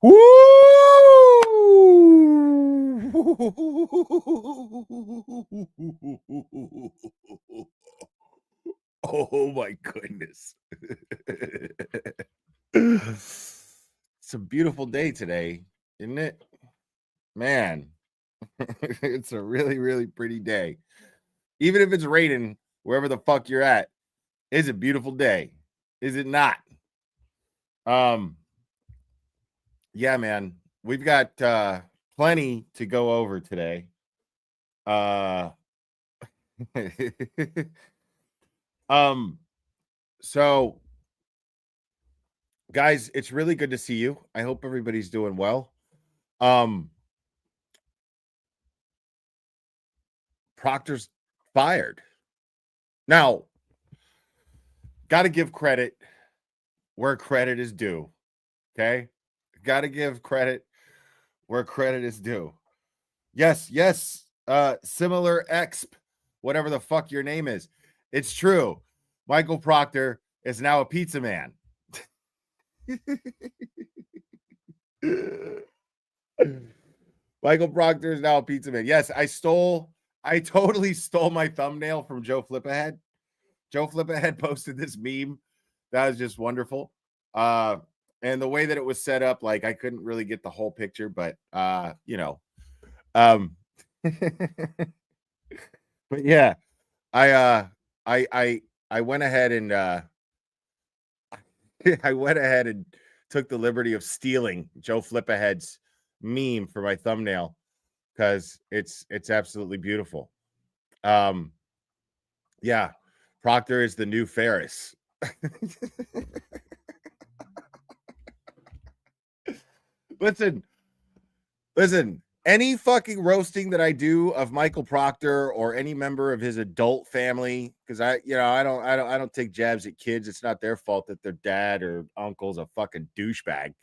Woo! Oh my goodness. It's a beautiful day today, isn't it? Man, it's a really, really pretty day. Even if it's raining wherever the fuck you're at, it's a beautiful day. Is it not? Um, yeah, man. We've got plenty to go over today. Uh um so guys, it's really good to see you. I hope everybody's doing well. Um Proctor's fired. Now, got to give credit where credit is due. Okay? Got to give credit where credit is due. Yes, yes. Similar exp, whatever the fuck your name is. It's true. Michael Proctor is now a pizza man. Michael Proctor is now a pizza man. Yes, I totally stole my thumbnail from Joe Flipahead. Joe Flipahead posted this meme that was just wonderful. And the way that it was set up, like I couldn't really get the whole picture, but um but yeah, I I I I went ahead and I went ahead and took the liberty of stealing Joe Flipahead's meme for my thumbnail because it's absolutely beautiful. Um, yeah, Proctor is the new Ferris. listen, listen. Any fucking roasting that I do of Michael Proctor or any member of his adult family, because I don't take jabs at kids. It's not their fault that their dad or uncle's a fucking douchebag.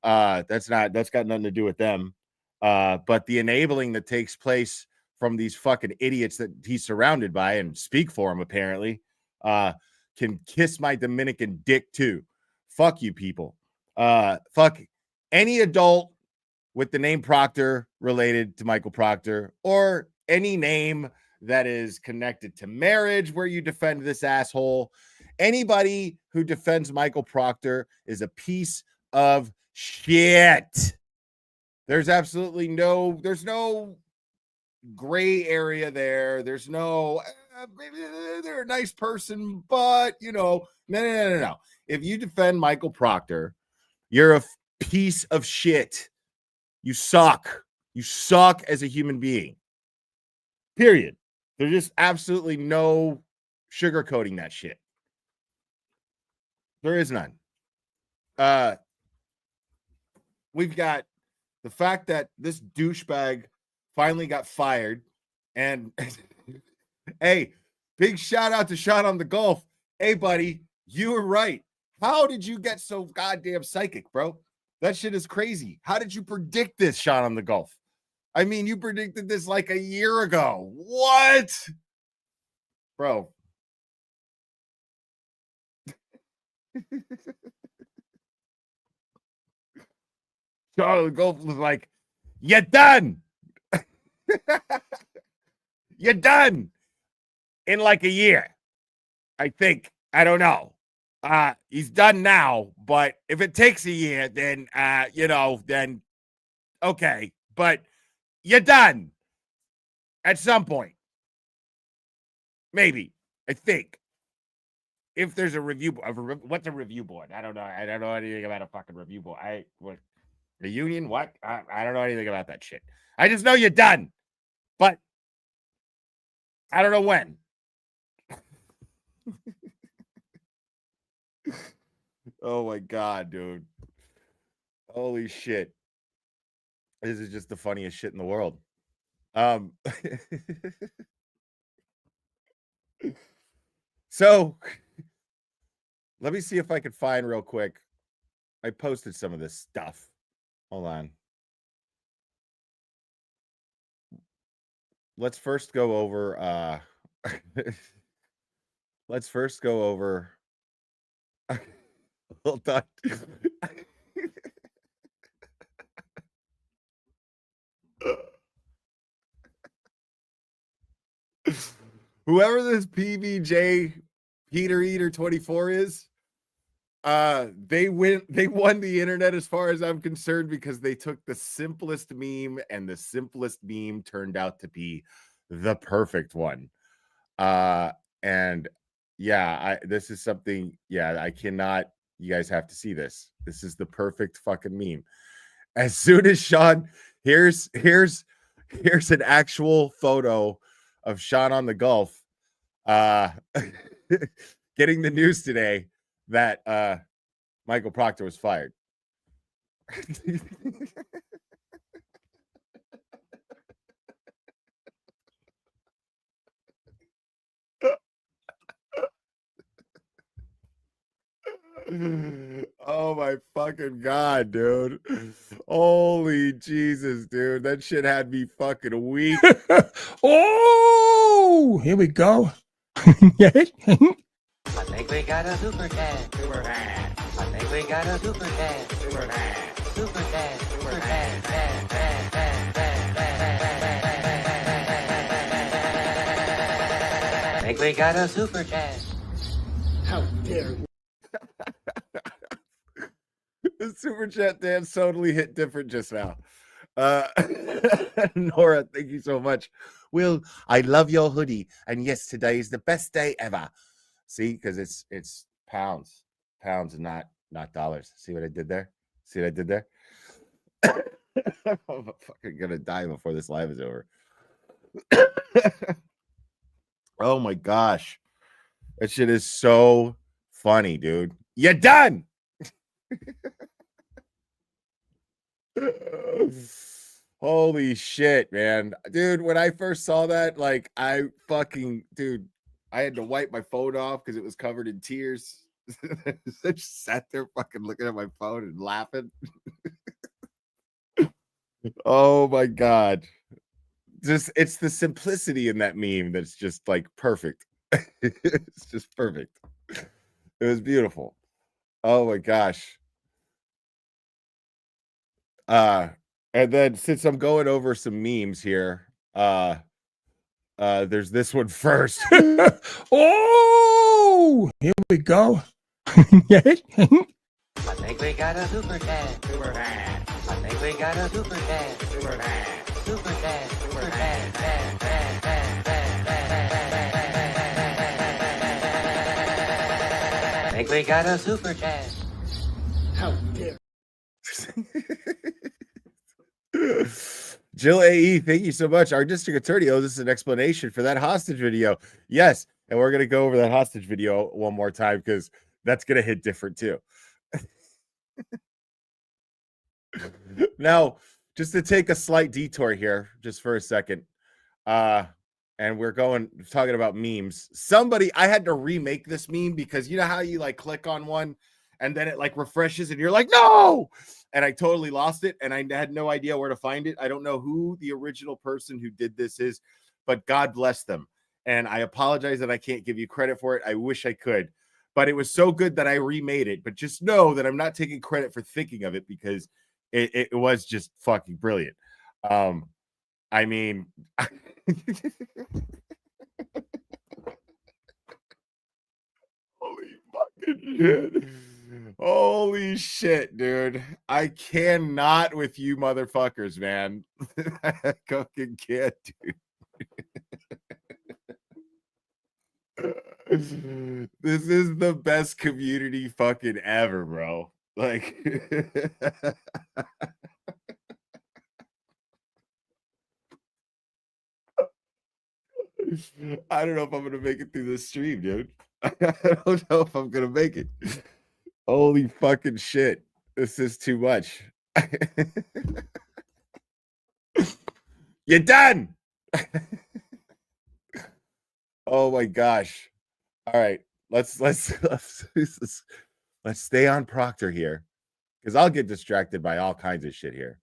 That's got nothing to do with them. But the enabling that takes place from these fucking idiots that he's surrounded by and speak for him apparently can kiss my Dominican dick too. Fuck you people. Fuck any adult with the name Proctor related to Michael Proctor or any name that is connected to marriage where you defend this asshole. Anybody who defends Michael Proctor is a piece of shit. There's absolutely there's no gray area there. There's no, they're a nice person, but no. If you defend Michael Proctor, you're a piece of shit. You suck. You suck as a human being. Period. There's just absolutely no sugarcoating that shit. There is none. We've got the fact that this douchebag finally got fired. And hey, big shout out to Shot on the Golf. Hey, buddy, you were right. How did you get so goddamn psychic, bro? That shit is crazy. How did you predict this, Shot on the Golf? I mean, you predicted this like a year ago. What? Bro. Shot on the Golf was like, you're done. You're done in like a year. I think. I don't know. He's done now, but if it takes a year, then then okay. But you're done at some point. Maybe. I think. If there's a review, what's a review board? I don't know. I don't know anything about a fucking review board. The union? What? I don't know anything about that shit. I just know you're done, but I don't know when. Oh my god, dude! Holy shit! This is just the funniest shit in the world. Um, so let me see if I can find real quick. I posted some of this stuff. Hold on. Let's first go over let's first go over hold on. whoever this PBJ Peter Eater 24 is, they won the internet as far as I'm concerned, because they took the simplest meme, and the simplest meme turned out to be the perfect one. And yeah, this is something, I cannot, you guys have to see this. This is the perfect fucking meme. As soon as Sean, here's an actual photo of Sean on the Gulf, getting the news today that Michael Proctor was fired. Oh my fucking god, dude. Holy Jesus, dude. That shit had me fucking weak. Oh, here we go. I think we got a super cat. Super cat. I think we got a super cat. Super cat. Super cat. Super cat. I think we got a super cat. How dare you? The super chat dance totally hit different just now. Nora, thank you so much. Will, I love your hoodie, and yes, today is the best day ever. See, because it's pounds and not dollars. See what I did there? See what I did there? I'm fucking gonna die before this live is over. Oh my gosh, that shit is so funny, dude. You're done. Holy shit, man. Dude, when I first saw that, like, I had to wipe my phone off because it was covered in tears. I just sat there fucking looking at my phone and laughing. Oh my god. It's the simplicity in that meme that's just like perfect. It's just perfect. It was beautiful. Oh my gosh. And then since I'm going over some memes here, there's this one first. Oh, here we go. I think we got a super cat. Super cat. I think we got a super cat. Super cat. Super cat. Super cat. I think we got a super cat. How dare Jill AE, thank you so much. Our district attorney owes us an explanation for that hostage video. Yes, and we're gonna go over that hostage video one more time because that's gonna hit different too. Now, just to take a slight detour here, just for a second, and we're talking about memes. I had to remake this meme because you know how you like click on one and then it like refreshes and you're like, no, and I totally lost it and I had no idea where to find it. I don't know who the original person who did this is, but God bless them. And I apologize that I can't give you credit for it. I wish I could, but it was so good that I remade it. But just know that I'm not taking credit for thinking of it because it was just fucking brilliant. I mean, holy fucking shit. Holy shit, dude. I cannot with you motherfuckers, man. I fucking can't, dude. This is the best community fucking ever, bro. Like, I don't know if I'm gonna make it through this stream, dude. I don't know if I'm gonna make it. Holy fucking shit. This is too much. You're done. Oh my gosh. All right. Let's stay on Proctor here because I'll get distracted by all kinds of shit here.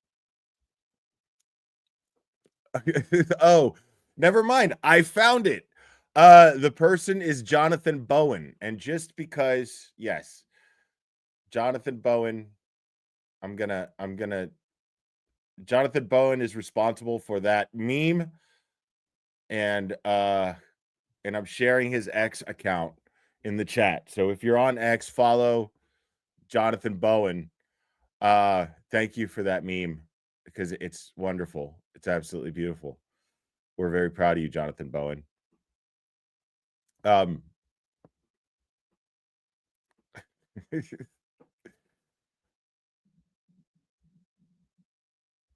Oh, never mind. I found it. The person is Jonathan Bowen, and just because, yes, Jonathan Bowen, Jonathan Bowen is responsible for that meme, and and I'm sharing his X account in the chat. So if you're on X, follow Jonathan Bowen. Thank you for that meme because it's wonderful. It's absolutely beautiful. We're very proud of you, Jonathan Bowen.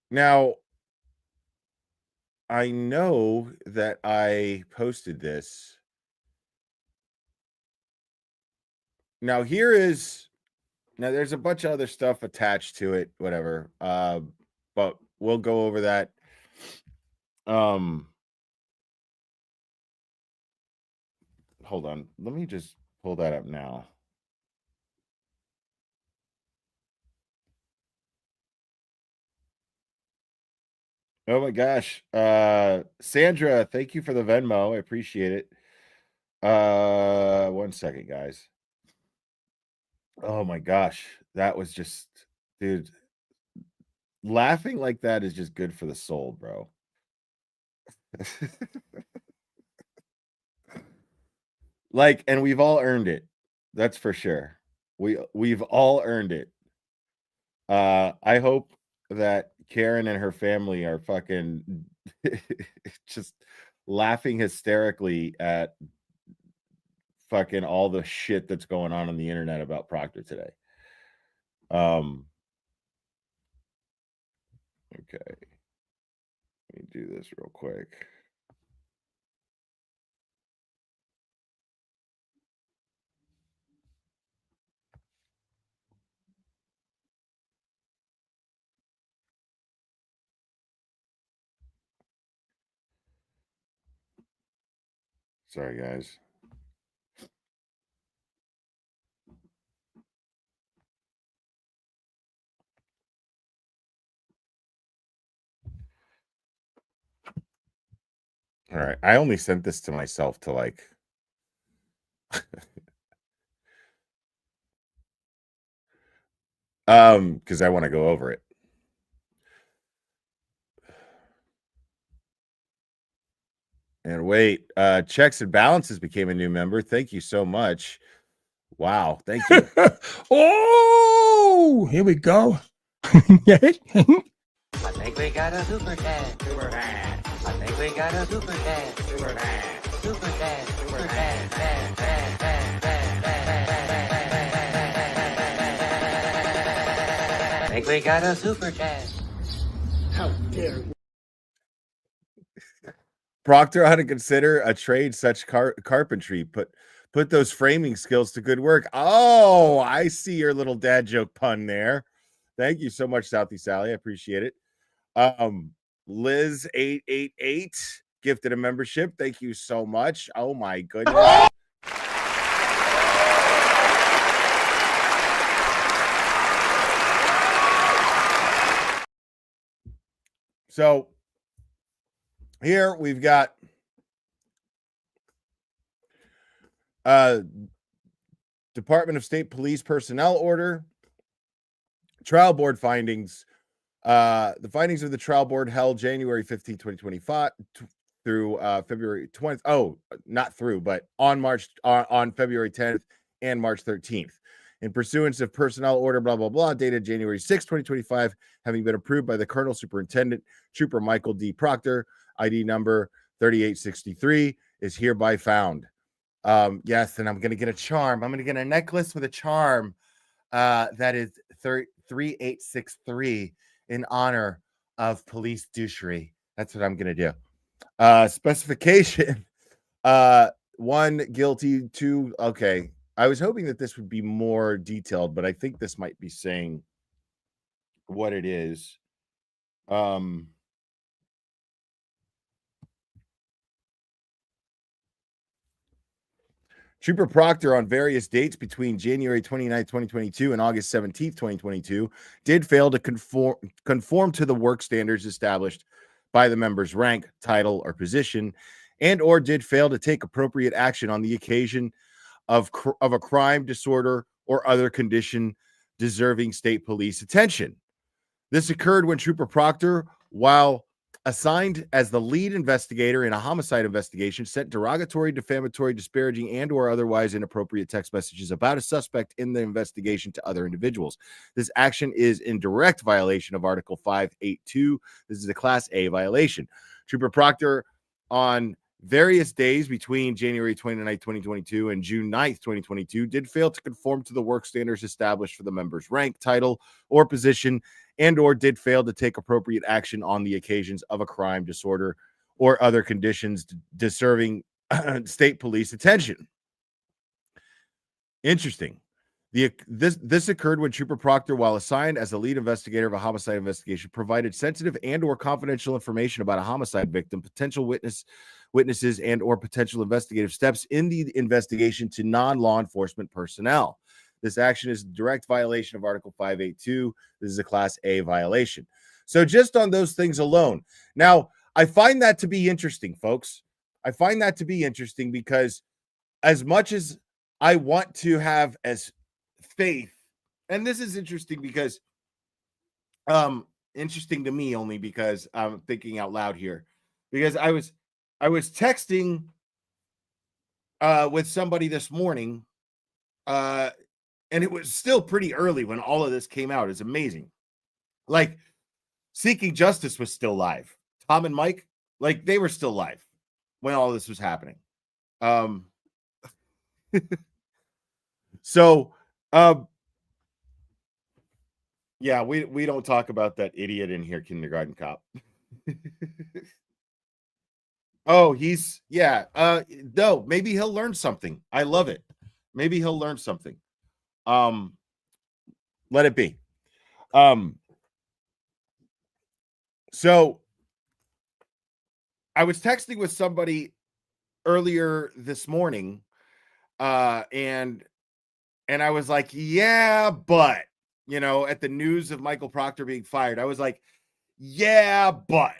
Now, I know that I posted this. Now, there's a bunch of other stuff attached to it, whatever. But we'll go over that. Hold on. Let me just pull that up now. Oh my gosh. Sandra, thank you for the Venmo. I appreciate it. 1 second, guys. Oh my gosh. That was just, dude. Laughing like that is just good for the soul, bro. Like, and we've all earned it. That's for sure. We've all earned it. I hope that Karen and her family are fucking just laughing hysterically at fucking all the shit that's going on the internet about Proctor today. Okay. Let me do this real quick. Sorry, guys. All right. I only sent this to myself to like because I want to go over it. And wait, Checks and Balances became a new member. Thank you so much. Wow, thank you. Oh, here we go. I think we got a super dad. Super dad. I think we got a super dad. Super dad. Super dad. Super dad. Dad, dad, dad, dad, dad, dad. I think we got a super dad. How dare we? Proctor ought to consider a trade such carpentry. Put those framing skills to good work. Oh, I see your little dad joke pun there. Thank you so much, Southie Sally. I appreciate it. Liz888 gifted a membership. Thank you so much. Oh my goodness. So here we've got Department of State Police personnel order, trial board findings. The findings of the trial board held January 15, 2025 through February 20th. Oh, not through, but on February 10th and March 13th. In pursuance of personnel order, blah, blah, blah, dated January 6, 2025, having been approved by the Colonel Superintendent, Trooper Michael D. Proctor, ID number 3863, is hereby found. Yes, and I'm going to get a charm. I'm going to get a necklace with a charm that is 3863 in honor of police douchery. That's what I'm going to do. Specification, 1 guilty, 2. Okay. I was hoping that this would be more detailed, but I think this might be saying what it is. Trooper Proctor, on various dates between January 29, 2022 and August 17, 2022, did fail to conform to the work standards established by the member's rank, title, or position, and or did fail to take appropriate action on the occasion of a crime, disorder, or other condition deserving state police attention. This occurred when Trooper Proctor, while assigned as the lead investigator in a homicide investigation, sent derogatory, defamatory, disparaging, and or otherwise inappropriate text messages about a suspect in the investigation to other individuals. This action is in direct violation of Article 582. This is a Class A violation. Trooper Proctor, on various days between January 29th, 2022 and June 9th, 2022, did fail to conform to the work standards established for the member's rank, title, or position, and or did fail to take appropriate action on the occasions of a crime, disorder, or other conditions deserving state police attention. Interesting. This occurred when Trooper Proctor, while assigned as the lead investigator of a homicide investigation, provided sensitive and or confidential information about a homicide victim, potential witnesses, and or potential investigative steps in the investigation to non-law enforcement personnel. This action is a direct violation of Article 582. This is a Class A violation. So just on those things alone. Now, I find that to be interesting, folks. I find that to be interesting because as much as I want to have as faith, and this is interesting because interesting to me only because I'm thinking out loud here, because I was texting with somebody this morning, and it was still pretty early when all of this came out. It's amazing. Like, Seeking Justice was still live. Tom and Mike, like, they were still live when all this was happening. So yeah, we don't talk about that idiot in here, kindergarten cop. Oh, no, maybe he'll learn something. I love it. Maybe he'll learn something. Let it be. So I was texting with somebody earlier this morning, and I was like, yeah, but, you know, at the news of Michael Proctor being fired, I was like, yeah, but.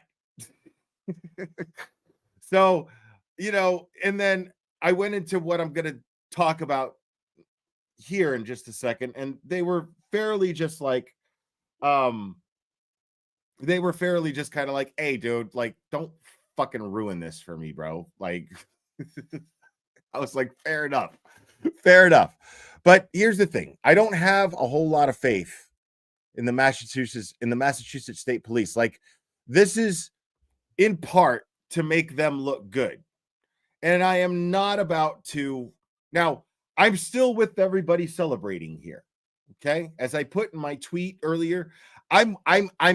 So, you know, and then I went into what I'm going to talk about here in just a second, and they were fairly just like, kind of like, hey, dude, like, don't fucking ruin this for me, bro. Like, I was like, fair enough. But here's the thing. I don't have a whole lot of faith in the Massachusetts State Police. Like, this is in part to make them look good. And I am not about to. Now, I'm still with everybody celebrating here. Okay? As I put in my tweet earlier, I'm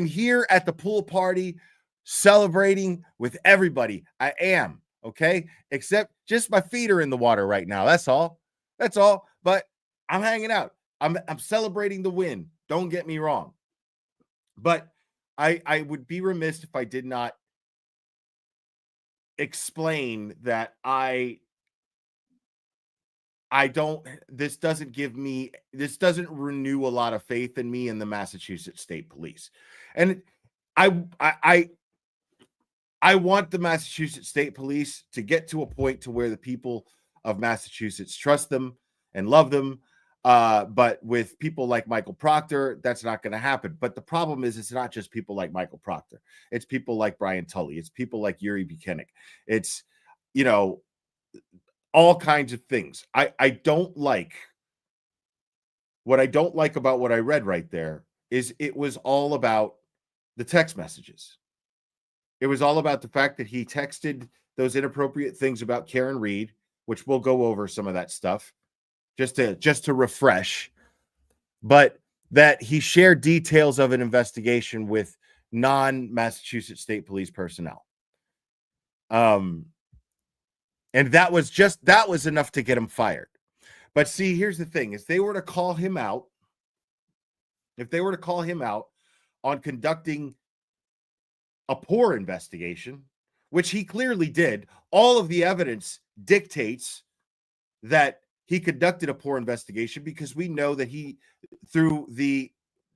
here at the pool party celebrating with everybody. I am, okay? Except just my feet are in the water right now. That's all. But I'm hanging out. I'm celebrating the win. Don't get me wrong. But I would be remiss if I did not explain that this doesn't renew a lot of faith in me in the Massachusetts State Police. And I want the Massachusetts State Police to get to a point to where the people of Massachusetts trust them and love them. But with people like Michael Proctor, that's not going to happen. But the problem is, it's not just people like Michael Proctor. It's people like Brian Tully. It's people like Yuri Buchanan. It's, you know, all kinds of things. I don't like about what I read right there is it was all about the text messages. It was all about the fact that he texted those inappropriate things about Karen Reed, which we'll go over some of that stuff just to refresh, but that he shared details of an investigation with non-Massachusetts State Police personnel. And that was enough to get him fired. But see, here's the thing: if they were to call him out on conducting a poor investigation, which he clearly did, all of the evidence dictates that he conducted a poor investigation, because we know that he, through the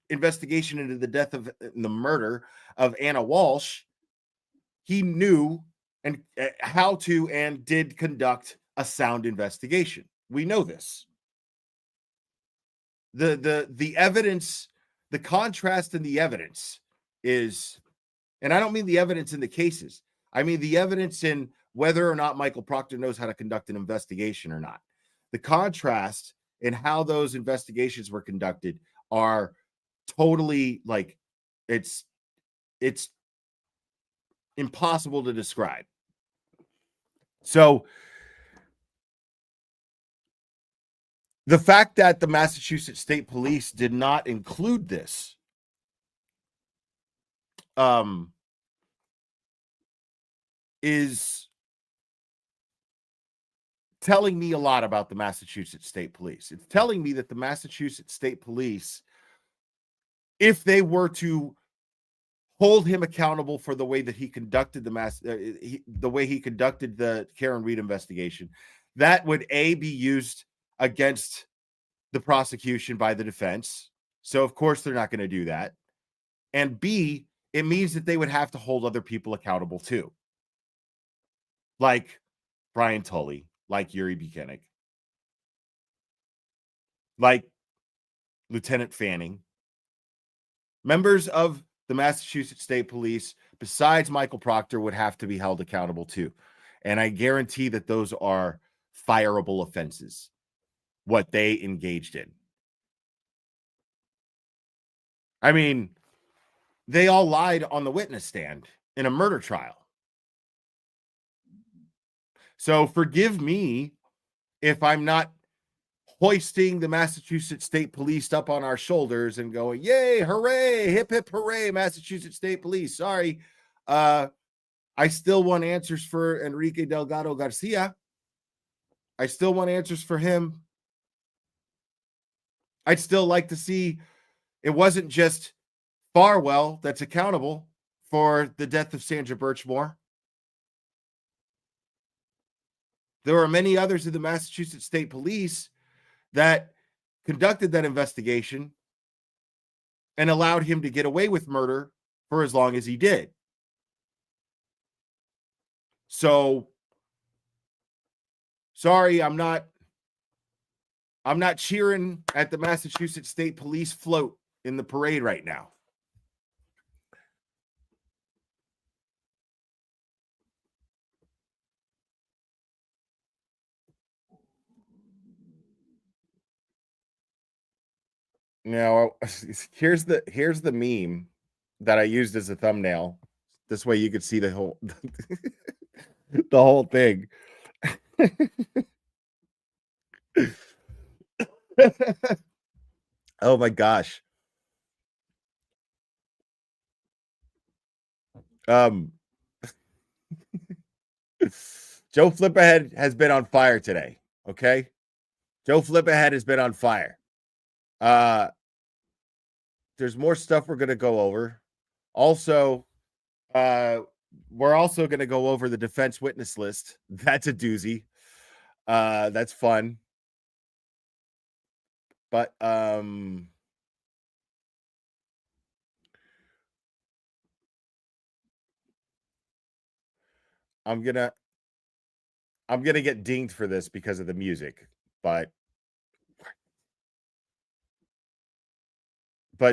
investigation into the death of the murder of Anna Walsh, he knew and how to and did conduct a sound investigation. We know this. The evidence, the contrast in the evidence is And I don't mean the evidence in the cases. I mean the evidence in whether or not Michael Proctor knows how to conduct an investigation or not. The contrast in how those investigations were conducted are totally like it's impossible to describe. So the fact that the Massachusetts State Police did not include this is telling me a lot about the Massachusetts State Police. It's telling me that the Massachusetts State Police, if they were to hold him accountable for the way that he conducted the way he conducted the Karen Reed investigation, that would be used against the prosecution by the defense. So of course they're not going to do that. And B, it means that they would have to hold other people accountable too. Like Brian Tully, like Yuri Buchanan, like Lieutenant Fanning. Members of the Massachusetts State Police, besides Michael Proctor, would have to be held accountable too. And I guarantee that those are fireable offenses, what they engaged in. I mean, they all lied on the witness stand in a murder trial. So forgive me if I'm not hoisting the Massachusetts State Police up on our shoulders and going, yay, hooray, hip, hip, hooray, Massachusetts State Police. Sorry. I still want answers for Enrique Delgado Garcia. I still want answers for him. I'd still like to see it wasn't just Farwell that's accountable for the death of Sandra Birchmore. There are many others in the Massachusetts State Police that conducted that investigation and allowed him to get away with murder for as long as he did. So, sorry, I'm not cheering at the Massachusetts State Police float in the parade right now. Now, here's the meme that I used as a thumbnail. This way you could see the whole the whole thing. Oh my gosh. Joe Flipahead has been on fire today. Okay. Joe Flipahead has been on fire. There's more stuff we're going to go over. Also, we're also going to go over the defense witness list. That's a doozy. That's fun. But I'm gonna get dinged for this because of the music, but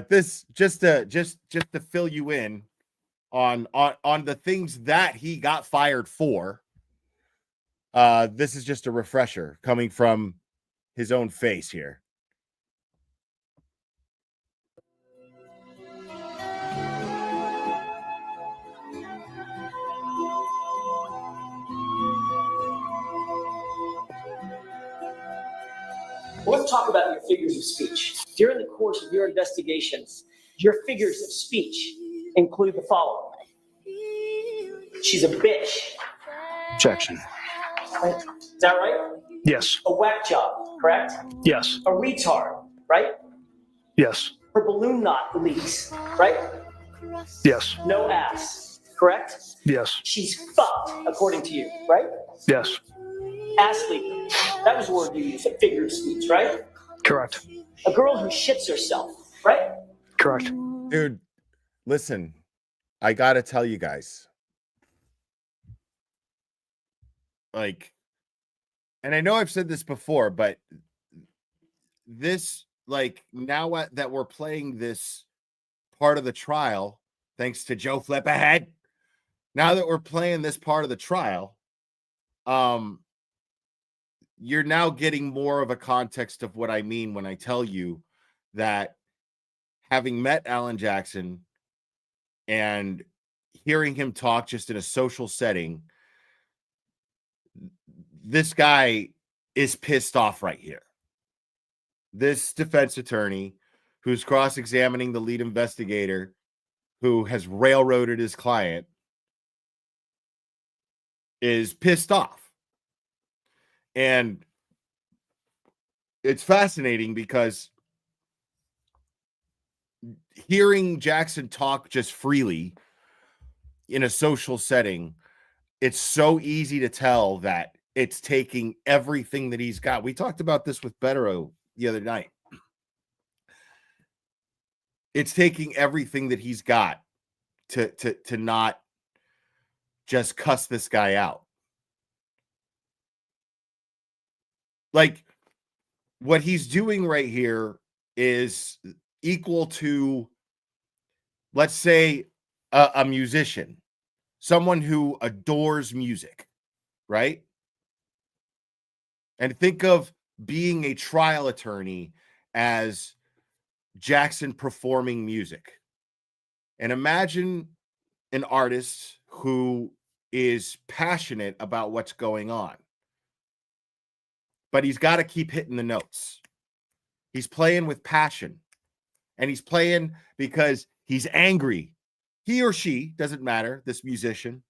this just to fill you in on the things that he got fired for. This is just a refresher coming from his own face here. Let's talk about your figures of speech. During the course of your investigations, your figures of speech include the following. She's a bitch. Objection. Right? Is that right? Yes. A whack job, correct? Yes. A retard, right? Yes. Her balloon knot leaks, right? Yes. No ass, correct? Yes. She's fucked, according to you, right? Yes. Ass leaker. That was the word you used, a figure of speech, right? Correct. A girl who shits herself, right? Correct. Dude, listen, I got to tell you guys. Like, and I know I've said this before, but this, like, now that we're playing this part of the trial, thanks to Joe Flip ahead. Now that we're playing this part of the trial, you're now getting more of a context of what I mean when I tell you that having met Alan Jackson and hearing him talk just in a social setting, this guy is pissed off right here. This defense attorney who's cross-examining the lead investigator who has railroaded his client is pissed off. And it's fascinating because hearing Jackson talk just freely in a social setting, it's so easy to tell that it's taking everything that he's got. We talked about this with Bettero the other night. It's taking everything that he's got to not just cuss this guy out. Like, what he's doing right here is equal to, let's say, a musician, someone who adores music, right? And think of being a trial attorney as Jackson performing music. And imagine an artist who is passionate about what's going on, but he's got to keep hitting the notes. He's playing with passion, and he's playing because he's angry. He or she, doesn't matter, this musician,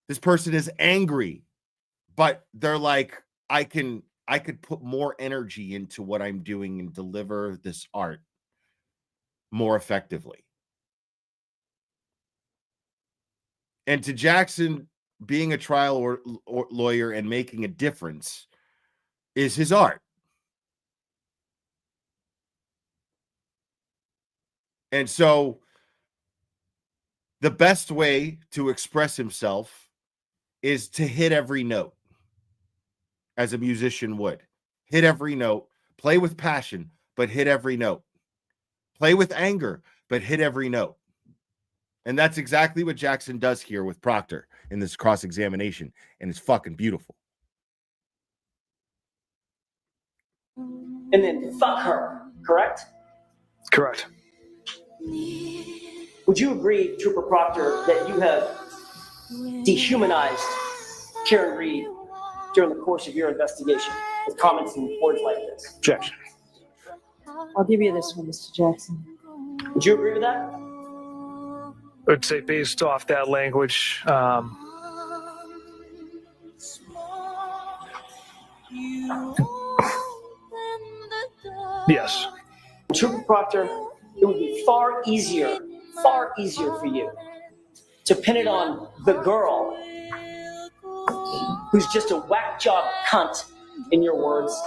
this person is angry, but they're like, I could put more energy into what I'm doing and deliver this art more effectively. And to Jackson, being a trial or lawyer and making a difference is his art. And so the best way to express himself is to hit every note, as a musician would. Hit every note, play with passion, but hit every note. Play with anger, but hit every note. And that's exactly what Jackson does here with Proctor in this cross-examination, and it's fucking beautiful. And then fuck her, correct? Correct. Would you agree, Trooper Proctor, that you have dehumanized Karen Reed during the course of your investigation with comments and words like this? Objection. I'll give you this one, Mr. Jackson. Would you agree with that? I would say based off that language, yes. Trooper Proctor, it would be far easier for you to pin it on the girl who's just a whack job cunt, in your words,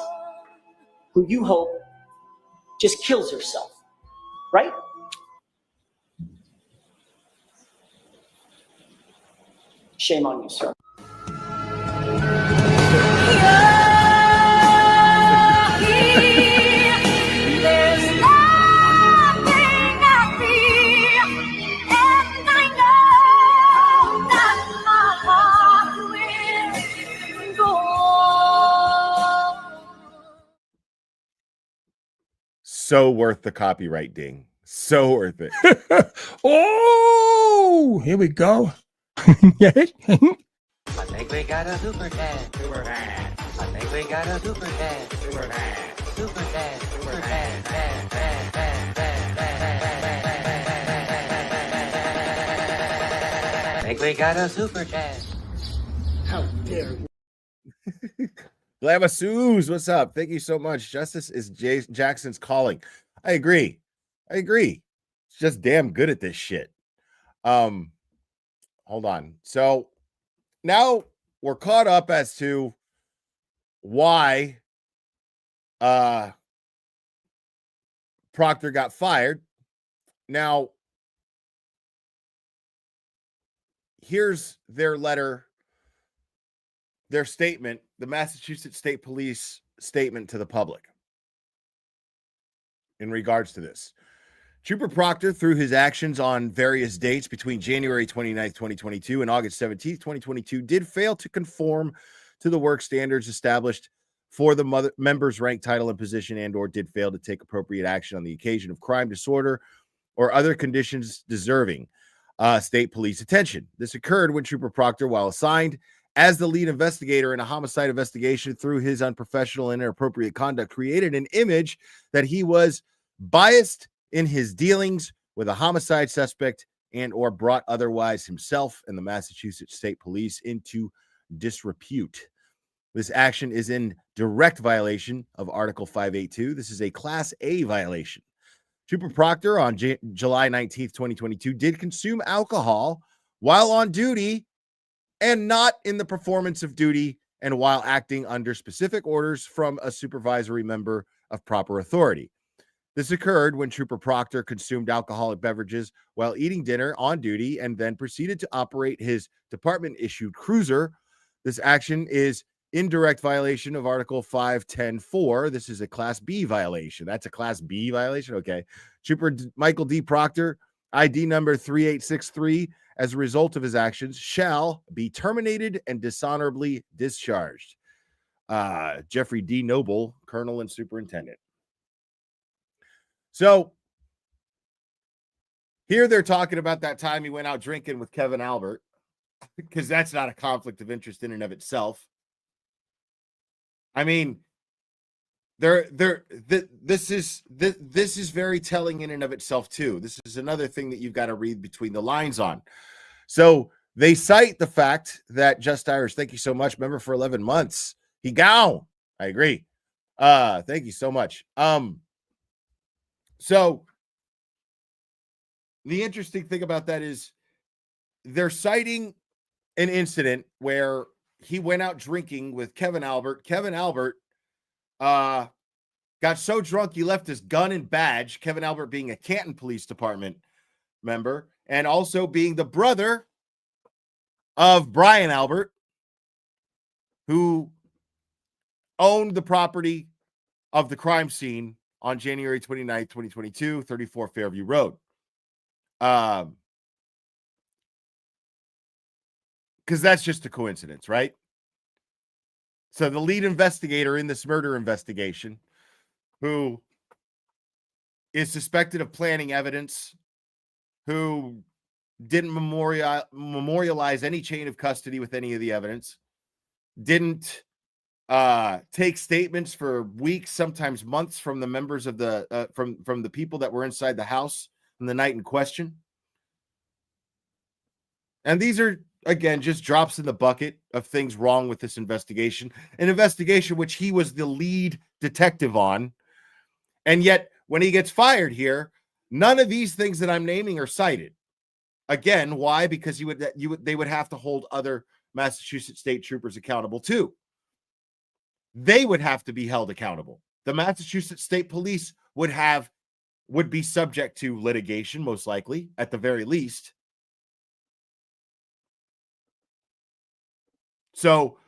who you hope just kills herself, right? Shame on you, sir. So worth the copyright ding. So worth it. Oh, here we go. I think we got a super cat. Super cat. I think we got a super cat. Super cat. Super cat. Super cat. I think we got a super cat. How dare you? Glamasoos, what's up? Thank you so much. Justice is Jackson's calling. I agree. It's just damn good at this shit. Hold on. So now we're caught up as to why Proctor got fired. Now, here's their letter, their statement, the Massachusetts State Police statement to the public in regards to this. Trooper Proctor, through his actions on various dates between January 29th, 2022 and August 17th, 2022, did fail to conform to the work standards established for the member's rank, title, and position, and or did fail to take appropriate action on the occasion of crime, disorder, or other conditions deserving state police attention. This occurred when Trooper Proctor, while assigned as the lead investigator in a homicide investigation, through his unprofessional and inappropriate conduct, created an image that he was biased in his dealings with a homicide suspect and or brought otherwise himself and the Massachusetts State Police into disrepute. This action is in direct violation of Article 582. This is a Class A violation. Trooper Proctor, on July 19th, 2022, did consume alcohol while on duty and not in the performance of duty, and while acting under specific orders from a supervisory member of proper authority. This occurred when Trooper Proctor consumed alcoholic beverages while eating dinner on duty and then proceeded to operate his department-issued cruiser. This action is in direct violation of Article 510.4. This is a Class B violation. That's a Class B violation? Okay. Trooper Michael D. Proctor, ID number 3863, as a result of his actions, shall be terminated and dishonorably discharged. Jeffrey D. Noble, Colonel and Superintendent. So here they're talking about that time he went out drinking with Kevin Albert, because that's not a conflict of interest in and of itself. I mean, this is very telling in and of itself too. This is another thing that you've got to read between the lines on. So they cite the fact that Just Irish, thank you so much, member for 11 months. He gone. I agree. Thank you so much. So the interesting thing about that is they're citing an incident where he went out drinking with Kevin Albert. Kevin Albert got so drunk he left his gun and badge, Kevin Albert being a Canton Police Department member and also being the brother of Brian Albert, who owned the property of the crime scene on January 29th, 2022, 34 Fairview Road. Because that's just a coincidence, right? So the lead investigator in this murder investigation, who is suspected of planting evidence, who didn't memorialize any chain of custody with any of the evidence, didn't take statements for weeks, sometimes months, from the members of the from the people that were inside the house in the night in question. And these are, again, just drops in the bucket of things wrong with this investigation, an investigation which he was the lead detective on. And yet when he gets fired here, none of these things that I'm naming are cited. Again, why? Because they would have to hold other Massachusetts state troopers accountable too. They would have to be held accountable. The Massachusetts State Police would be subject to litigation, most likely, at the very least. So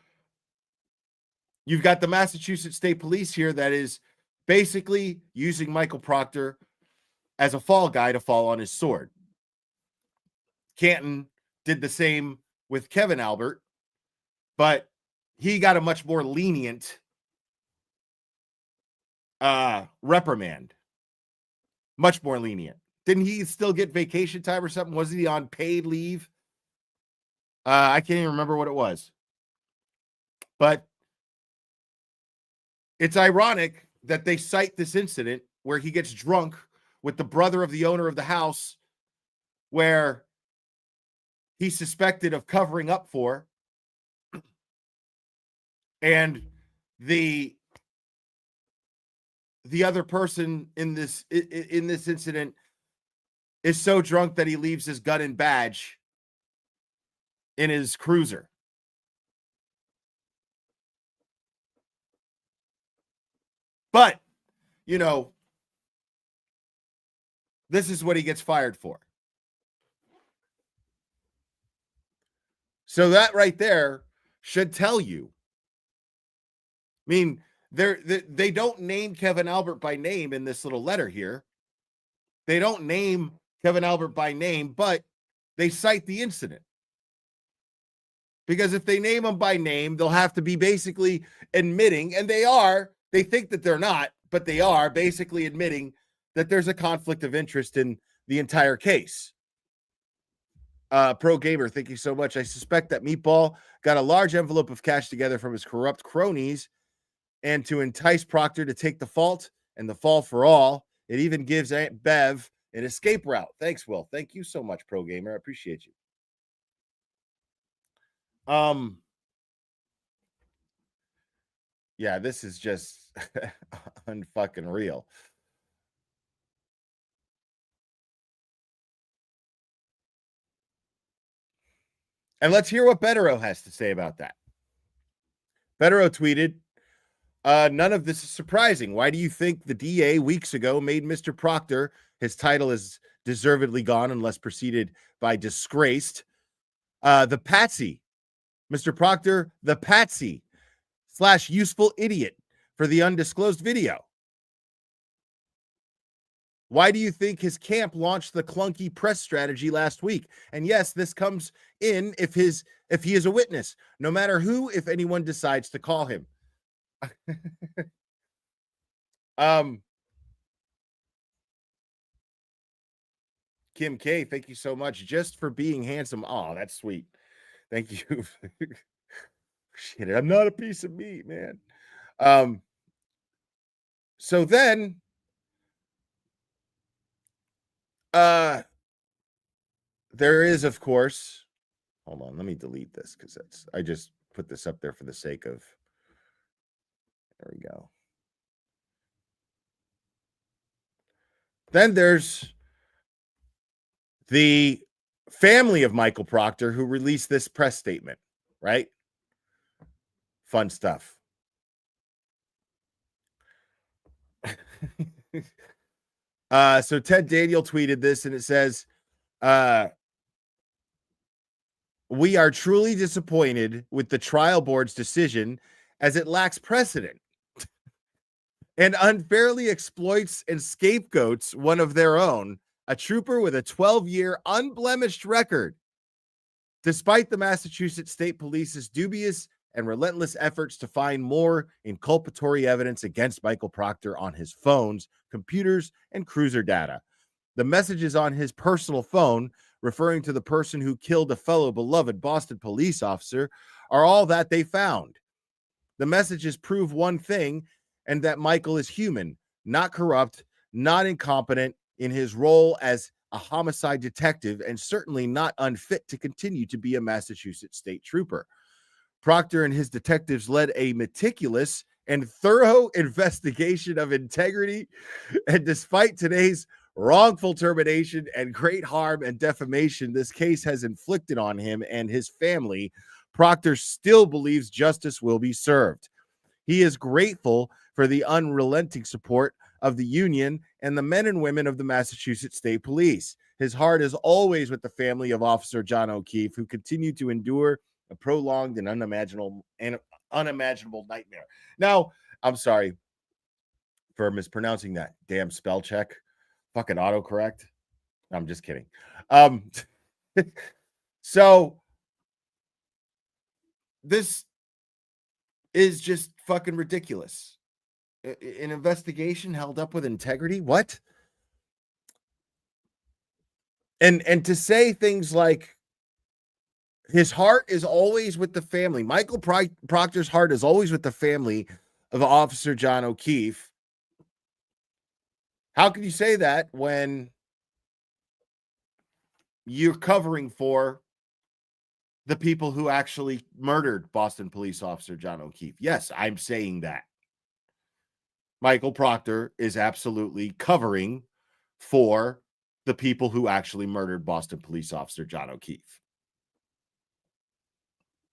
you've got the Massachusetts State Police here that is basically using Michael Proctor as a fall guy to fall on his sword. Canton did the same with Kevin Albert, but he got a much more lenient reprimand. Much more lenient. Didn't he still get vacation time or something? Was he on paid leave? I can't even remember what it was. But it's ironic that they cite this incident where he gets drunk with the brother of the owner of the house, where he's suspected of covering up for. And the other person in this incident is so drunk that he leaves his gun and badge in his cruiser. But, you know, this is what he gets fired for. So that right there should tell you. I mean, they don't name Kevin Albert by name in this little letter here. They don't name Kevin Albert by name, but they cite the incident. Because if they name him by name, they'll have to be basically admitting, and they think that they're not, but they are basically admitting that there's a conflict of interest in the entire case. Pro Gamer, thank you so much. I suspect that Meatball got a large envelope of cash together from his corrupt cronies and to entice Proctor to take the fault and the fall for all. It even gives Aunt Bev an escape route. Thanks, Will. Thank you so much, Pro Gamer. I appreciate you. Yeah, this is just unfucking real. And let's hear what Betero has to say about that. Betero tweeted, none of this is surprising. Why do you think the DA weeks ago made Mr. Proctor, his title is deservedly gone unless preceded by disgraced, the patsy, Mr. Proctor, the patsy / useful idiot for the undisclosed video? Why do you think his camp launched the clunky press strategy last week? And yes, this comes in if he is a witness, no matter who, if anyone decides to call him. Kim K, thank you so much just for being handsome. Oh, that's sweet. Thank you. Shit, I'm not a piece of meat, man. So then there is, of course, hold on, let me delete this because I just put this up there for the sake of, there we go. Then there's the family of Michael Proctor who released this press statement, right? Fun stuff. So Ted Daniel tweeted this and it says, we are truly disappointed with the trial board's decision as it lacks precedent and unfairly exploits and scapegoats one of their own, a trooper with a 12-year unblemished record. Despite the Massachusetts State Police's dubious and relentless efforts to find more inculpatory evidence against Michael Proctor on his phones, computers, and cruiser data. The messages on his personal phone, referring to the person who killed a fellow beloved Boston police officer, are all that they found. The messages prove one thing, and that Michael is human, not corrupt, not incompetent in his role as a homicide detective, and certainly not unfit to continue to be a Massachusetts state trooper. Proctor and his detectives led a meticulous and thorough investigation of integrity, and despite today's wrongful termination and great harm and defamation this case has inflicted on him and his family, Proctor still believes justice will be served. He is grateful for the unrelenting support of the union and the men and women of the Massachusetts State Police. His heart is always with the family of Officer John O'Keefe, who continued to endure a prolonged and unimaginable nightmare. Now, I'm sorry for mispronouncing that. Damn spell check. Fucking autocorrect. I'm just kidding. So this is just fucking ridiculous. An investigation held up with integrity? What? And to say things like his heart is always with the family. Michael Proctor's heart is always with the family of Officer John O'Keefe. How can you say that when you're covering for the people who actually murdered Boston police officer John O'Keefe? Yes, I'm saying that. Michael Proctor is absolutely covering for the people who actually murdered Boston police officer John O'Keefe.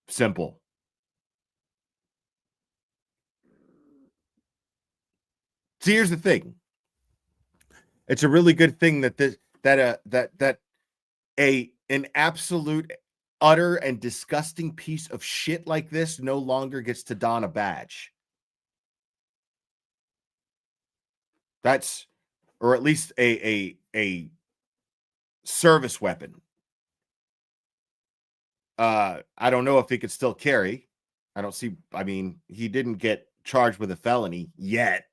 Simple. So here's the thing. It's a really good thing that an absolute, utter, and disgusting piece of shit like this no longer gets to don a badge. That's, or at least a a service weapon. I don't know if he could still carry. I mean, he didn't get charged with a felony yet.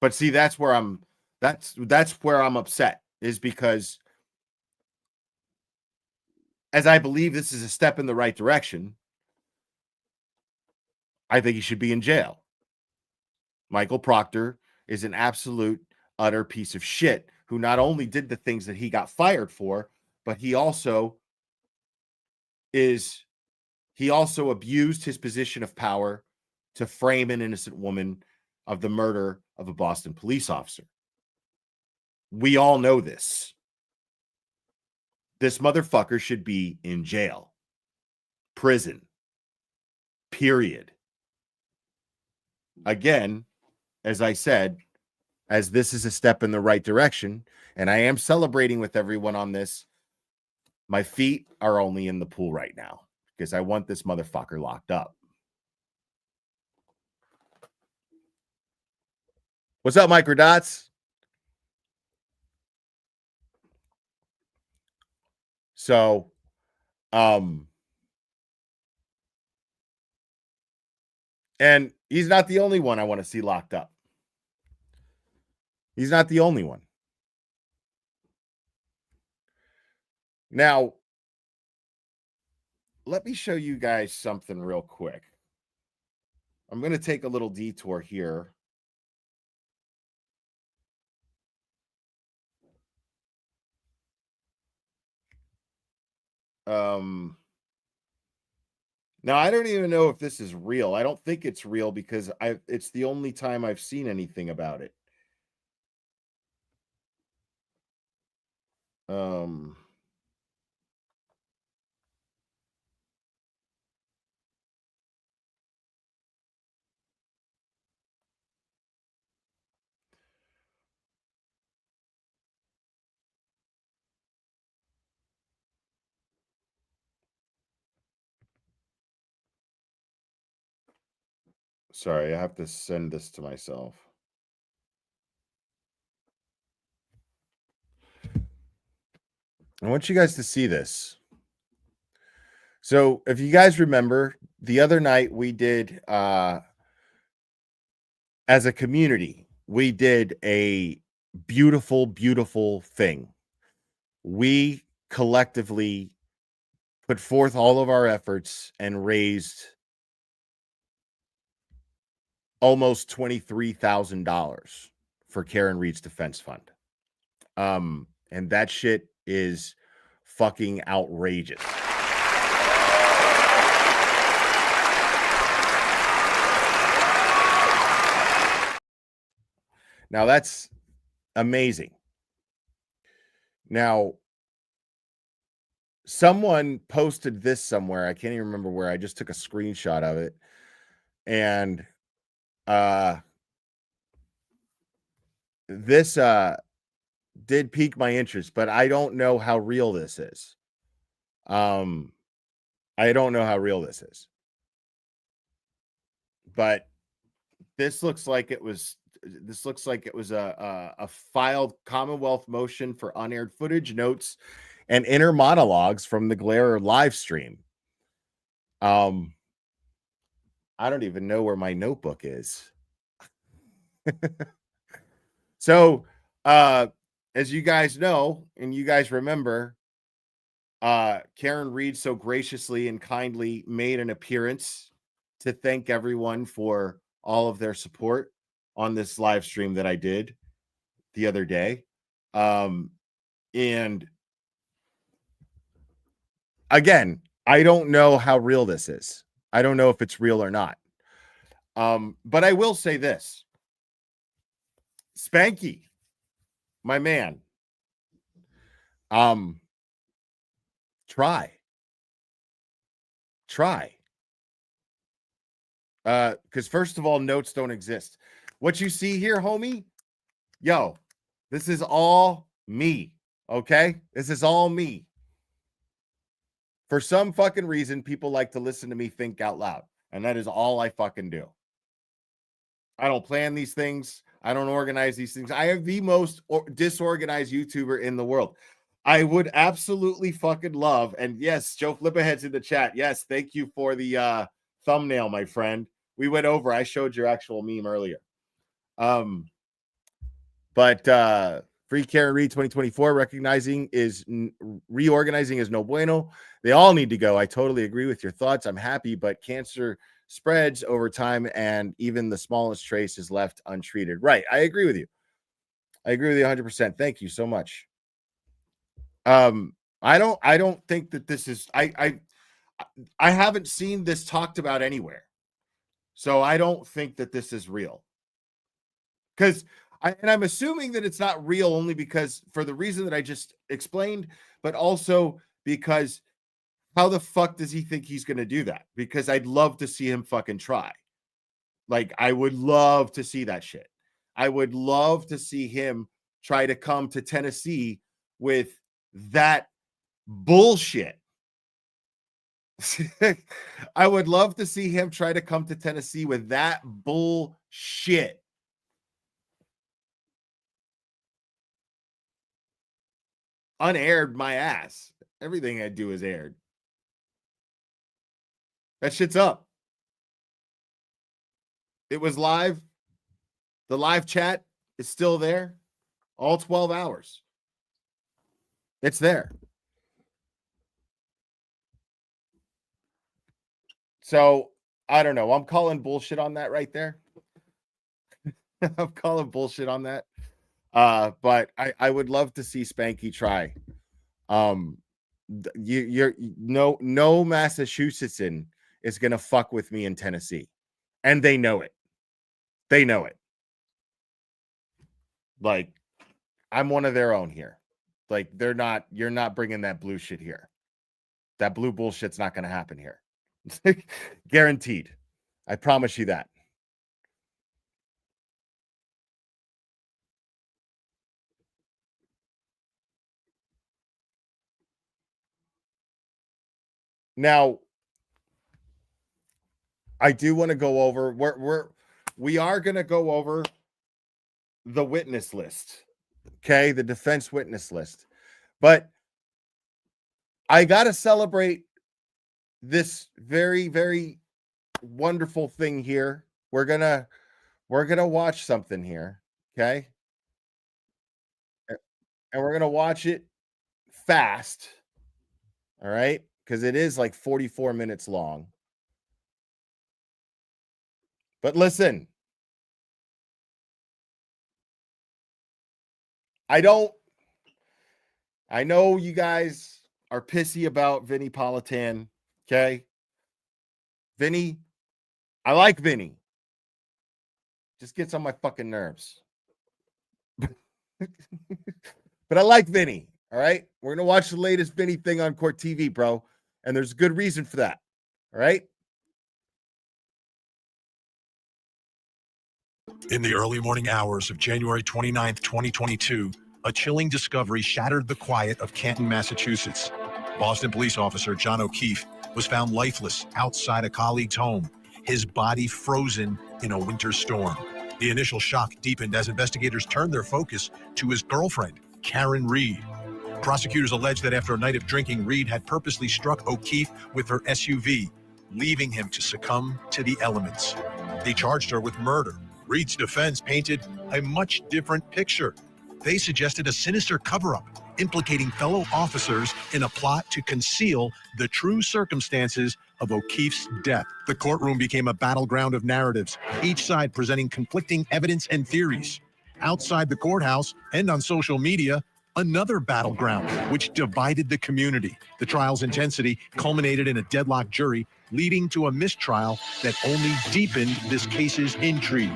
But see, that's where I'm upset, is because as I believe this is a step in the right direction, I think he should be in jail. Michael Proctor is an absolute, utter piece of shit who not only did the things that he got fired for, but he also abused his position of power to frame an innocent woman of the murder of a Boston police officer. We all know this. This motherfucker should be in jail. Prison. Period. Again, as I said, as this is a step in the right direction, and I am celebrating with everyone on this, my feet are only in the pool right now because I want this motherfucker locked up. What's up, Microdots? So, and he's not the only one I want to see locked up. He's not the only one. Now, let me show you guys something real quick. I'm going to take a little detour here. Now I don't even know if this is real. I don't think it's real because it's the only time I've seen anything about it. Sorry, I have to send this to myself. I want you guys to see this. So if you guys remember, the other night we did, as a community, we did a beautiful, beautiful thing. We collectively put forth all of our efforts and raised almost $23,000 for Karen Reed's defense fund. And that shit is fucking outrageous. Now that's amazing. Now, someone posted this somewhere. I can't even remember where. I just took a screenshot of it. And this did pique my interest, but I don't know how real this is. I don't know how real this is. But this looks like it was a filed Commonwealth motion for unaired footage, notes, and inner monologues from the Glare live stream. I don't even know where my notebook is. So, as you guys know, and you guys remember, Karen Reed so graciously and kindly made an appearance to thank everyone for all of their support on this live stream that I did the other day. And again, I don't know how real this is. I don't know if it's real or not. But I will say this. Spanky, my man, try. Because first of all, notes don't exist. What you see here, homie, yo, this is all me, okay? This is all me. For some fucking reason, people like to listen to me think out loud, and that is all I fucking do. I don't plan these things. I don't organize these things. I am the most disorganized YouTuber in the world. I would absolutely fucking love, and yes, Joe Flipperhead's in the chat. Yes, thank you for the thumbnail, my friend. We went over. I showed your actual meme earlier. But Free Karen Reed 2024 reorganizing is no bueno. They all need to go. I totally agree with your thoughts. I'm happy, but cancer spreads over time, and even the smallest trace is left untreated. Right. I agree with you. I agree with you 100%. Thank you so much. I don't think that this is I haven't seen this talked about anywhere. So I don't think that this is real. Because I'm assuming that it's not real only because for the reason that I just explained, but also because how the fuck does he think he's going to do that? Because I'd love to see him fucking try. Like, I would love to see that shit. I would love to see him try to come to Tennessee with that bullshit. I would love to see him try to come to Tennessee with that bullshit. Unaired my ass. Everything I do is aired. That shit's up. It was live. The live chat is still there. All 12 hours. It's there. So, I don't know. I'm calling bullshit on that right there. I'm calling bullshit on that. But I would love to see Spanky try. You're no Massachusettsan is gonna fuck with me in Tennessee, and they know it. They know it. Like, I'm one of their own here. Like, you're not bringing that blue shit here. That blue bullshit's not gonna happen here. Guaranteed. I promise you that. Now, I do want to go over. We are going to go over the witness list, okay? The defense witness list, but I got to celebrate this very, very wonderful thing here. We're gonna watch something here, okay? And we're gonna watch it fast, all right? Because it is like 44 minutes long. But listen, I know you guys are pissy about Vinny Politan, okay? Vinny, I like Vinny. Just gets on my fucking nerves. But I like Vinny, all right? We're going to watch the latest Vinny thing on Court TV, bro. And there's a good reason for that, all right? In the early morning hours of January 29th, 2022, a chilling discovery shattered the quiet of Canton, Massachusetts. Boston police officer John O'Keefe was found lifeless outside a colleague's home, his body frozen in a winter storm. The initial shock deepened as investigators turned their focus to his girlfriend, Karen Reed. Prosecutors allege that after a night of drinking, Reed had purposely struck O'Keefe with her SUV, leaving him to succumb to the elements. They charged her with murder. Reed's defense painted a much different picture. They suggested a sinister cover-up, implicating fellow officers in a plot to conceal the true circumstances of O'Keefe's death. The courtroom became a battleground of narratives, each side presenting conflicting evidence and theories. Outside the courthouse and on social media, another battleground which divided the community. The trial's intensity culminated in a deadlocked jury, leading to a mistrial that only deepened this case's intrigue.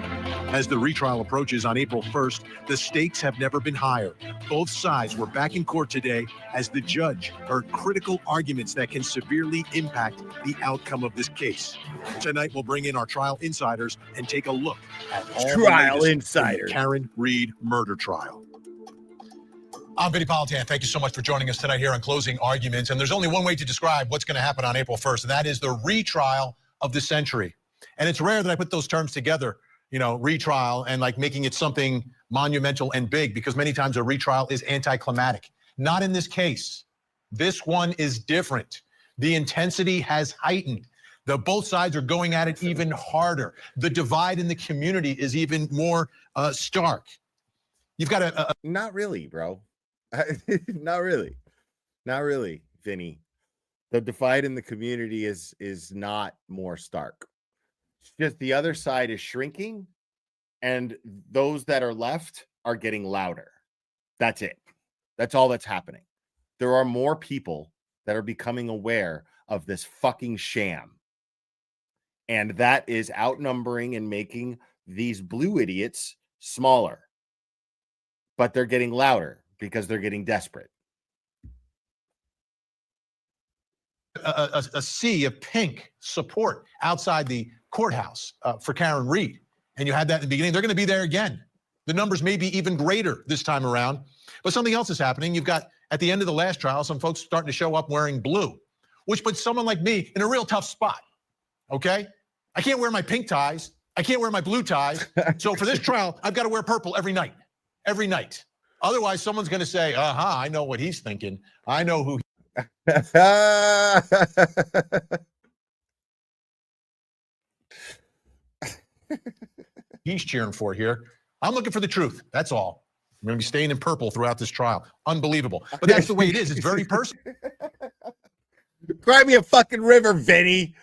As the retrial approaches on April 1st, the stakes have never been higher. Both sides were back in court today as the judge heard critical arguments that can severely impact the outcome of this case. Tonight, we'll bring in our trial insiders and take a look at all Trial the latest insider. in the Karen Reed murder trial. I'm Vinny Politan. Thank you so much for joining us tonight here on Closing Arguments. And there's only one way to describe what's going to happen on April 1st, and that is the retrial of the century. And it's rare that I put those terms together retrial and like making it something monumental and big, because many times a retrial is anticlimactic. Not in this case. This one is different. The intensity has heightened. Both sides are going at it even harder. The divide in the community is even more stark. You've got a Not really, bro. Not really. Not really, Vinny. The divide in the community is not more stark. It's just the other side is shrinking, and those that are left are getting louder. That's it. That's all that's happening. There are more people that are becoming aware of this fucking sham. And that is outnumbering and making these blue idiots smaller. But they're getting louder because they're getting desperate. a sea of pink support outside the courthouse for Karen Reed. And you had that in the beginning. They're going to be there again. The numbers may be even greater this time around. But something else is happening. You've got, at the end of the last trial, some folks starting to show up wearing blue, which puts someone like me in a real tough spot, okay? I can't wear my pink ties. I can't wear my blue ties. So for this trial, I've got to wear purple every night. Every night. Otherwise, someone's going to say, I know what he's thinking. I know who he's cheering for here. I'm looking for the truth. That's all. I'm going to be staying in purple throughout this trial. Unbelievable. But that's the way it is. It's very personal. Cry me a fucking river, Vinny.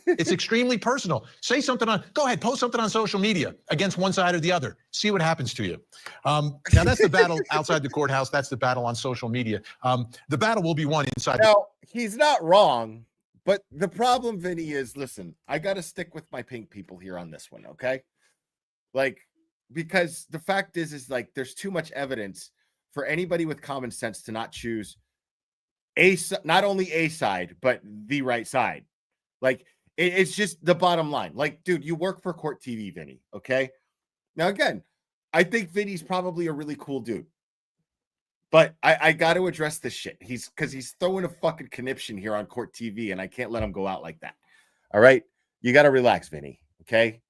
It's extremely personal. Say something go ahead, post something on social media against one side or the other. See what happens to you. Now that's the battle outside the courthouse. That's the battle on social media. The battle will be won inside. Now, he's not wrong, but the problem, Vinny, is, listen, I got to stick with my pink people here on this one, okay? Like, because the fact is like, there's too much evidence for anybody with common sense to not choose not only a side, but the right side. Like, it's just the bottom line. Like, dude, you work for Court TV, Vinny, okay? Now, again, I think Vinny's probably a really cool dude. But I got to address this shit. Because he's throwing a fucking conniption here on Court TV, and I can't let him go out like that. All right? You got to relax, Vinny, okay?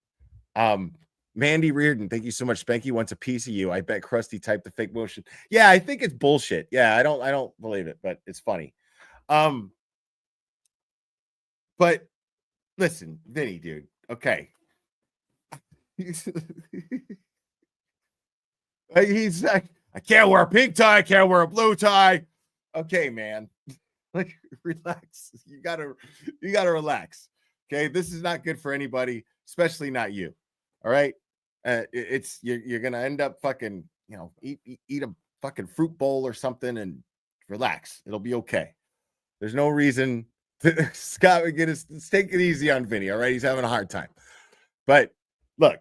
Mandy Reardon, thank you so much. Spanky wants a piece of you. I bet Krusty typed the fake motion. Yeah, I think it's bullshit. Yeah, I don't believe it, but it's funny. But listen, Vinny, dude, okay. He's like, I can't wear a pink tie, I can't wear a blue tie. Okay, man. Like, relax. You gotta relax. Okay, this is not good for anybody, especially not you. All right. You're gonna end up fucking, eat a fucking fruit bowl or something and relax. It'll be okay. There's no reason. Scott, let's take it easy on Vinny, all right? He's having a hard time. But look,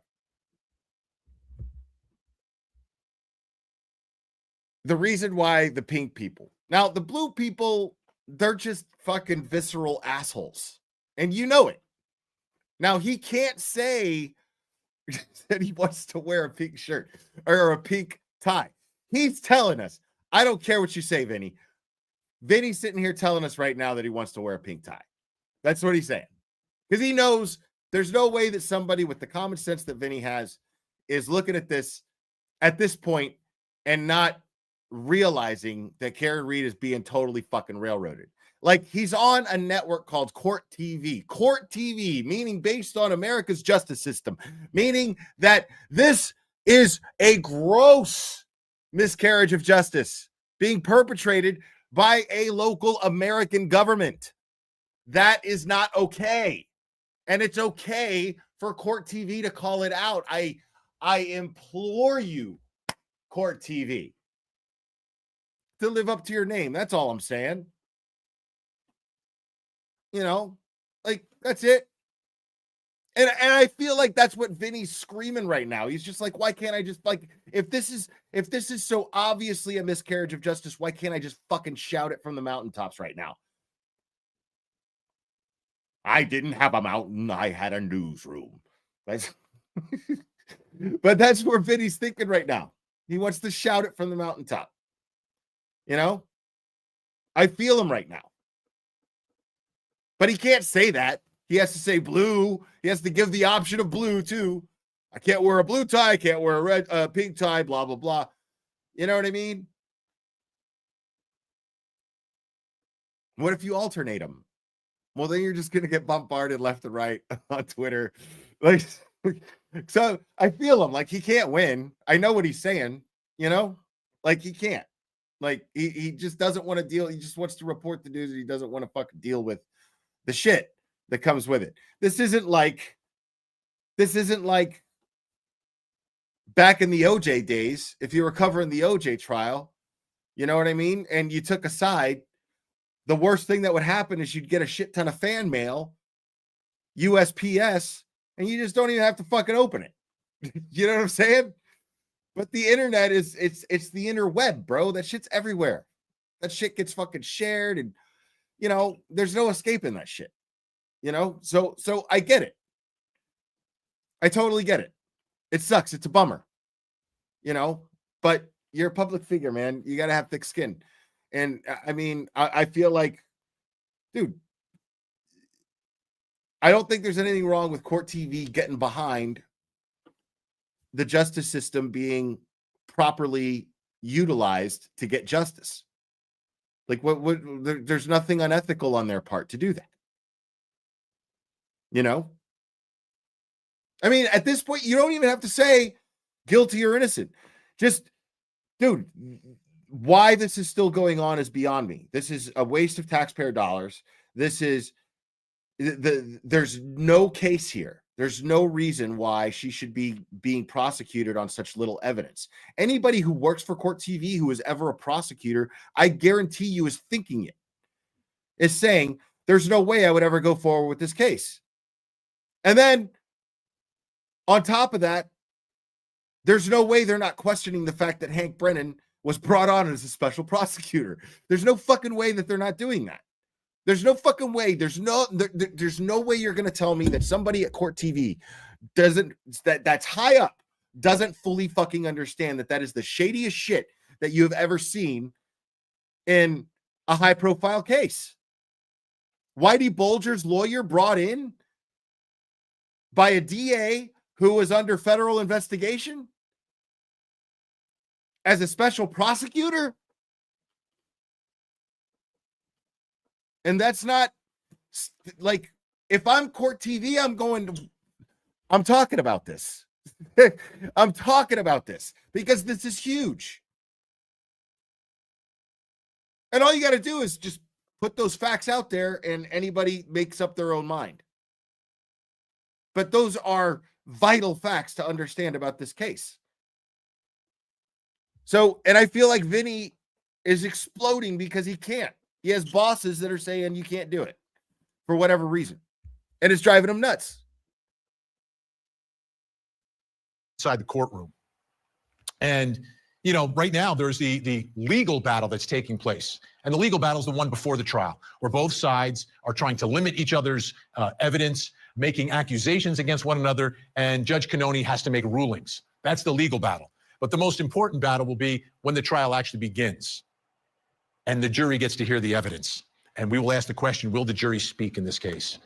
the reason why the pink people, now the blue people, they're just fucking visceral assholes. And you know it. Now, he can't say that he wants to wear a pink shirt or a pink tie. He's telling us, I don't care what you say, Vinny. Vinny's sitting here telling us right now that he wants to wear a pink tie. That's what he's saying. Because he knows there's no way that somebody with the common sense that Vinny has is looking at this point and not realizing that Karen Reed is being totally fucking railroaded. Like, he's on a network called Court TV. Court TV, meaning based on America's justice system, meaning that this is a gross miscarriage of justice being perpetrated by a local American government. That is not okay. And it's okay for Court TV to call it out. I implore you, Court TV, to live up to your name. That's all I'm saying. Like, that's it. And I feel like that's what Vinny's screaming right now. He's just like, why can't I just, like, if this is so obviously a miscarriage of justice, why can't I just fucking shout it from the mountaintops right now? I didn't have a mountain, I had a newsroom. But that's where Vinny's thinking right now. He wants to shout it from the mountaintop. I feel him right now. But he can't say that He has to say blue. He has to give the option of blue too. I can't wear a blue tie. I can't wear a red, pink tie. Blah blah blah. You know what I mean? What if you alternate them? Well, then you're just gonna get bombarded left and right on Twitter. Like, so I feel him. Like he can't win. I know what he's saying. You know, like he can't. Like he just doesn't want to deal. He just wants to report the news. And he doesn't want to fucking deal with the shit that comes with it. This isn't like back in the OJ days. If you were covering the OJ trial, you know what I mean? And you took a side, the worst thing that would happen is you'd get a shit ton of fan mail, USPS, and you just don't even have to fucking open it. You know what I'm saying? But the internet it's the interweb, bro. That shit's everywhere. That shit gets fucking shared, and you know, there's no escaping that shit. You know, so I get it. I totally get it. It sucks. It's a bummer. You know, but you're a public figure, man. You got to have thick skin. And I mean, I feel like, dude, I don't think there's anything wrong with Court TV getting behind the justice system being properly utilized to get justice. Like, there's nothing unethical on their part to do that. You know? I mean, at this point, you don't even have to say guilty or innocent. Just, dude, why this is still going on is beyond me. This is a waste of taxpayer dollars. This is there's no case here. There's no reason why she should be being prosecuted on such little evidence. Anybody who works for Court TV who is ever a prosecutor, I guarantee you is thinking it, is saying, there's no way I would ever go forward with this case. And then on top of that, there's no way they're not questioning the fact that Hank Brennan was brought on as a special prosecutor. There's no fucking way that they're not doing that. There's no fucking way. There's no way you're going to tell me that somebody at Court TV that's high up doesn't fully fucking understand that is the shadiest shit that you have ever seen in a high profile case. Whitey Bulger's lawyer brought in by a DA who was under federal investigation as a special prosecutor. And that's not like, if I'm Court TV, I'm talking about this. I'm talking about this because this is huge. And all you got to do is just put those facts out there and anybody makes up their own mind. But those are vital facts to understand about this case. So, and I feel like Vinny is exploding because he can't. He has bosses that are saying you can't do it for whatever reason. And it's driving him nuts. Inside the courtroom. And, you know, right now there's the legal battle that's taking place. And the legal battle is the one before the trial, where both sides are trying to limit each other's evidence, making accusations against one another, and Judge Cannoni has to make rulings. That's the legal battle. But the most important battle will be when the trial actually begins and the jury gets to hear the evidence. And we will ask the question, will the jury speak in this case?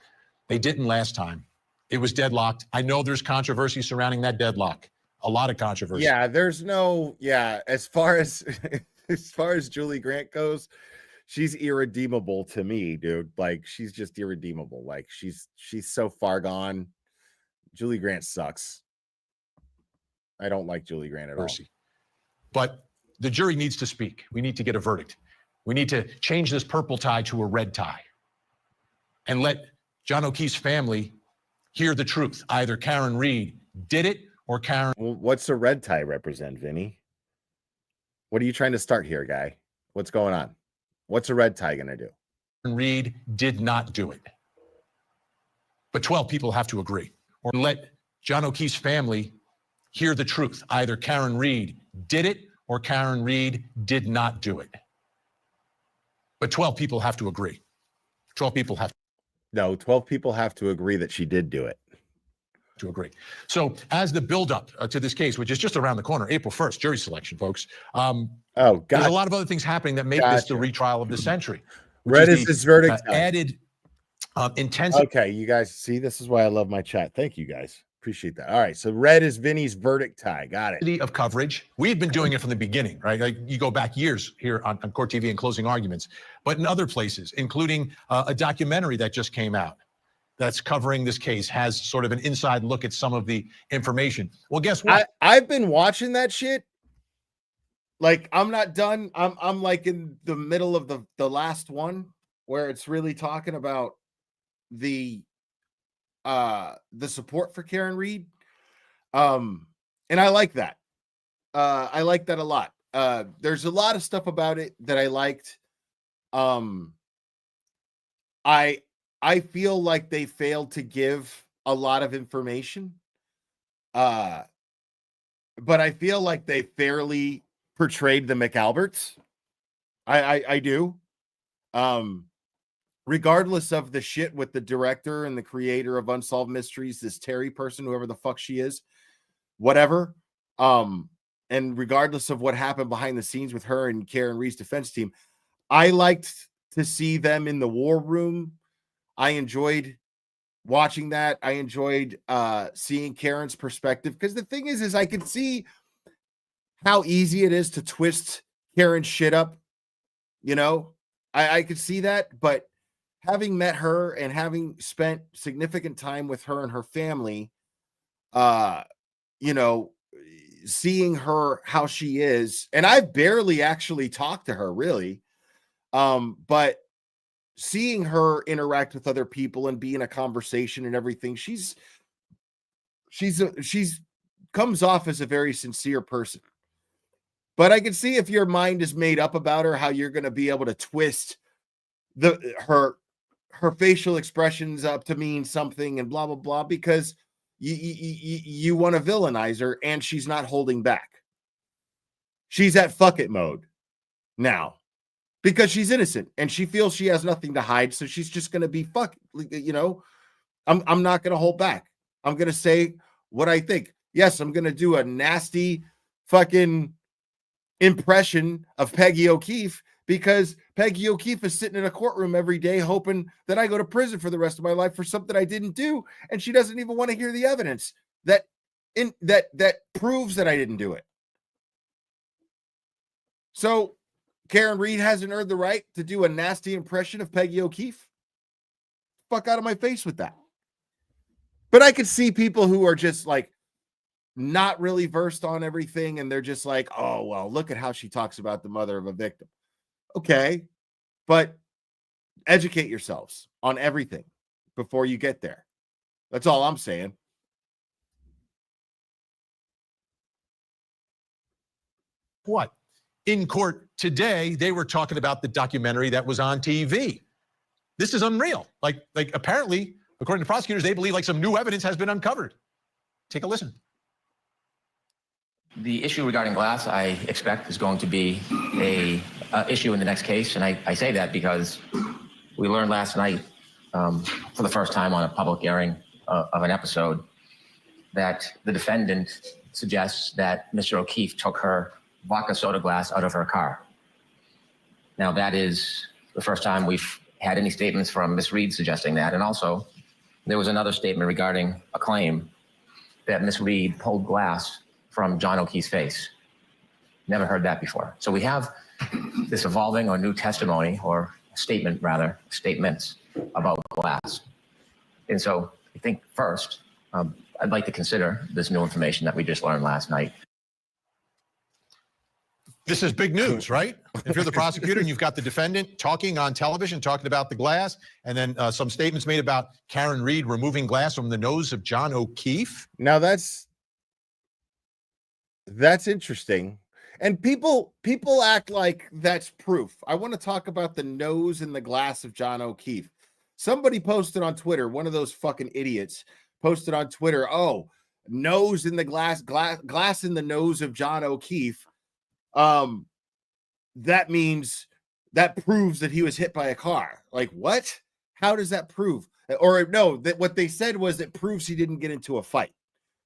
They didn't last time. It was deadlocked. I know there's controversy surrounding that deadlock. A lot of controversy. Yeah, there's no, as far as Julie Grant goes, she's irredeemable to me, dude. Like, she's just irredeemable. Like, she's so far gone. Julie Grant sucks. I don't like Julie Grant at all. But the jury needs to speak. We need to get a verdict. We need to change this purple tie to a red tie and let John O'Keefe's family hear the truth. Either Karen Reed did it or Karen. Well, what's a red tie represent, Vinny? What are you trying to start here, guy? What's going on? What's a red tie going to do? Karen Reed did not do it. But 12 people have to agree. Or let John O'Keefe's family hear the truth. Either Karen Reed did it or Karen Reed did not do it. But 12 people have to agree. 12 people have to. No, 12 people have to agree that she did do it. To agree. So as the buildup to this case, which is just around the corner, April 1st, jury selection, folks. Oh, God. There's a lot of other things happening that make this the retrial of the century. Red is his verdict. Added Intensive Okay, you guys see, this is why I love my chat. Thank you guys. Appreciate that. All right, so red is Vinny's verdict tie. Got it. of coverage. We had been doing it from the beginning, right? Like you go back years here on Court TV and Closing Arguments, but in other places, including a documentary that just came out that's covering this case, has sort of an inside look at some of the information. Well, guess what? I've been watching that shit. Like, I'm not done. I'm like in the middle of the last one where it's really talking about the support for Karen Reed. And I like that. I like that a lot. There's a lot of stuff about it that I liked. I feel like they failed to give a lot of information. But I feel like they fairly portrayed the McAlberts. I do. Regardless of the shit with the director and the creator of Unsolved Mysteries, this Terry person, whoever the fuck she is, whatever. And regardless of what happened behind the scenes with her and Karen Reed's defense team, I liked to see them in the war room. I enjoyed watching that. I enjoyed seeing Karen's perspective, because the thing is I could see how easy it is to twist Karen's shit up. You know, I could see that, but having met her and having spent significant time with her and her family, you know, seeing her how she is, and I barely actually talked to her really, but seeing her interact with other people and be in a conversation and everything, she's comes off as a very sincere person. But I can see, if your mind is made up about her, how you're going to be able to twist her facial expressions up to mean something and blah blah blah, because you want to villainize her, and she's not holding back. She's at fuck it mode now because she's innocent and she feels she has nothing to hide, so she's just going to be fuck. You know, I'm not going to hold back. I'm going to say what I think. Yes, I'm going to do a nasty fucking impression of Peggy O'Keefe, because Peggy O'Keefe is sitting in a courtroom every day hoping that I go to prison for the rest of my life for something I didn't do, and she doesn't even want to hear the evidence that proves that I didn't do it. So Karen Reed hasn't earned the right to do a nasty impression of Peggy O'Keefe. Fuck out of my face with that. But I could see people who are just like not really versed on everything, and they're just like, oh, well, look at how she talks about the mother of a victim. Okay, but educate yourselves on everything before you get there. That's all I'm saying. What? In court today, they were talking about the documentary that was on TV. This is unreal. Like apparently, according to prosecutors, they believe like some new evidence has been uncovered. Take a listen. The issue regarding glass, I expect, is going to be a issue in the next case, and I say that because we learned last night, for the first time on a public airing of an episode, that the defendant suggests that Mr. O'Keefe took her vodka soda glass out of her car. Now, that is the first time we've had any statements from Ms. Reed suggesting that, and also there was another statement regarding a claim that Ms. Reed pulled glass from John O'Keefe's face. Never heard that before. So we have this evolving or new testimony, or statement rather, statements about glass. And so I think first, I'd like to consider this new information that we just learned last night. This is big news, right? If you're the prosecutor and you've got the defendant talking on television, talking about the glass, and then some statements made about Karen Reed removing glass from the nose of John O'Keefe. Now that's interesting. And people act like that's proof. I want to talk about the nose in the glass of John O'Keefe. Somebody posted on Twitter, one of those fucking idiots posted on Twitter, oh, nose in the glass in the nose of John O'Keefe. That means that proves that he was hit by a car. Like, what? How does that prove? Or no, that what they said was it proves he didn't get into a fight.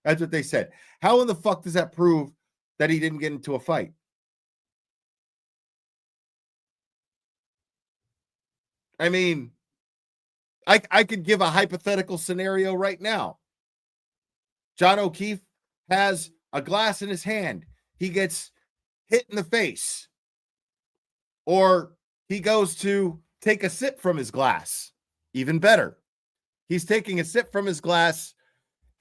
That's what they said. How in the fuck does that prove that he didn't get into a fight? I mean, I could give a hypothetical scenario right now. John O'Keefe has a glass in his hand. He gets hit in the face. Or he goes to take a sip from his glass. Even better. He's taking a sip from his glass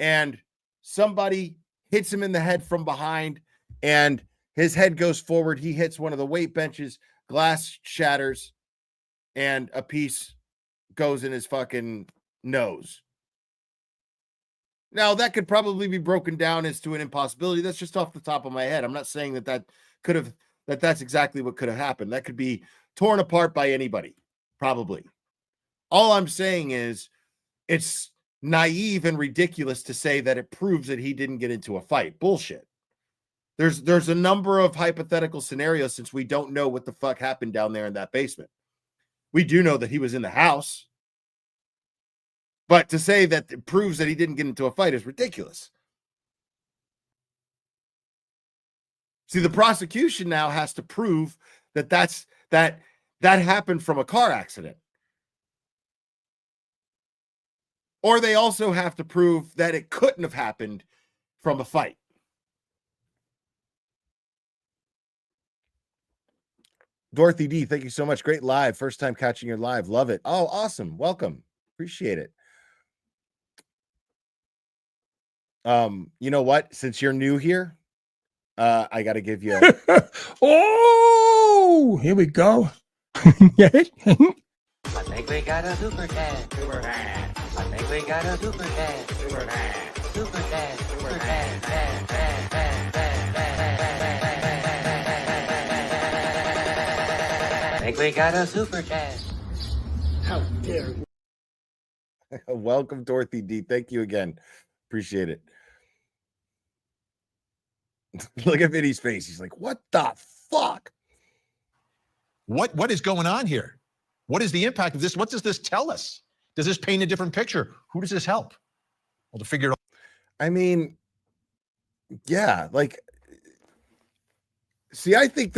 and somebody hits him in the head from behind and his head goes forward. He hits one of the weight benches, glass shatters, and a piece goes in his fucking nose. Now, that could probably be broken down as to an impossibility. That's just off the top of my head. I'm not saying that's exactly what could have happened. That could be torn apart by anybody, probably. All I'm saying is it's naive and ridiculous to say that it proves that he didn't get into a fight. Bullshit. There's a number of hypothetical scenarios since we don't know what the fuck happened down there in that basement. We do know that he was in the house. But to say that it proves that he didn't get into a fight is ridiculous. See, the prosecution now has to prove that that happened from a car accident. Or they also have to prove that it couldn't have happened from a fight. Dorothy D, thank you so much. Great live. First time catching your live. Love it. Oh, awesome. Welcome. Appreciate it. You know what? Since you're new here, I got to give you Oh, here we go. I think we got a super cat. Super cat. I think we got a super cat. Super cat. Super cat. Super cat. I think we got a super cat. How dare you. welcome, Dorothy D. Thank you again. Appreciate it. Look at Vinny's face. He's like, what the fuck? What is going on here? What is the impact of this? What does this tell us? Does this paint a different picture? Who does this help? Well, to figure it out. I mean, yeah, like, see, I think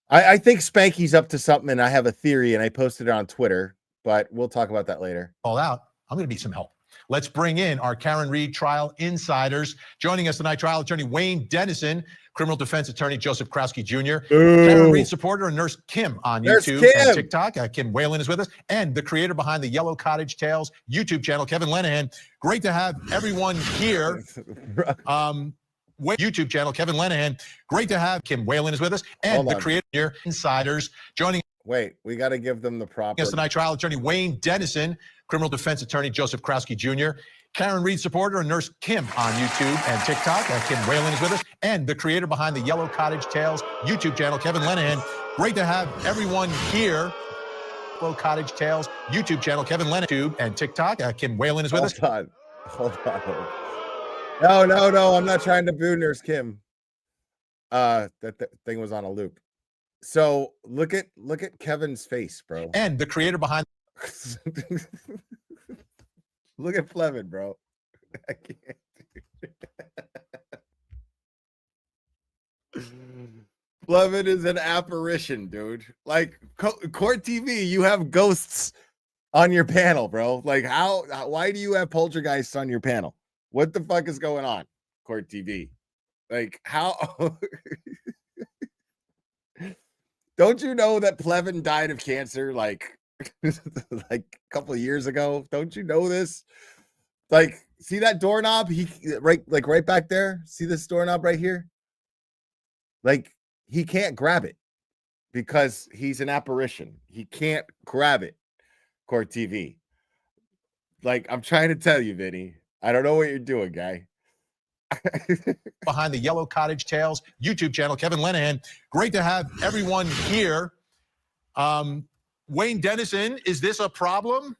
I think Spanky's up to something, and I have a theory, and I posted it on Twitter, but we'll talk about that later. All out. I'm going to need some help. Let's bring in our Karen Reed trial insiders. Joining us tonight, trial attorney Wayne Dennison, criminal defense attorney Joseph Krowski Jr., Karen Reed supporter and Nurse Kim on YouTube and TikTok. Kim Whalen is with us, and the creator behind the Yellow Cottage Tales YouTube channel, Kevin Lenahan. Great to have everyone here. YouTube channel, Kevin Lenahan. Great to have Kim Whalen is with us, and the creator insiders joining. Wait, we got to give them the proper. Yes, tonight, trial attorney Wayne Dennison, criminal defense attorney Joseph Krowski Jr., Karen Reed supporter and Nurse Kim on YouTube and TikTok. Kim Whalen is with us, and the creator behind the Yellow Cottage Tales YouTube channel, Kevin Lenahan. Great to have everyone here. Yellow Cottage Tales YouTube channel, Kevin Lenahan, and TikTok. Kim Whalen is with us. Hold on. No, I'm not trying to boo Nurse Kim. That thing was on a loop. So look at Kevin's face, bro. And the creator behind. Look at Plevin, bro. I can't. Plevin is an apparition, dude. Like Court TV, you have ghosts on your panel, bro. Like why do you have poltergeists on your panel? What the fuck is going on, Court TV? Like how? Don't you know that Plevin died of cancer like a couple of years ago? Don't you know this? Like, see that doorknob? Right back there. See this doorknob right here? Like, he can't grab it because he's an apparition. He can't grab it. Court TV. Like, I'm trying to tell you, Vinny. I don't know what you're doing, guy. Behind the Yellow Cottage Tales YouTube channel, Kevin Lenahan. Great to have everyone here. Wayne Dennison, is this a problem?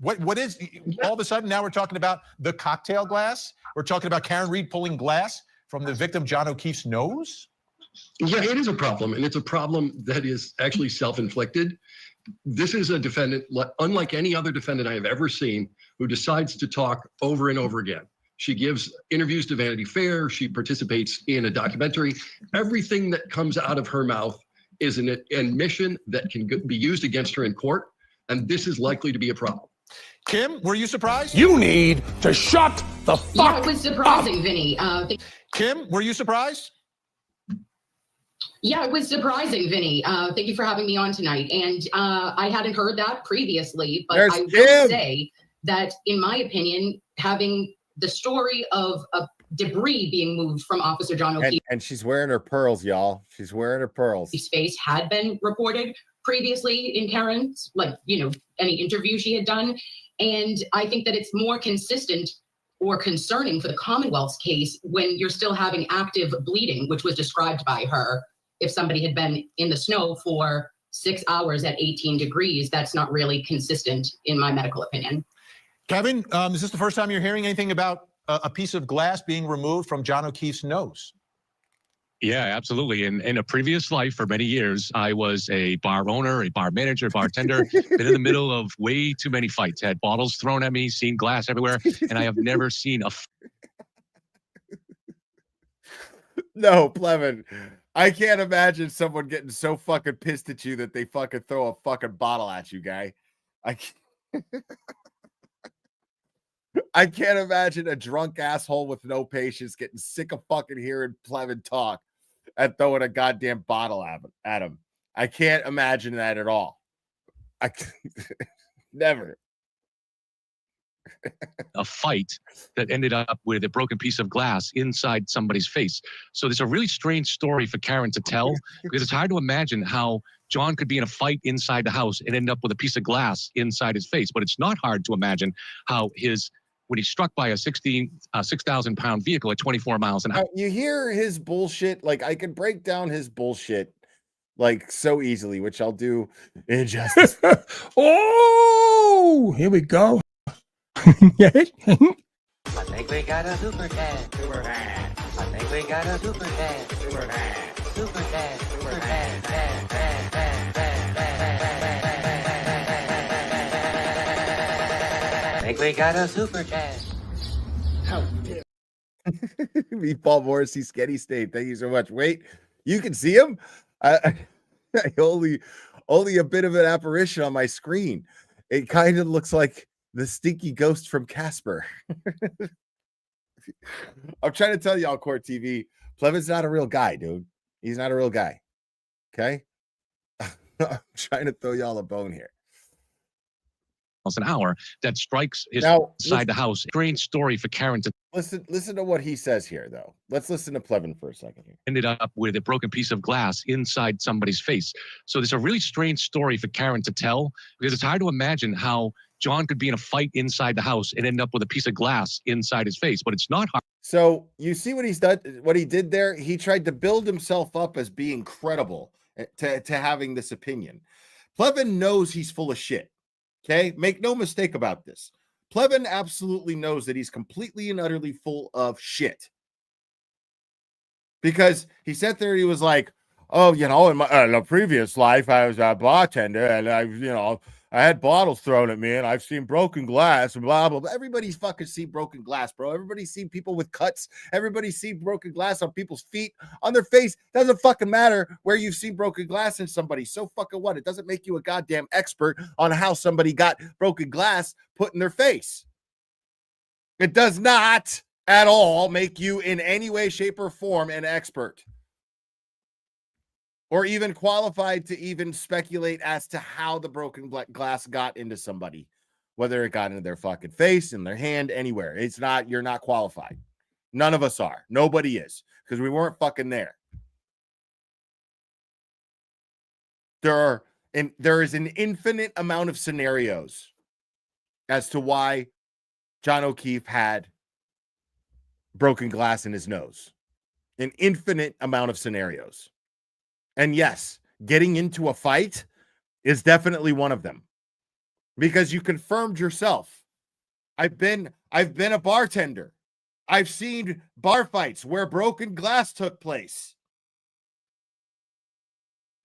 What is all of a sudden now we're talking about the cocktail glass? We're talking about Karen Reed pulling glass from the victim John O'Keefe's nose? Yeah, it is a problem, and it's a problem that is actually self-inflicted. This is a defendant, unlike any other defendant I have ever seen, who decides to talk over and over again. She gives interviews to Vanity Fair. She participates in a documentary. Everything that comes out of her mouth is an admission that can be used against her in court. And this is likely to be a problem. Kim, were you surprised? You need to shut the fuck Yeah, it was surprising, Vinny. Kim, were you surprised? Yeah, it was surprising, Vinny. Thank you for having me on tonight. And I hadn't heard that previously, but There's I will Kim. say that, in my opinion, having the story of debris being moved from Officer John O'Keefe's And she's wearing her pearls, y'all. She's wearing her pearls. face had been reported previously in Karen's, any interview she had done. And I think that it's more consistent or concerning for the Commonwealth's case when you're still having active bleeding, which was described by her. If somebody had been in the snow for 6 hours at 18 degrees, that's not really consistent in my medical opinion. Kevin, is this the first time you're hearing anything about a piece of glass being removed from John O'Keefe's nose? Yeah, absolutely. In a previous life for many years, I was a bar owner, a bar manager, bartender, been in the middle of way too many fights, had bottles thrown at me, seen glass everywhere, and I have never seen a... No, Plevin, I can't imagine someone getting so fucking pissed at you that they fucking throw a fucking bottle at you, guy. I can't imagine a drunk asshole with no patience getting sick of fucking hearing Plevin talk and throwing a goddamn bottle at him. I can't imagine that at all. Never. A fight that ended up with a broken piece of glass inside somebody's face. So there's a really strange story for Karen to tell because it's hard to imagine how John could be in a fight inside the house and end up with a piece of glass inside his face. But it's not hard to imagine how when he's struck by a 6,000-pound vehicle at 24 miles an hour. You hear his bullshit. Like, I can break down his bullshit like so easily, which I'll do in justice. Oh, here we go. Yeah. I think we got a super cat. Super cat. I think we got a super cat. Super cat. Super cat. Super cat. I think we got a super cat. How dare Meatball Morrissey, Sketty State. Thank you so much. Wait, you can see him? I only a bit of an apparition on my screen. It kind of looks like the stinky ghost from Casper. I'm trying to tell y'all, Court TV, Plevin's not a real guy, dude. He's not a real guy. Okay? I'm trying to throw y'all a bone here. An hour that strikes his Now, inside the house. Strange story for Karen to... Listen to what he says here, though. Let's listen to Plevin for a second here. Ended up with a broken piece of glass inside somebody's face. So there's a really strange story for Karen to tell because it's hard to imagine how John could be in a fight inside the house and end up with a piece of glass inside his face, but it's not hard. So you see what he's done, what he did there? He tried to build himself up as being credible to having this opinion. Plevin knows he's full of shit. Okay, make no mistake about this. Plevin absolutely knows that he's completely and utterly full of shit. Because he sat there and he was like, oh, in the previous life, I was a bartender and I had bottles thrown at me and I've seen broken glass and blah, blah, blah. Everybody's fucking seen broken glass, bro. Everybody's seen people with cuts. Everybody's seen broken glass on people's feet, on their face. Doesn't fucking matter where you've seen broken glass in somebody. So fucking what? It doesn't make you a goddamn expert on how somebody got broken glass put in their face. It does not at all make you in any way, shape, or form an expert. Or even qualified to even speculate as to how the broken glass got into somebody, whether it got into their fucking face, in their hand, anywhere. You're not qualified. None of us are. Nobody is, because we weren't fucking there. There is an infinite amount of scenarios as to why John O'Keefe had broken glass in his nose. An infinite amount of scenarios. And yes, getting into a fight is definitely one of them because you confirmed yourself. I've been a bartender. I've seen bar fights where broken glass took place.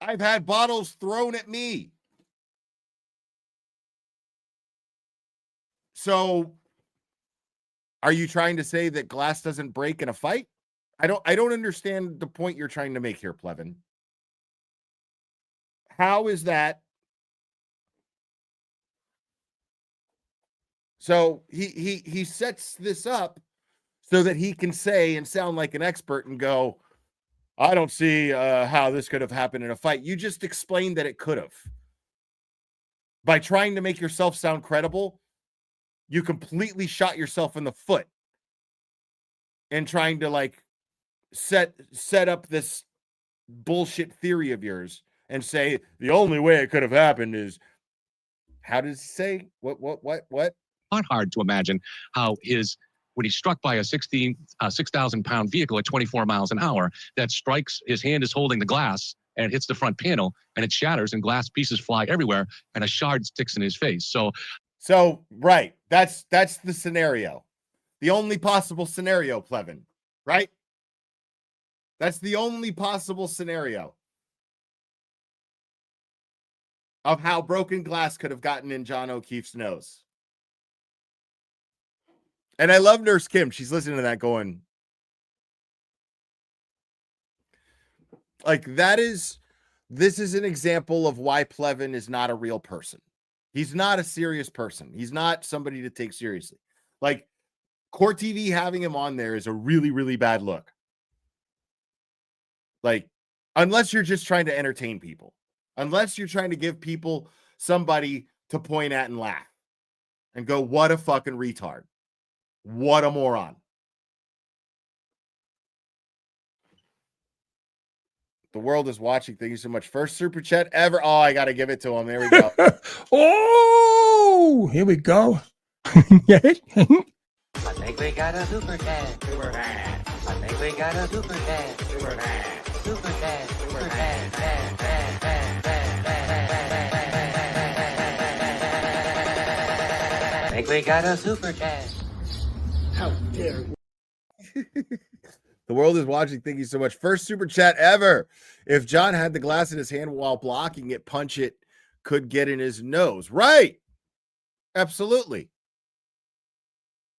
I've had bottles thrown at me. So are you trying to say that glass doesn't break in a fight? I don't understand the point you're trying to make here, Plevin. How is that So he sets this up so that he can say and sound like an expert and go, I don't see how this could have happened in a fight. You just explained that it could have. By trying to make yourself sound credible, you completely shot yourself in the foot and trying to like set up this bullshit theory of yours and say the only way it could have happened is, how does he say? What? Not hard to imagine how when he's struck by a 6,000 pound vehicle at 24 miles an hour, that strikes, his hand is holding the glass and hits the front panel and it shatters and glass pieces fly everywhere and a shard sticks in his face. So right. That's the scenario. The only possible scenario, Plevin, right? That's the only possible scenario of how broken glass could have gotten in John O'Keefe's nose. And I love Nurse Kim. She's listening to that going, like, this is an example of why Plevin is not a real person. He's not a serious person. He's not somebody to take seriously. Like, Court TV having him on there is a really, really bad look. Like, unless you're just trying to entertain people, unless you're trying to give people somebody to point at and laugh and go, what a fucking retard. What a moron. The world is watching. Thank you so much. First super chat ever. Oh, I got to give it to him. There we go. Oh, here we go. Yeah. I think we got a super chat. Super fan. I think we got a super chat. Super fan. Super chat. Super fan. Fan. Fan. Fan. Fan. Fan. I think we got a super chat. How dare you? The world is watching. Thank you so much. First super chat ever. If John had the glass in his hand while blocking it, punch it could get in his nose. Right. Absolutely.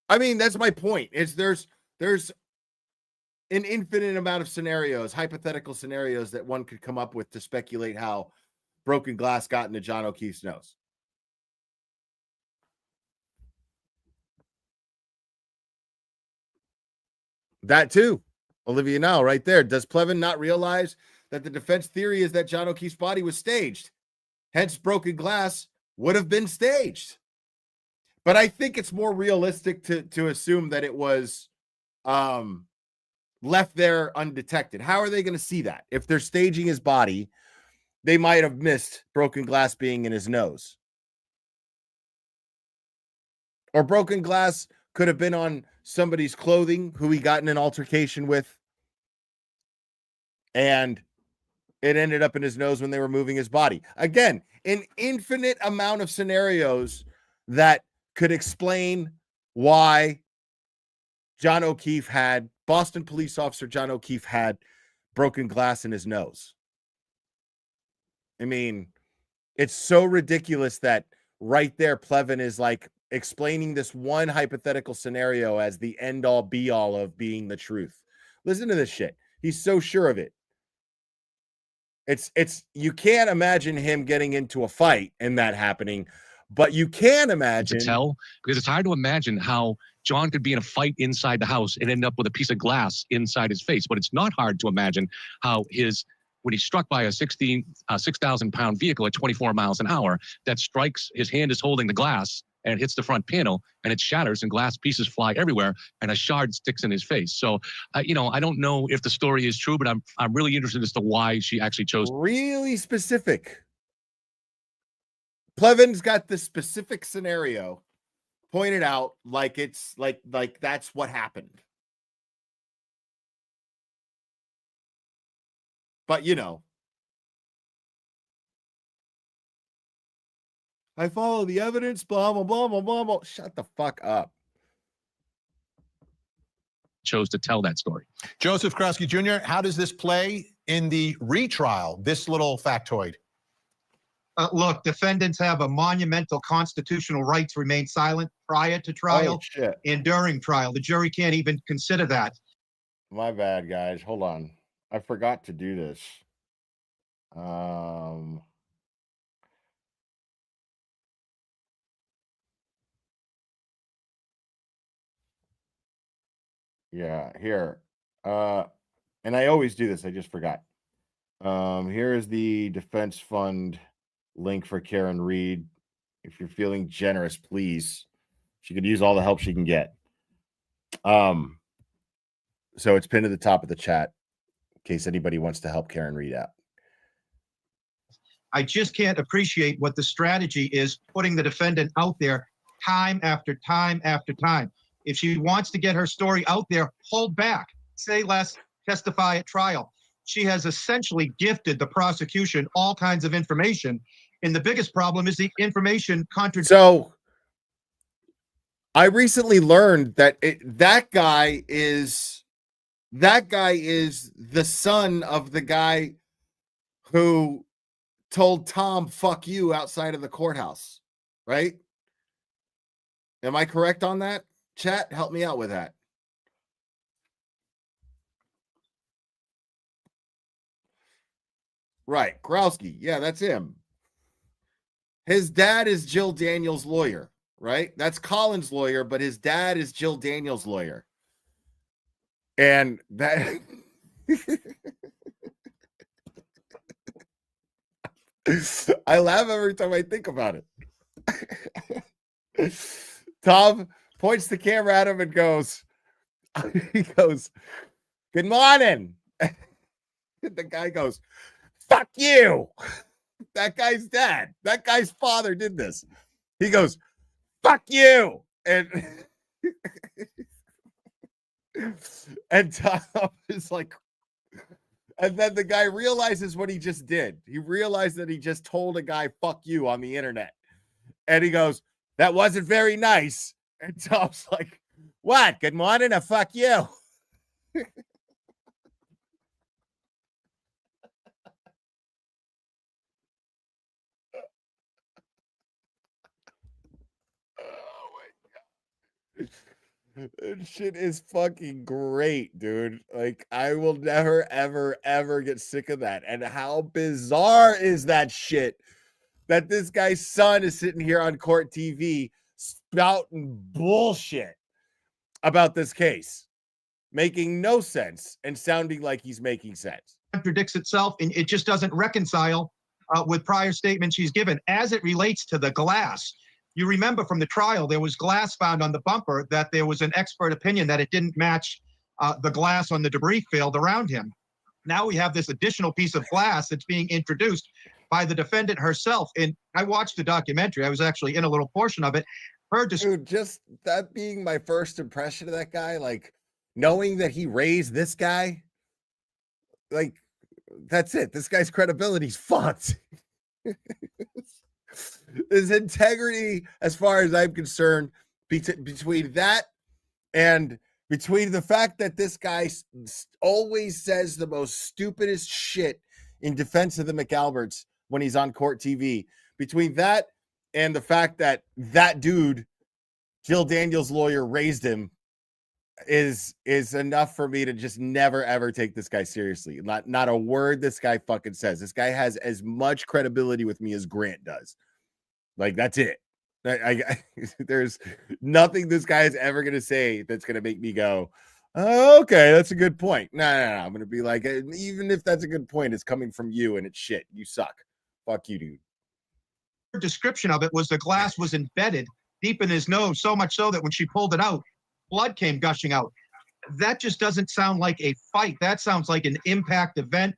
I mean, that's my point. There's an infinite amount of scenarios, hypothetical scenarios that one could come up with to speculate how broken glass got into John O'Keefe's nose. That too. Olivia Now right there. Does Plevin not realize that the defense theory is that John O'Keefe's body was staged? Hence, broken glass would have been staged. But I think it's more realistic to assume that it was left there undetected. How are they going to see that? If they're staging his body, they might have missed broken glass being in his nose. Or broken glass could have been on somebody's clothing who he got in an altercation with, and it ended up in his nose when they were moving his body. Again, an infinite amount of scenarios that could explain why Boston police officer John O'Keefe had broken glass in his nose. I mean, it's so ridiculous that right there, Plevin is like explaining this one hypothetical scenario as the end all be all of being the truth. Listen to this shit. He's so sure of it. It's you can't imagine him getting into a fight and that happening, but you can imagine to tell, because it's hard to imagine how John could be in a fight inside the house and end up with a piece of glass inside his face. But it's not hard to imagine how when he's struck by a 6,000 pound vehicle at 24 miles an hour, that strikes, his hand is holding the glass and it hits the front panel and it shatters and glass pieces fly everywhere and a shard sticks in his face. So, I don't know if the story is true, but I'm really interested as to why she actually chose. Really specific. Plevin's got the specific scenario pointed out like it's like that's what happened. But I follow the evidence, blah, blah, blah, blah, blah, blah. Shut the fuck up. Chose to tell that story. Joseph Krosky Jr., how does this play in the retrial, this little factoid? Look, defendants have a monumental constitutional right to remain silent prior to trial and during trial. The jury can't even consider that. My bad, guys. Hold on. I forgot to do this. Yeah, here. And I always do this. I just forgot. Here is the defense fund link for Karen Reed. If you're feeling generous, please. She could use all the help she can get. So it's pinned to the top of the chat in case anybody wants to help Karen Reed out. I just can't appreciate what the strategy is, putting the defendant out there time after time after time. If she wants to get her story out there, hold back. Say less, testify at trial. She has essentially gifted the prosecution all kinds of information. And the biggest problem is the information contradicts. So I recently learned that that guy is the son of the guy who told Tom, fuck you, outside of the courthouse, right? Am I correct on that? Chat, help me out with that. Right, Krowski. Yeah, that's him. His dad is Jill Daniels' lawyer, right? That's Colin's lawyer, but his dad is Jill Daniels' lawyer. And that I laugh every time I think about it. Tom points the camera at him and goes, he goes, good morning. The guy goes, fuck you. That guy's dad. That guy's father did this. He goes, fuck you. And Tom is like, and then the guy realizes what he just did. He realized that he just told a guy, fuck you, on the internet. And he goes, that wasn't very nice. And Tom's like, what? Good morning, or fuck you. That shit is fucking great, dude. Like, I will never, ever, ever get sick of that. And how bizarre is that shit that this guy's son is sitting here on court TV spouting bullshit about this case, making no sense and sounding like he's making sense. Contradicts itself, and it just doesn't reconcile with prior statements she's given as it relates to the glass. You remember from the trial, there was glass found on the bumper that there was an expert opinion that it didn't match the glass on the debris field around him. Now we have this additional piece of glass that's being introduced by the defendant herself. And I watched the documentary. I was actually in a little portion of it. Dude, just that being my first impression of that guy, like knowing that he raised this guy, like, that's it. This guy's credibility's fucked. His integrity, as far as I'm concerned, between that and between the fact that this guy always says the most stupidest shit in defense of the McAlberts when he's on court TV, between that and the fact that that dude, Jill Daniels' lawyer, raised him, is enough for me to just never ever take this guy seriously. Not a word this guy fucking says. This guy has as much credibility with me as Grant does. Like, that's it. There's nothing this guy is ever going to say that's going to make me go, oh, okay, that's a good point. No. I'm going to be like, even if that's a good point, it's coming from you and it's shit. You suck. Fuck you, dude. Her description of it was the glass was embedded deep in his nose, so much so that when she pulled it out, blood came gushing out. That just doesn't sound like a fight. That sounds like an impact event.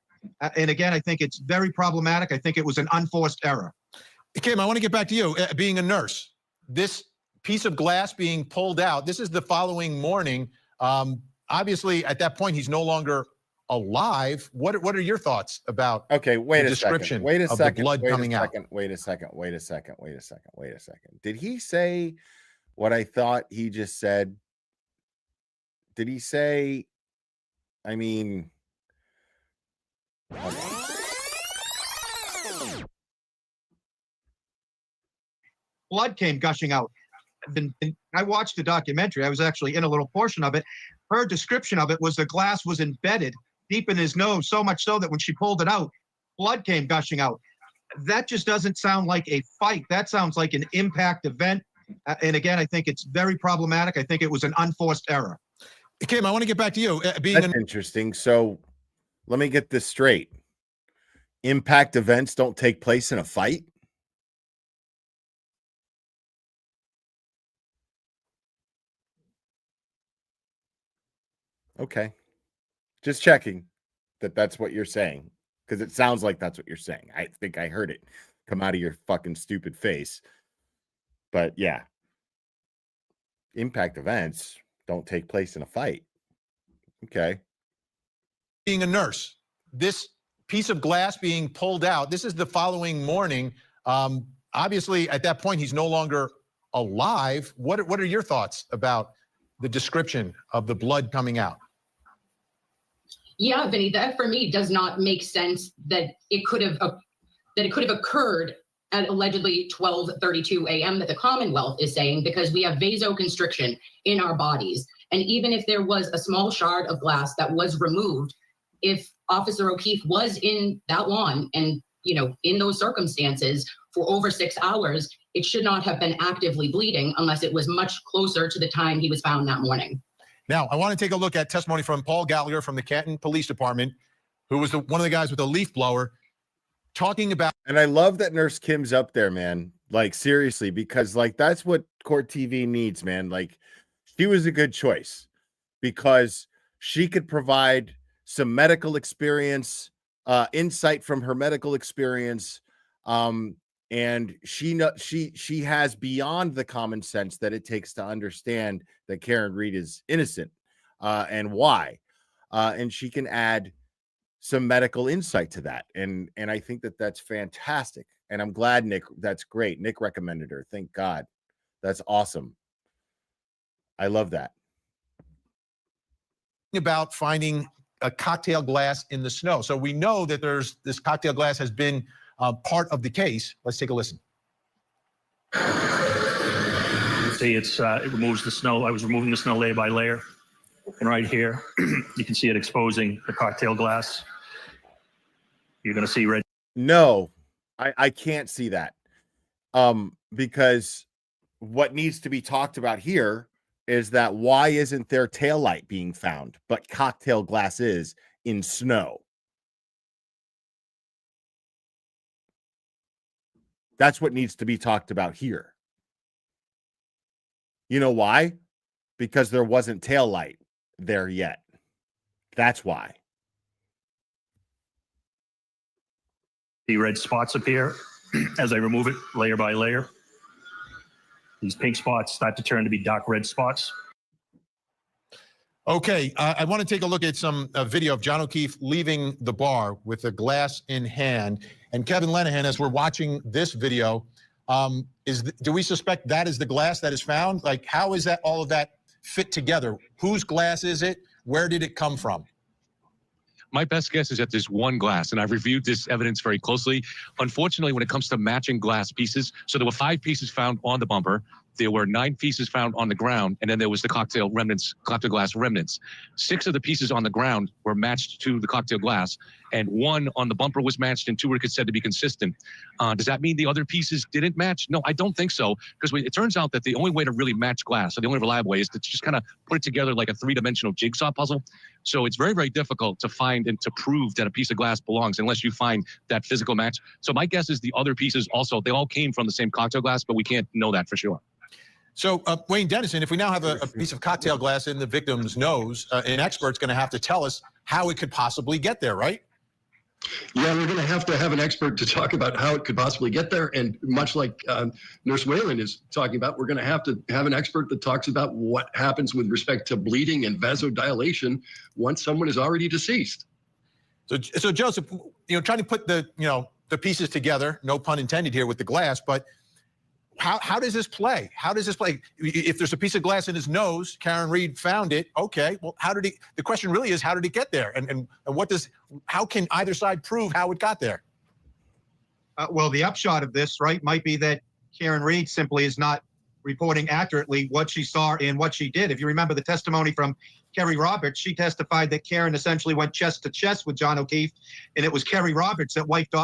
And again, I think it's very problematic. I think it was an unforced error. Kim, I want to get back to you. Being a nurse, this piece of glass being pulled out, this is the following morning. Obviously, at that point, he's no longer alive. What are your thoughts about wait the a description second. Wait a of second. the blood coming out? Wait a second. Did he say what I thought he just said? Did he say, I mean, blood came gushing out. I watched the documentary. I was actually in a little portion of it. Her description of it was the glass was embedded deep in his nose, so much so that when she pulled it out, blood came gushing out. That just doesn't sound like a fight. That sounds like an impact event. And again, I think it's very problematic. I think it was an unforced error. Kim, I want to get back to you. That's interesting. So let me get this straight. Impact events don't take place in a fight? Okay. Just checking that's what you're saying, because it sounds like that's what you're saying. I think I heard it come out of your fucking stupid face. But yeah. Impact events don't take place in a fight. Okay. Being a nurse, this piece of glass being pulled out, this is the following morning. Obviously, at that point, he's no longer alive. What are your thoughts about the description of the blood coming out? Yeah, Vinny, that for me does not make sense that it could have occurred at allegedly 12:32 a.m. that the Commonwealth is saying, because we have vasoconstriction in our bodies. And even if there was a small shard of glass that was removed, if Officer O'Keefe was in that lawn and, in those circumstances for over 6 hours, it should not have been actively bleeding unless it was much closer to the time he was found that morning. Now, I want to take a look at testimony from Paul Gallagher from the Canton Police Department, who was one of the guys with the leaf blower, talking about. And I love that Nurse Kim's up there, man. Like, seriously, because like that's what Court TV needs, man. Like, she was a good choice because she could provide some medical experience, insight from her medical experience. And she has beyond the common sense that it takes to understand that Karen Reed is innocent, and why. And she can add some medical insight to that. And I think that's fantastic. And I'm glad that's great. Nick recommended her. Thank God. That's awesome. I love that. About finding a cocktail glass in the snow. So we know that this cocktail glass has been part of the case. Let's take a listen. See, it removes the snow. I was removing the snow layer by layer. And right here, you can see it exposing the cocktail glass. You're going to see red. No, I can't see that. Because what needs to be talked about here is that why isn't there taillight being found, but cocktail glass is in snow? That's what needs to be talked about here. You know why? Because there wasn't taillight there yet. That's why. The red spots appear as I remove it layer by layer. These pink spots start to turn to be dark red spots. Okay, I want to take a look at some video of John O'Keefe leaving the bar with a glass in hand. And Kevin Lenahan, as we're watching this video, do we suspect that is the glass that is found? Like, how is that all of that fit together? Whose glass is it? Where did it come from? My best guess is that there's one glass, and I've reviewed this evidence very closely. Unfortunately, when it comes to matching glass pieces, so there were 5 pieces found on the bumper. There were 9 pieces found on the ground, and then there was the cocktail glass remnants. 6 of the pieces on the ground were matched to the cocktail glass, and 1 on the bumper was matched, and 2 were said to be consistent. Does that mean the other pieces didn't match? No, I don't think so, because it turns out that the only way to really match glass, or the only reliable way, is to just kind of put it together like a 3-dimensional jigsaw puzzle. So it's very, very difficult to find and to prove that a piece of glass belongs unless you find that physical match. So my guess is the other pieces also, they all came from the same cocktail glass, but we can't know that for sure. So, Wayne Dennison, if we now have a piece of cocktail glass in the victim's nose, an expert's going to have to tell us how it could possibly get there, right? Yeah, we're going to have an expert to talk about how it could possibly get there. And much like Nurse Whalen is talking about, we're going to have an expert that talks about what happens with respect to bleeding and vasodilation once someone is already deceased. So Joseph, trying to put the pieces together, no pun intended here with the glass, but how does this play? How does this play? If there's a piece of glass in his nose, Karen Reed found it. Okay, well, the question really is, how did it get there? And how can either side prove how it got there? Well, the upshot of this, right, might be that Karen Reed simply is not reporting accurately what she saw and what she did. If you remember the testimony from Kerry Roberts, she testified that Karen essentially went chest to chest with John O'Keefe, and it was Kerry Roberts that wiped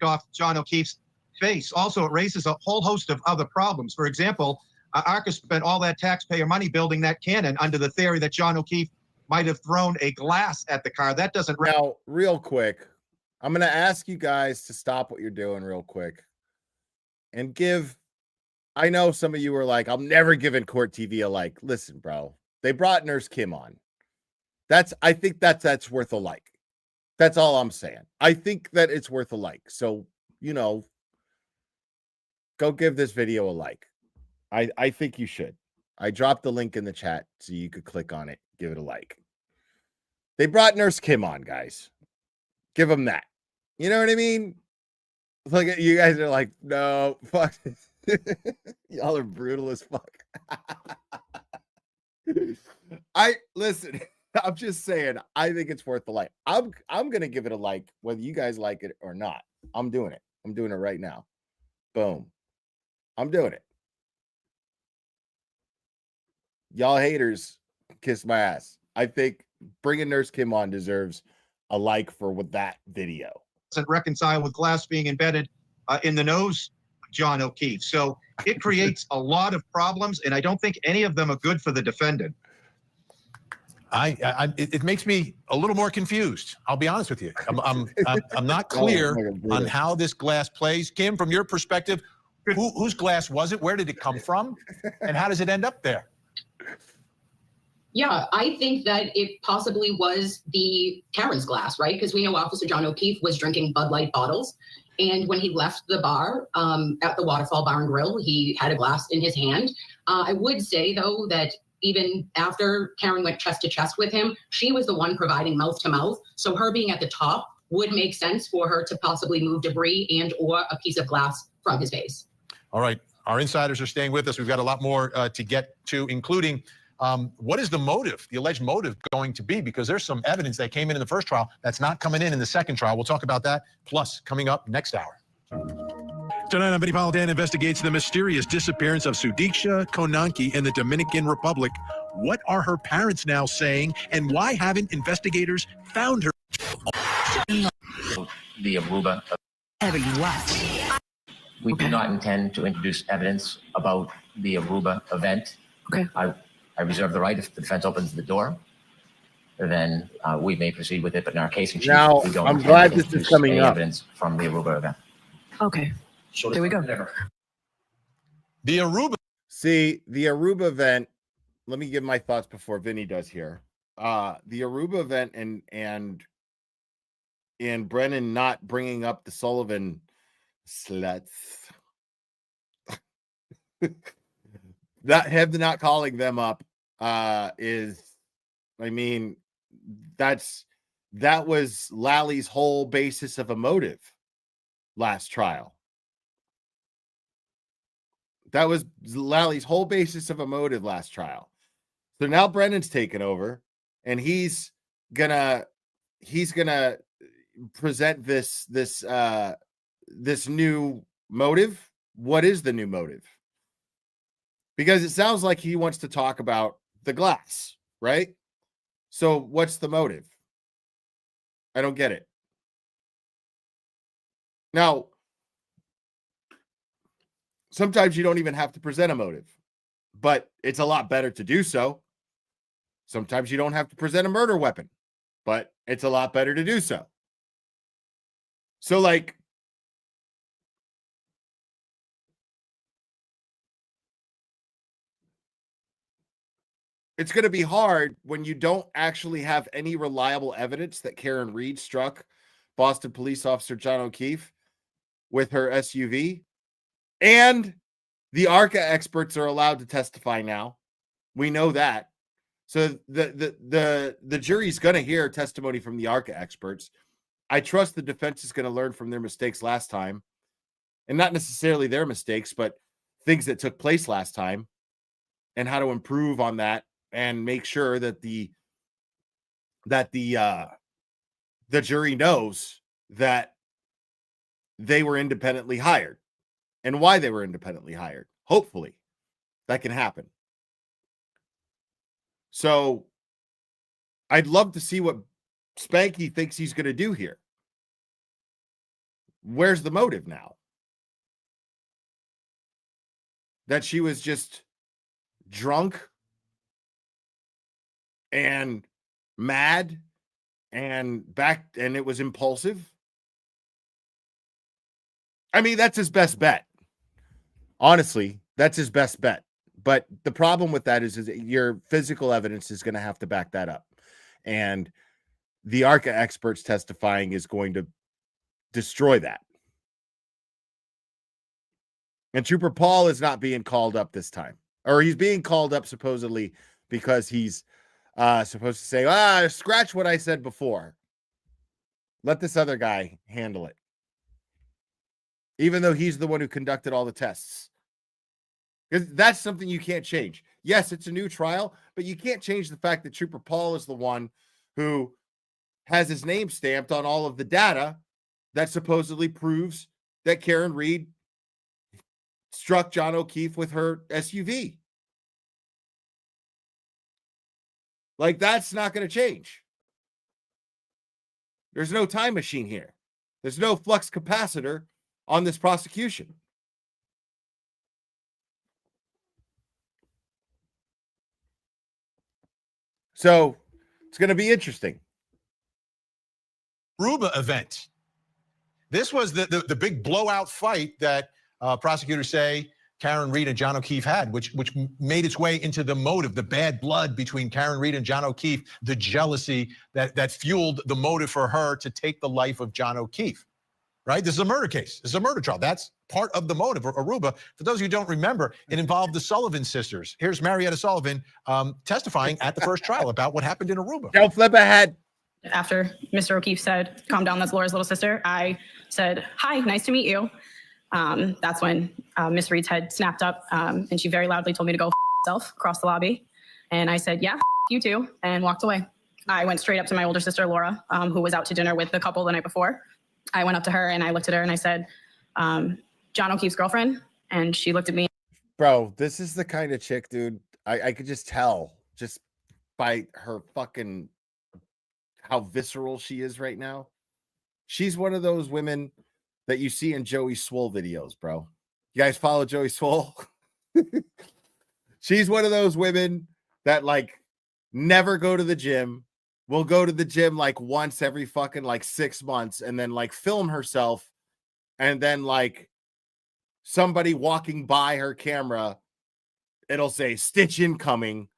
off John O'Keefe's face. Also, it raises a whole host of other problems. For example, ARCA spent all that taxpayer money building that cannon under the theory that John O'Keefe might have thrown a glass at the car. That doesn't. Now, real quick, I'm going to ask you guys to stop what you're doing real quick and give. I know some of you are like, I'm never giving Court TV a like. Listen, bro, they brought Nurse Kim on. I think that's worth a like. That's all I'm saying. I think that it's worth a like. So, go give this video a like. I think you should. I dropped the link in the chat so you could click on it, give it a like. They brought Nurse Kim on, guys. Give them that. You know what I mean? Look at you guys are like, no, fuck. Y'all are brutal as fuck. Listen. I'm just saying, I think it's worth the like. I'm gonna give it a like, whether you guys like it or not. I'm doing it. I'm doing it right now. Boom. I'm doing it. Y'all haters, kiss my ass. I think bringing Nurse Kim on deserves a like for that video. Doesn't reconcile with glass being embedded in the nose, John O'Keefe. So it creates a lot of problems, and I don't think any of them are good for the defendant. It makes me a little more confused. I'll be honest with you. I'm not clear on how this glass plays. Kim, from your perspective, whose glass was it? Where did it come from? And how does it end up there? Yeah, I think that it possibly was the Karen's glass, right? Because we know Officer John O'Keefe was drinking Bud Light bottles. And when he left the bar at the Waterfall Bar and Grill, he had a glass in his hand. I would say, though, that even after Karen went chest to chest with him, she was the one providing mouth to mouth. So her being at the top would make sense for her to possibly move debris and or a piece of glass from his face. All right. Our insiders are staying with us. We've got a lot more to get to, including what is the motive, the alleged motive going to be? Because there's some evidence that came in the first trial that's not coming in the second trial. We'll talk about that. Plus, coming up next hour. Tonight on Benny Politan investigates the mysterious disappearance of Sudiksha Konanki in the Dominican Republic. What are her parents now saying, and why haven't investigators found her? The Aruba. Having what? We do not intend to introduce evidence about the Aruba event. Okay. I reserve the right, if the defense opens the door, then we may proceed with it. But in our case in chief, Now, we don't I'm intend glad to this is introduce coming any up. evidence from the Aruba event. Okay. There we go. The Aruba. See, the Aruba event, let me give my thoughts before Vinny does here. The Aruba event and Brennan not bringing up the Sullivan sluts. That him not calling them up is, I mean, that was Lally's whole basis of a motive last trial. That was Lally's whole basis of a motive last trial. So now Brennan's taken over, and he's gonna present this new motive. What is the new motive? Because it sounds like he wants to talk about the glass, right? So what's the motive? I don't get it. Now, sometimes you don't even have to present a motive, but it's a lot better to do so. Sometimes you don't have to present a murder weapon, but it's a lot better to do so. So, like, it's going to be hard when you don't actually have any reliable evidence that Karen Reed struck Boston police officer John O'Keefe with her SUV. And the ARCA experts are allowed to testify now. We know that. So the jury's going to hear testimony from the ARCA experts. I trust the defense is going to learn from their mistakes last time. And not necessarily their mistakes, but things that took place last time and how to improve on that and make sure that the jury knows that they were independently hired and why they were independently hired. Hopefully that can happen. So I'd love to see what Spanky thinks he's going to do here. Where's the motive now? That she was just drunk and mad and it was impulsive. I mean, that's his best bet. Honestly, that's his best bet. But the problem with that is your physical evidence is going to have to back that up. And the ARCA experts testifying is going to destroy that. And Trooper Paul is not being called up this time. Or he's being called up supposedly because he's supposed to say, scratch what I said before. Let this other guy handle it. Even though he's the one who conducted all the tests. Because that's something you can't change. Yes, it's a new trial, but you can't change the fact that Trooper Paul is the one who has his name stamped on all of the data that supposedly proves that Karen Reed struck John O'Keefe with her SUV. Like, that's not going to change. There's no time machine here. There's no flux capacitor on this prosecution. So it's going to be interesting. Aruba event. This was the big blowout fight that prosecutors say Karen Reed and John O'Keefe had, which made its way into the motive, the bad blood between Karen Reed and John O'Keefe, the jealousy that fueled the motive for her to take the life of John O'Keefe. Right? This is a murder case. This is a murder trial. That's part of the motive. Aruba, for those of you who don't remember, it involved the Sullivan sisters. Here's Marietta Sullivan testifying at the first trial about what happened in Aruba. Don't flip ahead. After Mr. O'Keefe said, "Calm down, that's Laura's little sister," I said, "Hi, nice to meet you." That's when Miss Reed's head snapped up, and she very loudly told me to go myself across the lobby. And I said, "Yeah, you too," and walked away. I went straight up to my older sister, Laura, who was out to dinner with the couple the night before. I went up to her and I looked at her and I said, "John O'Keefe's girlfriend?" And she looked at me. Bro, this is the kind of chick, dude. I could just tell just by her fucking how visceral she is right now. She's one of those women that you see in Joey Swole videos, bro. You guys follow Joey Swole? She's one of those women that like never go to the gym, will go to the gym like once every fucking like 6 months and then like film herself. And then like somebody walking by her camera, it'll say stitch incoming.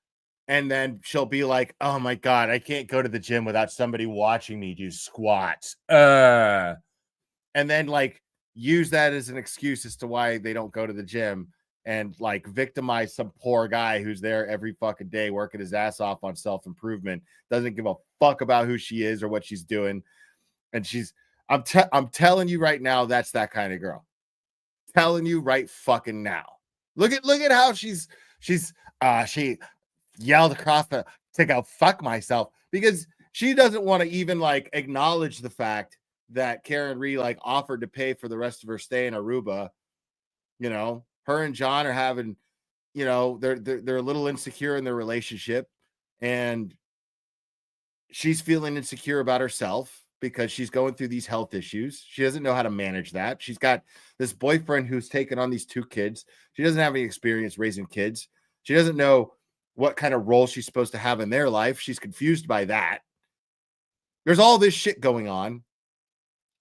And then she'll be like, "Oh my God, I can't go to the gym without somebody watching me do squats." And then like use that as an excuse as to why they don't go to the gym and like victimize some poor guy who's there every fucking day working his ass off on self-improvement, doesn't give a fuck about who she is or what she's doing. And I'm telling you right now, that's that kind of girl. Telling you right fucking now. Look at how she yelled across to go fuck myself, because she doesn't want to even like acknowledge the fact that Karen Reed like offered to pay for the rest of her stay in Aruba. You know, her and John are having, you know, they're a little insecure in their relationship, and she's feeling insecure about herself because she's going through these health issues. She doesn't know how to manage that. She's got this boyfriend who's taken on these 2 kids. She doesn't have any experience raising kids. She doesn't know what kind of role she's supposed to have in their life. She's confused by that. There's all this shit going on.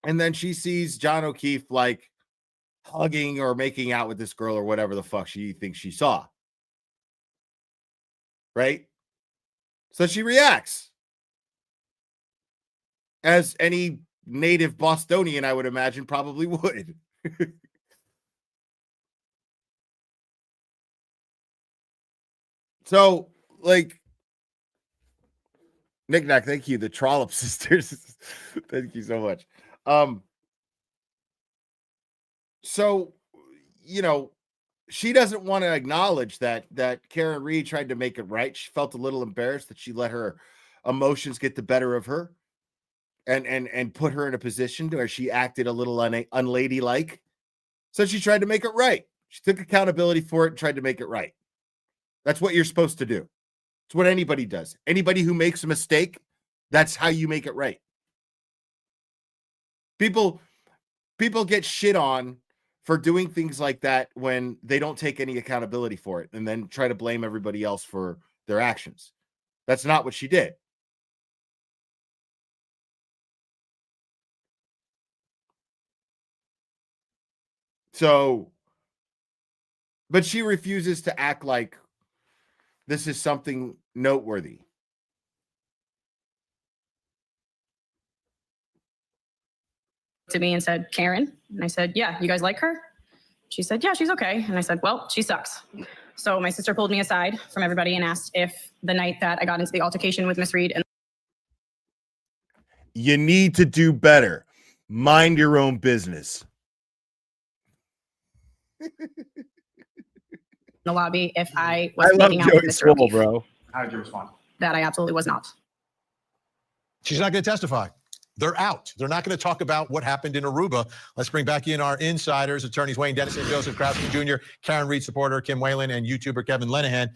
And then she sees John O'Keefe like hugging or making out with this girl or whatever the fuck she thinks she saw. Right? So she reacts. As any native Bostonian, I would imagine, probably would. So, like, Knick-Knack, thank you. The Trollop sisters. Thank you so much. So, you know, she doesn't want to acknowledge that Karen Reed tried to make it right. She felt a little embarrassed that she let her emotions get the better of her and put her in a position where she acted a little unladylike. So she tried to make it right. She took accountability for it and tried to make it right. That's what you're supposed to do. It's what anybody does. Anybody who makes a mistake, that's how you make it right. People get shit on for doing things like that when they don't take any accountability for it and then try to blame everybody else for their actions. That's not what she did. So, but she refuses to act like this is something noteworthy. To me and said, Karen. And I said, yeah, you guys like her? She said, yeah, she's okay. And I said, well, she sucks. So my sister pulled me aside from everybody and asked if the night that I got into the altercation with Miss Reed and You need to do better. Mind your own business. the lobby, if I was I love making out with Joey Mr. Swole, O'Keefe. bro. How did you respond? That I absolutely was not. She's not going to testify. They're out. They're not going to talk about what happened in Aruba. Let's bring back in our insiders, attorneys Wayne Dennison, Joseph Krasky Jr., Karen Reed supporter Kim Whalen, and YouTuber Kevin Lenahan.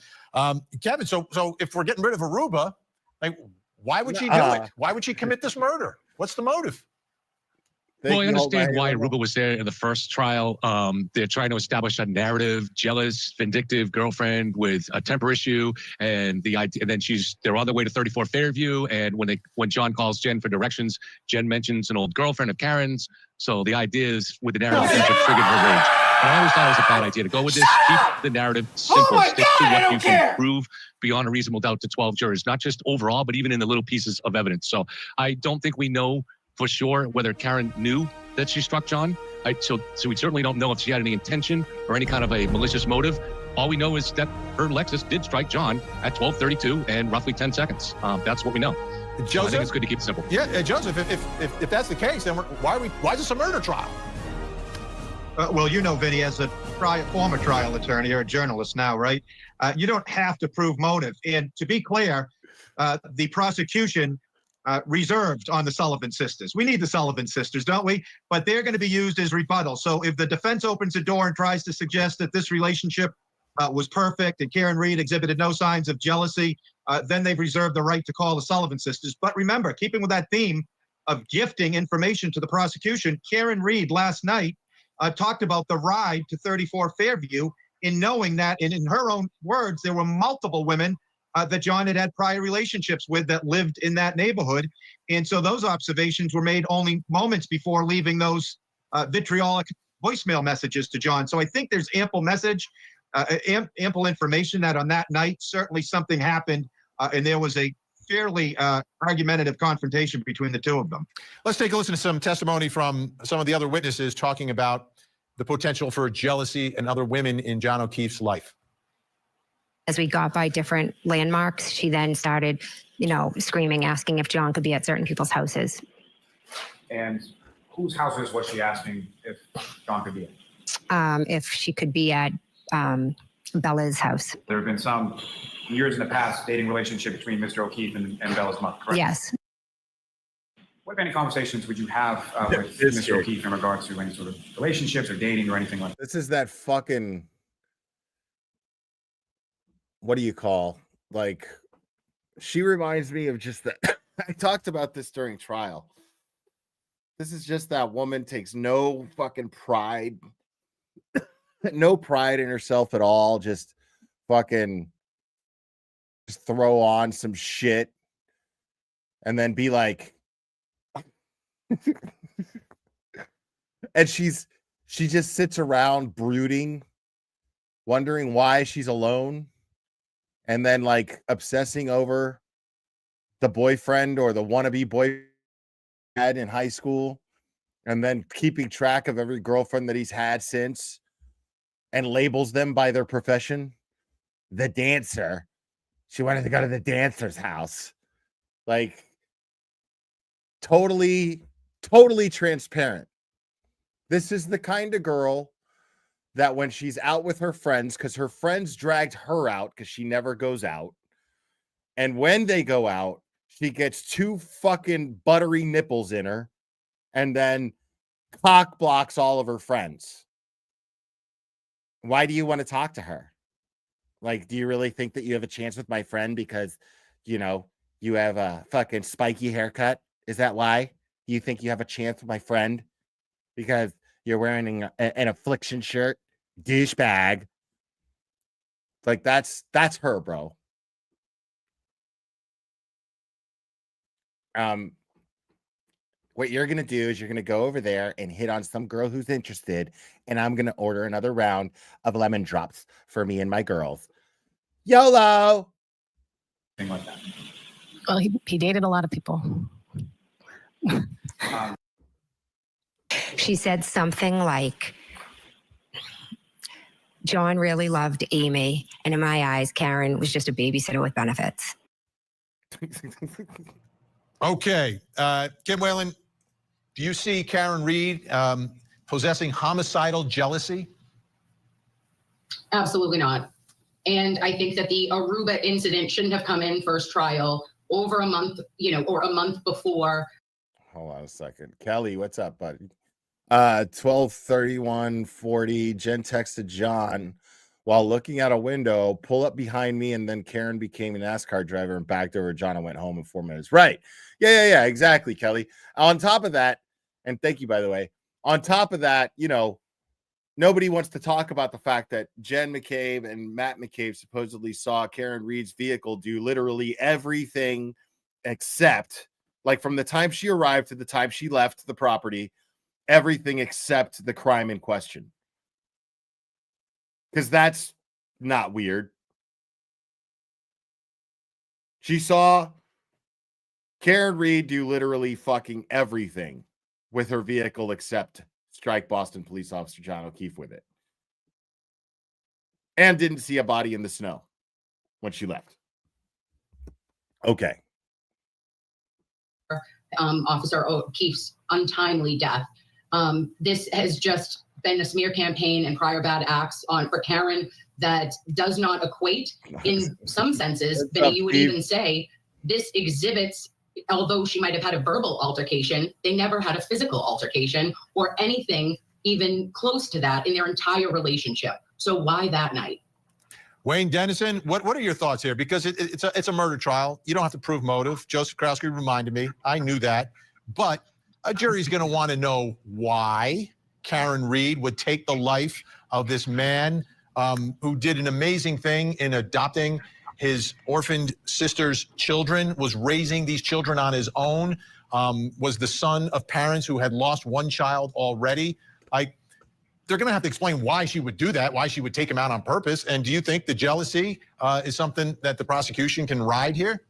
Kevin, so if we're getting rid of Aruba, like, why would she do it? Why would she commit this murder? What's the motive? Well, I understand why Aruba was there in the first trial. They're trying to establish a narrative, jealous, vindictive girlfriend with a temper issue, and the idea. And then they're on their way to 34 Fairview. And when John calls Jen for directions, Jen mentions an old girlfriend of Karen's. So the idea is with the narrative triggered her rage. And I always thought it was a bad idea to go with this. Keep the narrative simple. Stick to what you can prove beyond a reasonable doubt to 12 jurors, not just overall, but even in the little pieces of evidence. So I don't think we know for sure whether Karen knew that she struck John. So we certainly don't know if she had any intention or any kind of a malicious motive. All we know is that her Lexus did strike John at 12:32 and roughly 10 seconds. That's what we know. Joseph, so I think it's good to keep it simple. Yeah, Joseph, if that's the case, then why is this a murder trial? Well, you know, Vinny, as a former trial attorney or a journalist now, right? You don't have to prove motive. And to be clear, the prosecution reserved on the Sullivan sisters. We need the Sullivan sisters, don't we? But they're going to be used as rebuttal. So if the defense opens a door and tries to suggest that this relationship was perfect and Karen Reed exhibited no signs of jealousy, then they've reserved the right to call the Sullivan sisters. But remember, keeping with that theme of gifting information to the prosecution, Karen Reed last night talked about the ride to 34 Fairview in knowing that, and in her own words, there were multiple women that John had prior relationships with that lived in that neighborhood. And so those observations were made only moments before leaving those vitriolic voicemail messages to John. So I think there's ample ample information that on that night, certainly something happened and there was a fairly argumentative confrontation between the two of them. Let's take a listen to some testimony from some of the other witnesses talking about the potential for jealousy and other women in John O'Keefe's life. As we got by different landmarks, she then started, screaming, asking if John could be at certain people's houses. And whose houses was she asking if John could be at? If she could be at Bella's house. There have been some years in the past dating relationship between Mr. O'Keefe and Bella's mother, correct? Yes. What any conversations would you have with Mr. O'Keefe in regards to any sort of relationships or dating or anything like that? This is that fucking, what do you call, like, she reminds me of just that. I talked about this during trial. This is just that woman takes no fucking pride, no pride in herself at all. Just fucking just throw on some shit and then be like, and she just sits around brooding, wondering why she's alone, and then like obsessing over the boyfriend or the wannabe boyfriend had in high school, and then keeping track of every girlfriend that he's had since and labels them by their profession. The dancer. She wanted to go to the dancer's house. Like, totally transparent. This is the kind of girl that when she's out with her friends, because her friends dragged her out because she never goes out. And when they go out, she gets two fucking buttery nipples in her and then cock blocks all of her friends. Why do you want to talk to her? Like, do you really think that you have a chance with my friend because, you have a fucking spiky haircut? Is that why you think you have a chance with my friend? Because you're wearing an affliction shirt? Douchebag. Like, that's her, bro. what you're gonna do is you're gonna go over there and hit on some girl who's interested, and I'm gonna order another round of lemon drops for me and my girls. YOLO. Thing like that. Well, he dated a lot of people. She said something like, John really loved Amy, and in my eyes, Karen was just a babysitter with benefits. Okay. Kim Whalen, do you see Karen Reed possessing homicidal jealousy? Absolutely not. And I think that the Aruba incident shouldn't have come in first trial over a month, or a month before. Hold on a second. Kelly, what's up, buddy? 12:31:40. Jen texted John while looking out a window, pull up behind me, and then Karen became a NASCAR driver and backed over John and went home in 4 minutes. Right. Yeah, exactly, Kelly. On top of that, and thank you, by the way, on top of that, nobody wants to talk about the fact that Jen McCabe and Matt McCabe supposedly saw Karen Reed's vehicle do literally everything except, like, from the time she arrived to the time she left the property, everything except the crime in question. Because that's not weird. She saw Karen Reed do literally fucking everything with her vehicle except strike Boston police officer John O'Keefe with it. And didn't see a body in the snow when she left. Okay. Officer O'Keefe's untimely death. This has just been a smear campaign and prior bad acts for Karen that does not equate in some senses, but you would even say this exhibits, although she might have had a verbal altercation, they never had a physical altercation or anything even close to that in their entire relationship. So why that night? Wayne Dennison, what are your thoughts here? Because it's a murder trial. You don't have to prove motive. Joseph Krowski reminded me. I knew that. But a jury's going to want to know why Karen Reed would take the life of this man who did an amazing thing in adopting his orphaned sister's children, was raising these children on his own, was the son of parents who had lost one child already. They're going to have to explain why she would do that, why she would take him out on purpose. And do you think the jealousy is something that the prosecution can ride here?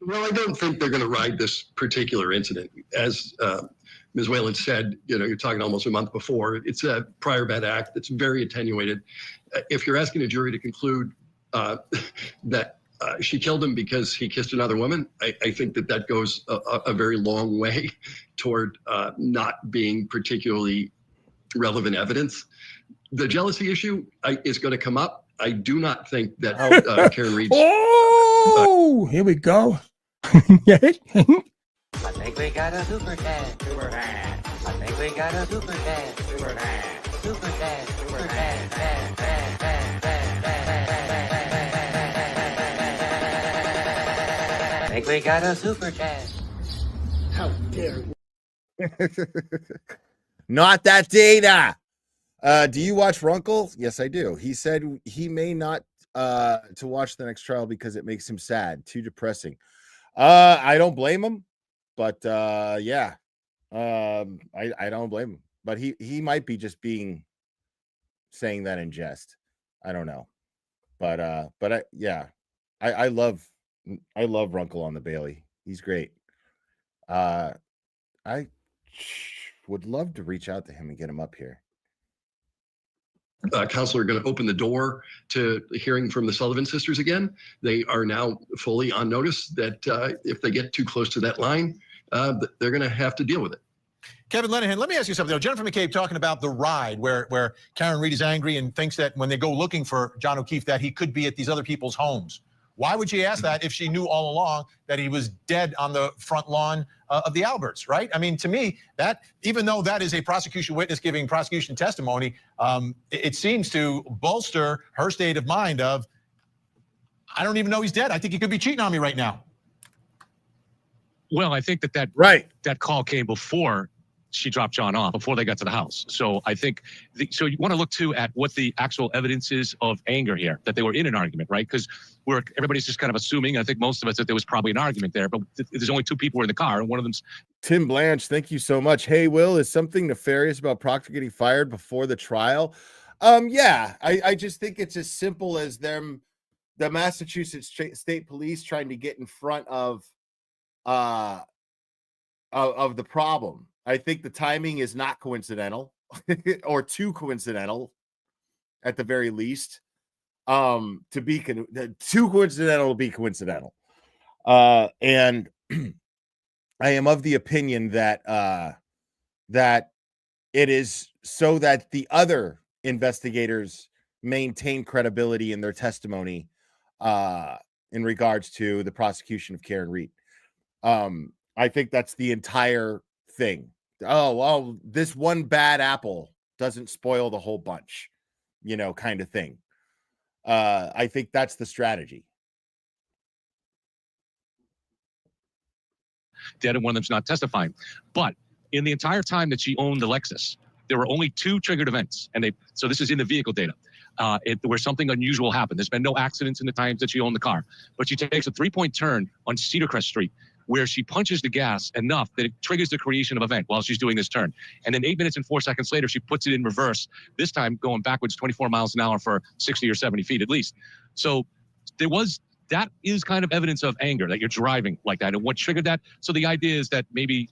Well, I don't think they're going to ride this particular incident. As Ms. Whalen said, you're talking almost a month before. It's a prior bad act that's very attenuated. If you're asking a jury to conclude that she killed him because he kissed another woman, I think that goes a very long way toward not being particularly relevant evidence. The jealousy issue is going to come up. I do not think that Karen Reed. Oh, here we go. Yeah. I think we got a super cat. Super cat. I think we got a super cat. Super cat. Super cat. Super cat. I think we got a super cat. How dare you? Not that data. Do you watch Runkle? Yes, I do. He said he may not to watch the next trial because it makes him sad. Too depressing. I don't blame him, but yeah. I don't blame him. But he might be just saying that in jest. I don't know. But I love Runkle on the Bailey. He's great. I would love to reach out to him and get him up here. Counselor going to open the door to hearing from the Sullivan sisters again. They are now fully on notice that if they get too close to that line, they're going to have to deal with it. Kevin Lenahan, let me ask you something. Jennifer McCabe talking about the ride where Karen Reed is angry and thinks that when they go looking for John O'Keefe that he could be at these other people's homes. Why would she ask that if she knew all along that he was dead on the front lawn of the Alberts, right? I mean, to me, that even though that is a prosecution witness giving prosecution testimony, it seems to bolster her state of mind of, I don't even know he's dead. I think he could be cheating on me right now. Well, I think that right. that call came before she dropped John off before they got to the house. So I think, so you want to look too at what the actual evidence is of anger here, that they were in an argument, right? Because everybody's just kind of assuming, I think most of us, that there was probably an argument there, but there's only two people in the car, and one of them's Tim Blanche, thank you so much. Hey, Will, is something nefarious about Proctor getting fired before the trial? Yeah, I just think it's as simple as the Massachusetts State Police trying to get in front of the problem. I think the timing is not coincidental or too coincidental at the very least. To be too coincidental to be coincidental. And I am of the opinion that that it is so that the other investigators maintain credibility in their testimony in regards to the prosecution of Karen Reed. I think that's the entire thing. Oh, well, this one bad apple doesn't spoil the whole bunch, kind of thing. I think that's the strategy. dead and one of them's not testifying. But in the entire time that she owned the Lexus, there were only 2 triggered events. So this is in the vehicle data. Where something unusual happened. There's been no accidents in the times that she owned the car. But she takes a 3-point turn on Cedar Crest Street where she punches the gas enough that it triggers the creation of an event while she's doing this turn. And then 8 minutes and 4 seconds later, she puts it in reverse, this time going backwards 24 miles an hour for 60 or 70 feet at least. So that is kind of evidence of anger, that you're driving like that. And what triggered that? So the idea is that maybe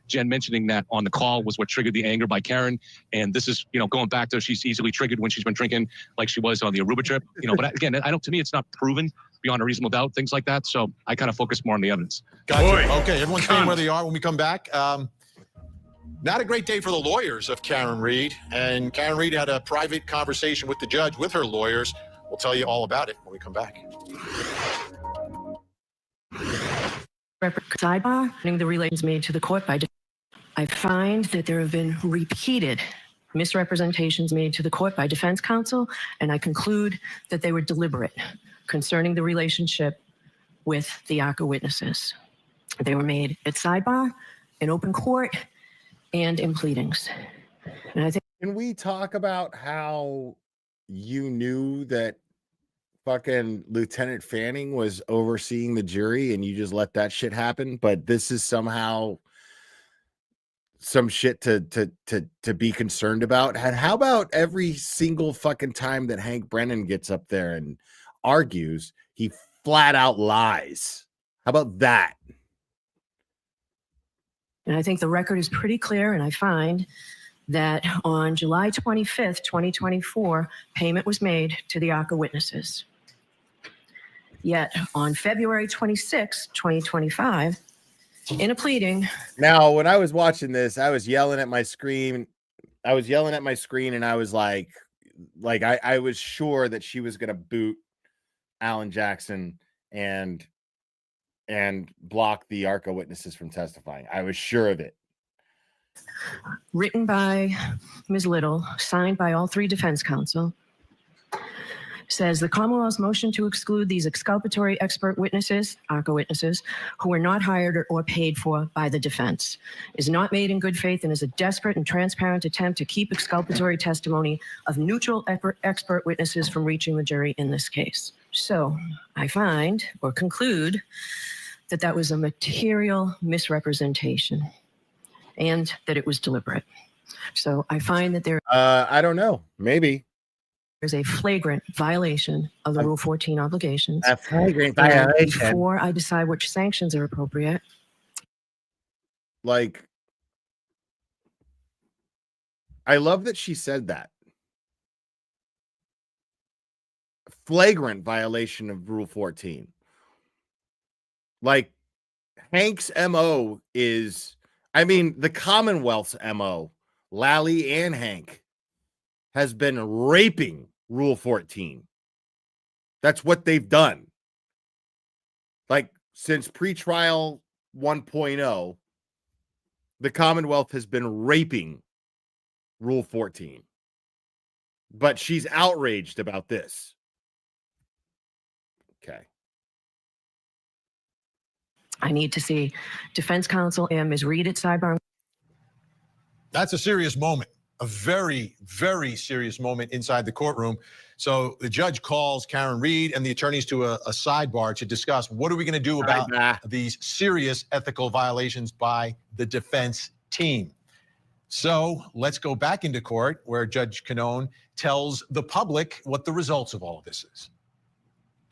Jen mentioning that on the call was what triggered the anger by Karen. And this is, going back to she's easily triggered when she's been drinking like she was on the Aruba trip. But again, to me, it's not proven beyond a reasonable doubt, things like that. So I kind of focus more on the evidence. Gotcha. Okay, everyone's staying where they are when we come back. Not a great day for the lawyers of Karen Reed. And Karen Reed had a private conversation with the judge, with her lawyers. We'll tell you all about it when we come back. Sidebar, the relations made to the court by I find that there have been repeated misrepresentations made to the court by defense counsel, and I conclude that they were deliberate concerning the relationship with the ARCA witnesses. They were made at sidebar, in open court, and in pleadings. And I think. Can we talk about how you knew that fucking Lieutenant Fanning was overseeing the jury and you just let that shit happen, but this is somehow some shit to be concerned about? And how about every single fucking time that Hank Brennan gets up there and argues, he flat out lies? How about that? And I think the record is pretty clear, and I find that on July 25th, 2024, payment was made to the ARCA witnesses. Yet on February 26, 2025, in a pleading. Now, when I was watching this, I was yelling at my screen. And I was like I was sure that she was going to boot Alan Jackson and block the ARCA witnesses from testifying. I was sure of it. Written by Ms. Little, signed by all 3 defense counsel, says the Commonwealth's motion to exclude these exculpatory expert witnesses, ARCA witnesses, who were not hired or paid for by the defense, is not made in good faith and is a desperate and transparent attempt to keep exculpatory testimony of neutral expert witnesses from reaching the jury in this case. So I find or conclude that that was a material misrepresentation and that it was deliberate. So I find that there I don't know, maybe there's a flagrant violation of the Rule 14 obligations. A flagrant violation. Before I decide which sanctions are appropriate. Like, I love that she said that. Flagrant violation of Rule 14. Like, Hank's MO is, the Commonwealth's MO, Lally and Hank, has been raping Rule 14. That's what they've done. Like, since pretrial 1.0, the Commonwealth has been raping Rule 14. But she's outraged about this. Okay. I need to see defense counsel and Ms. Reed at sidebar. That's a serious moment, a very, very serious moment inside the courtroom. So the judge calls Karen Reed and the attorneys to a sidebar to discuss what are we going to do about these serious ethical violations by the defense team. So let's go back into court where Judge Canone tells the public what the results of all of this is.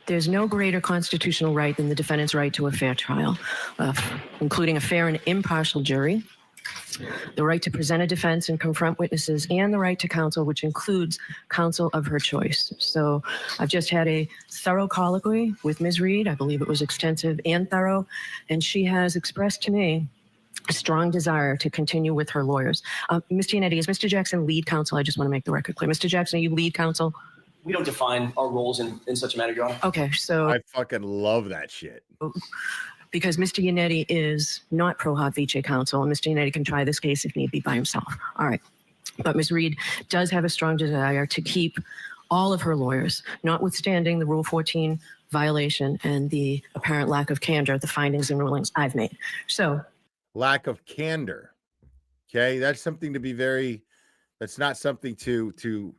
There's no greater constitutional right than the defendant's right to a fair trial, including a fair and impartial jury, the right to present a defense and confront witnesses, and the right to counsel, which includes counsel of her choice. So I've just had a thorough colloquy with Ms. Reed. I believe it was extensive and thorough, and she has expressed to me a strong desire to continue with her lawyers. Mr. Yannetti, is Mr. Jackson lead counsel? I just want to make the record clear. Mr. Jackson, are you lead counsel? We don't define our roles in such a manner, Your Honor. Okay, so I fucking love that shit. Because Mr. Yannetti is not pro hoc vice counsel, and Mr. Yannetti can try this case if need be by himself. All right. But Ms. Reed does have a strong desire to keep all of her lawyers, notwithstanding the Rule 14 violation and the apparent lack of candor, the findings and rulings I've made. So, lack of candor. Okay, that's something to be very. That's not something to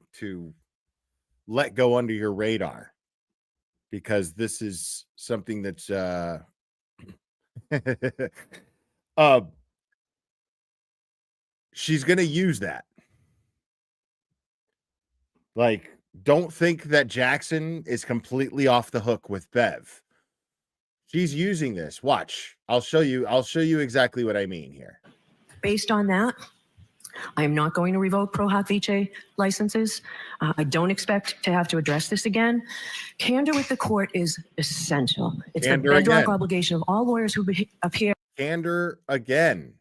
let go under your radar, because this is something that's she's going to use that. Like, don't think that Jackson is completely off the hook with Bev. She's using this. Watch. I'll show you exactly what I mean here. based on that, I am not going to revoke Pro Hoc Vice licenses. I don't expect to have to address this again. Candor with the court is essential. It's the bedrock obligation of all lawyers who appear. Candor again.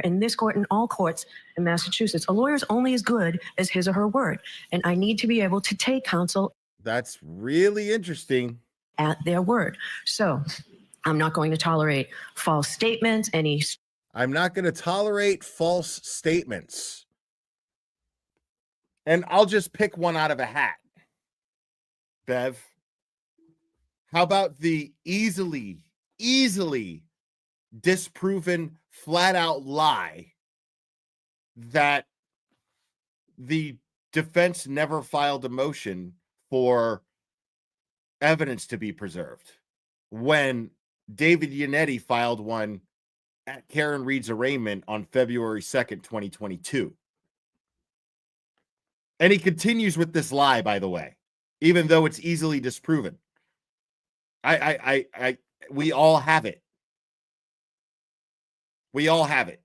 In this court and all courts in Massachusetts, a lawyer is only as good as his or her word. And I need to be able to take counsel. That's really interesting. At their word. So I'm not going to tolerate false statements, I'm not going to tolerate false statements. And I'll just pick one out of a hat. Bev, how about the easily disproven, flat out lie that the defense never filed a motion for evidence to be preserved when David Yannetti filed one at Karen Reed's arraignment on February 2nd, 2022. And he continues with this lie, by the way, even though it's easily disproven. We all have it. We all have it.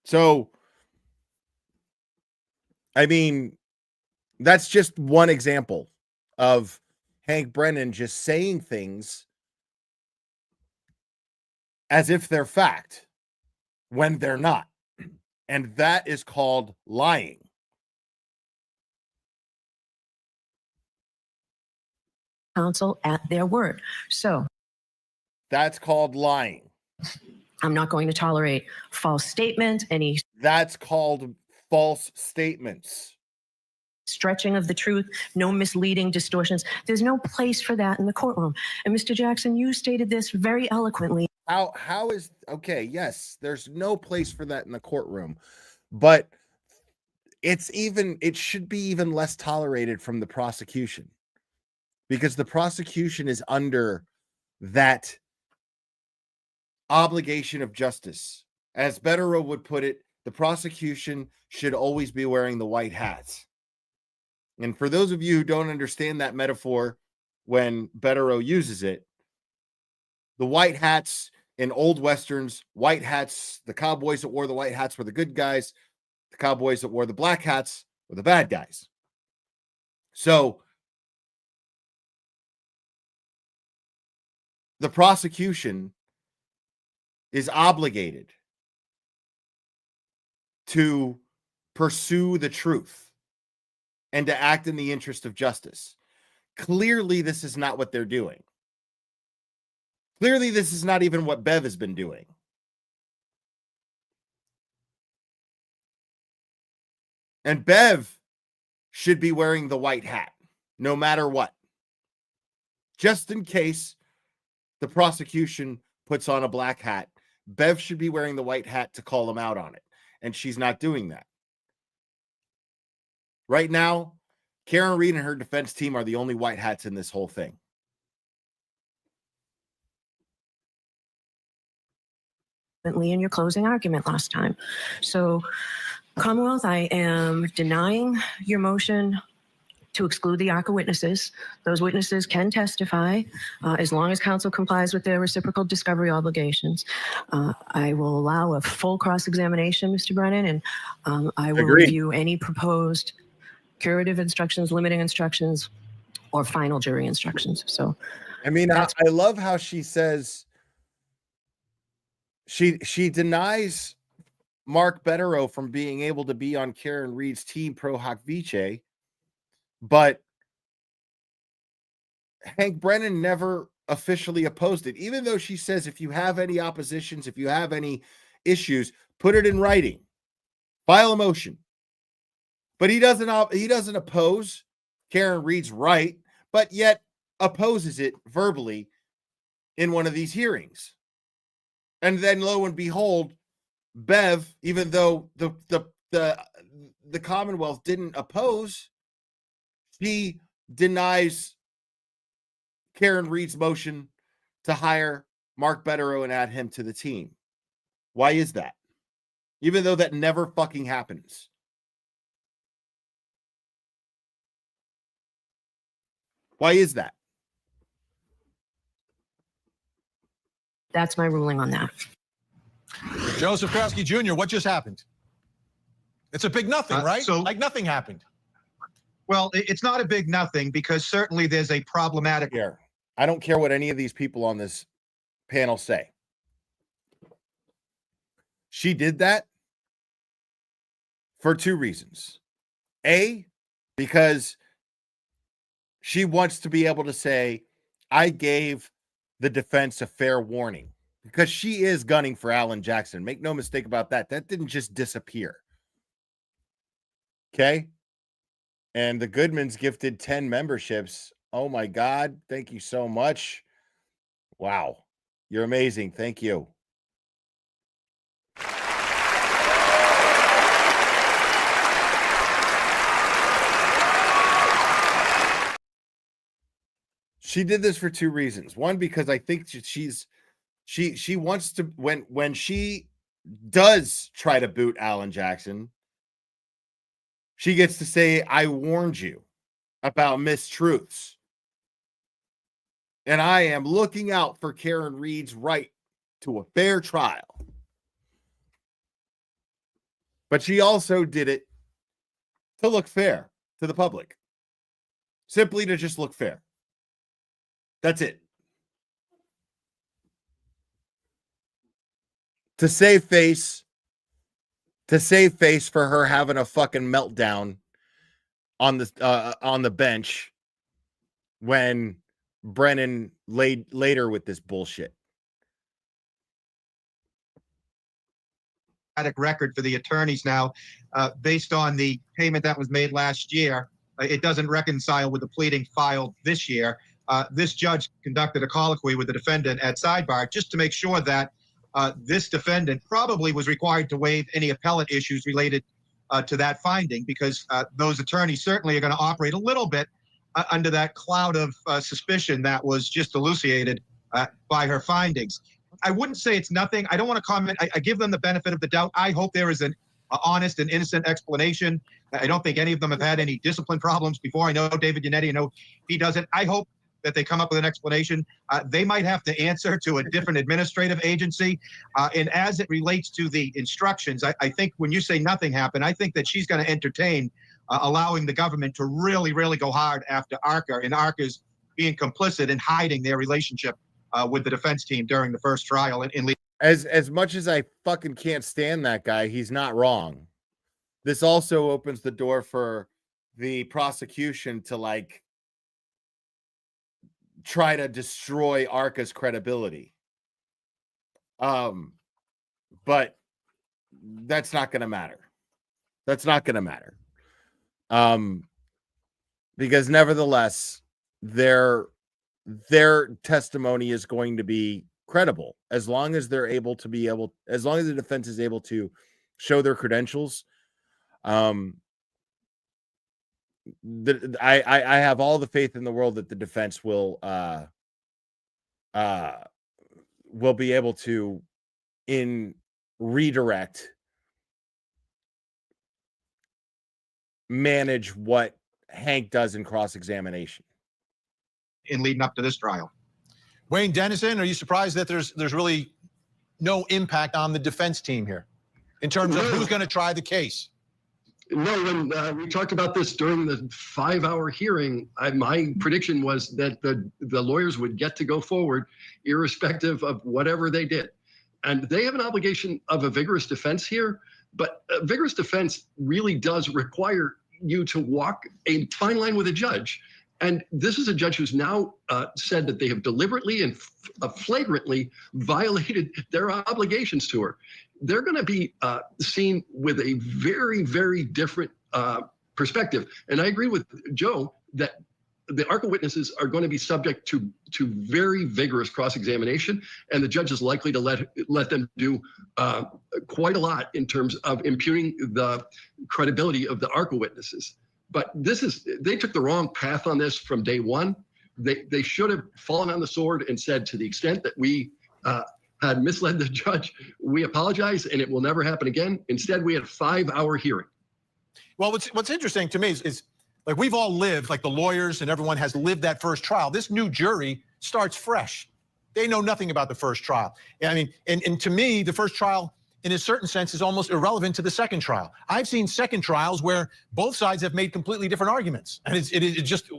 So, I mean, that's just one example of Hank Brennan just saying things as if they're fact when they're not. And that is called lying. counsel at their word. So that's called lying. I'm not going to tolerate false statements, That's called false statements. Stretching of the truth, no misleading distortions. There's no place for that in the courtroom. And Mr. Jackson, you stated this very eloquently. How is okay, yes, there's no place for that in the courtroom. But it should be even less tolerated from the prosecution. Because the prosecution is under that obligation of justice. As Betterow would put it, the prosecution should always be wearing the white hats. And for those of you who don't understand that metaphor when Betterow uses it, the white hats in old Westerns, white hats, the cowboys that wore the white hats were the good guys. The cowboys that wore the black hats were the bad guys. So the prosecution is obligated to pursue the truth and to act in the interest of justice. Clearly, this is not what they're doing. Clearly, this is not even what Bev has been doing. And Bev should be wearing the white hat, no matter what. Just in case the prosecution puts on a black hat. Bev should be wearing the white hat to call him out on it. And she's not doing that. Right now, Karen Reed and her defense team are the only white hats in this whole thing. In your closing argument last time. So, Commonwealth, I am denying your motion to exclude the ARCA witnesses. Those witnesses can testify as long as counsel complies with their reciprocal discovery obligations. I will allow a full cross-examination, Mr. Brennan, and I will review any proposed curative instructions, limiting instructions, or final jury instructions. So, I mean, I love how she says she denies Mark Betterow from being able to be on Karen Reed's team pro hoc vice, but Hank Brennan never officially opposed it, even though she says if you have any oppositions, if you have any issues, put it in writing, file a motion. But he doesn't oppose Karen Reed's right, but yet opposes it verbally in one of these hearings. And then lo and behold, Bev, even though the Commonwealth didn't oppose, she denies Karen Reed's motion to hire Mark Betterow and add him to the team. Why is that? Even though that never fucking happens. Why is that? that's my ruling on that. Joseph Krowski Jr., what just happened? It's a big nothing, right? So, like nothing happened. Well, it's not a big nothing because certainly there's a problematic. Here, I don't care what any of these people on this panel say. She did that for two reasons. A, because she wants to be able to say, I gave the defense a fair warning, because she is gunning for Alan Jackson. Make no mistake about that. That didn't just disappear. Okay? And the Goodmans gifted 10 memberships. Oh my God. Thank you so much. Wow. You're amazing. Thank you. She did this for two reasons. One, because I think she wants to, when she does try to boot Alan Jackson, she gets to say, I warned you about mistruths. And I am looking out for Karen Reed's right to a fair trial. But she also did it to look fair to the public. Simply to just look fair. That's it. To save face for her having a fucking meltdown on the bench when Brennan laid later with this bullshit. Record for the attorneys now, based on the payment that was made last year. It doesn't reconcile with the pleading filed this year. This judge conducted a colloquy with the defendant at sidebar just to make sure that this defendant probably was required to waive any appellate issues related to that finding, because those attorneys certainly are going to operate a little bit under that cloud of suspicion that was just elucidated by her findings. I wouldn't say it's nothing. I don't want to comment. I give them the benefit of the doubt. I hope there is an honest and innocent explanation. I don't think any of them have had any discipline problems before. I know David Yannetti, I know he doesn't. I hope that they come up with an explanation. They might have to answer to a different administrative agency. And as it relates to the instructions, I think when you say nothing happened, I think that she's going to entertain allowing the government to really, really go hard after ARCA, and ARCA's being complicit in hiding their relationship with the defense team during the first trial. As much as I fucking can't stand that guy, he's not wrong. This also opens the door for the prosecution to like try to destroy ARCA's credibility. But that's not going to matter. That's not going to matter. Because nevertheless, their testimony is going to be credible as long as they're able to as long as the defense is able to show their credentials. I have all the faith in the world that the defense will be able to, in redirect, manage what Hank does in cross-examination in leading up to this trial. Wayne Dennison, are you surprised that there's really no impact on the defense team here in terms of who's going to try the case? No, when we talked about this during the 5-hour hearing, my prediction was that the lawyers would get to go forward irrespective of whatever they did. And they have an obligation of a vigorous defense here, but a vigorous defense really does require you to walk a fine line with a judge. And this is a judge who's now said that they have deliberately and flagrantly violated their obligations to her. They're going to be seen with a very, very different perspective. And I agree with Joe that the ARCA witnesses are going to be subject to very vigorous cross-examination, and the judge is likely to let them do quite a lot in terms of impugning the credibility of the ARCA witnesses. But they took the wrong path on this from day one. They should have fallen on the sword and said, to the extent that we had misled the judge, we apologize and it will never happen again. Instead, we had a 5-hour hearing. Well, what's interesting to me is like we've all lived, like the lawyers and everyone has lived that first trial. This new jury starts fresh. They know nothing about the first trial. I mean, and to me, the first trial, in a certain sense, is almost irrelevant to the second trial. I've seen second trials where both sides have made completely different arguments. And it just,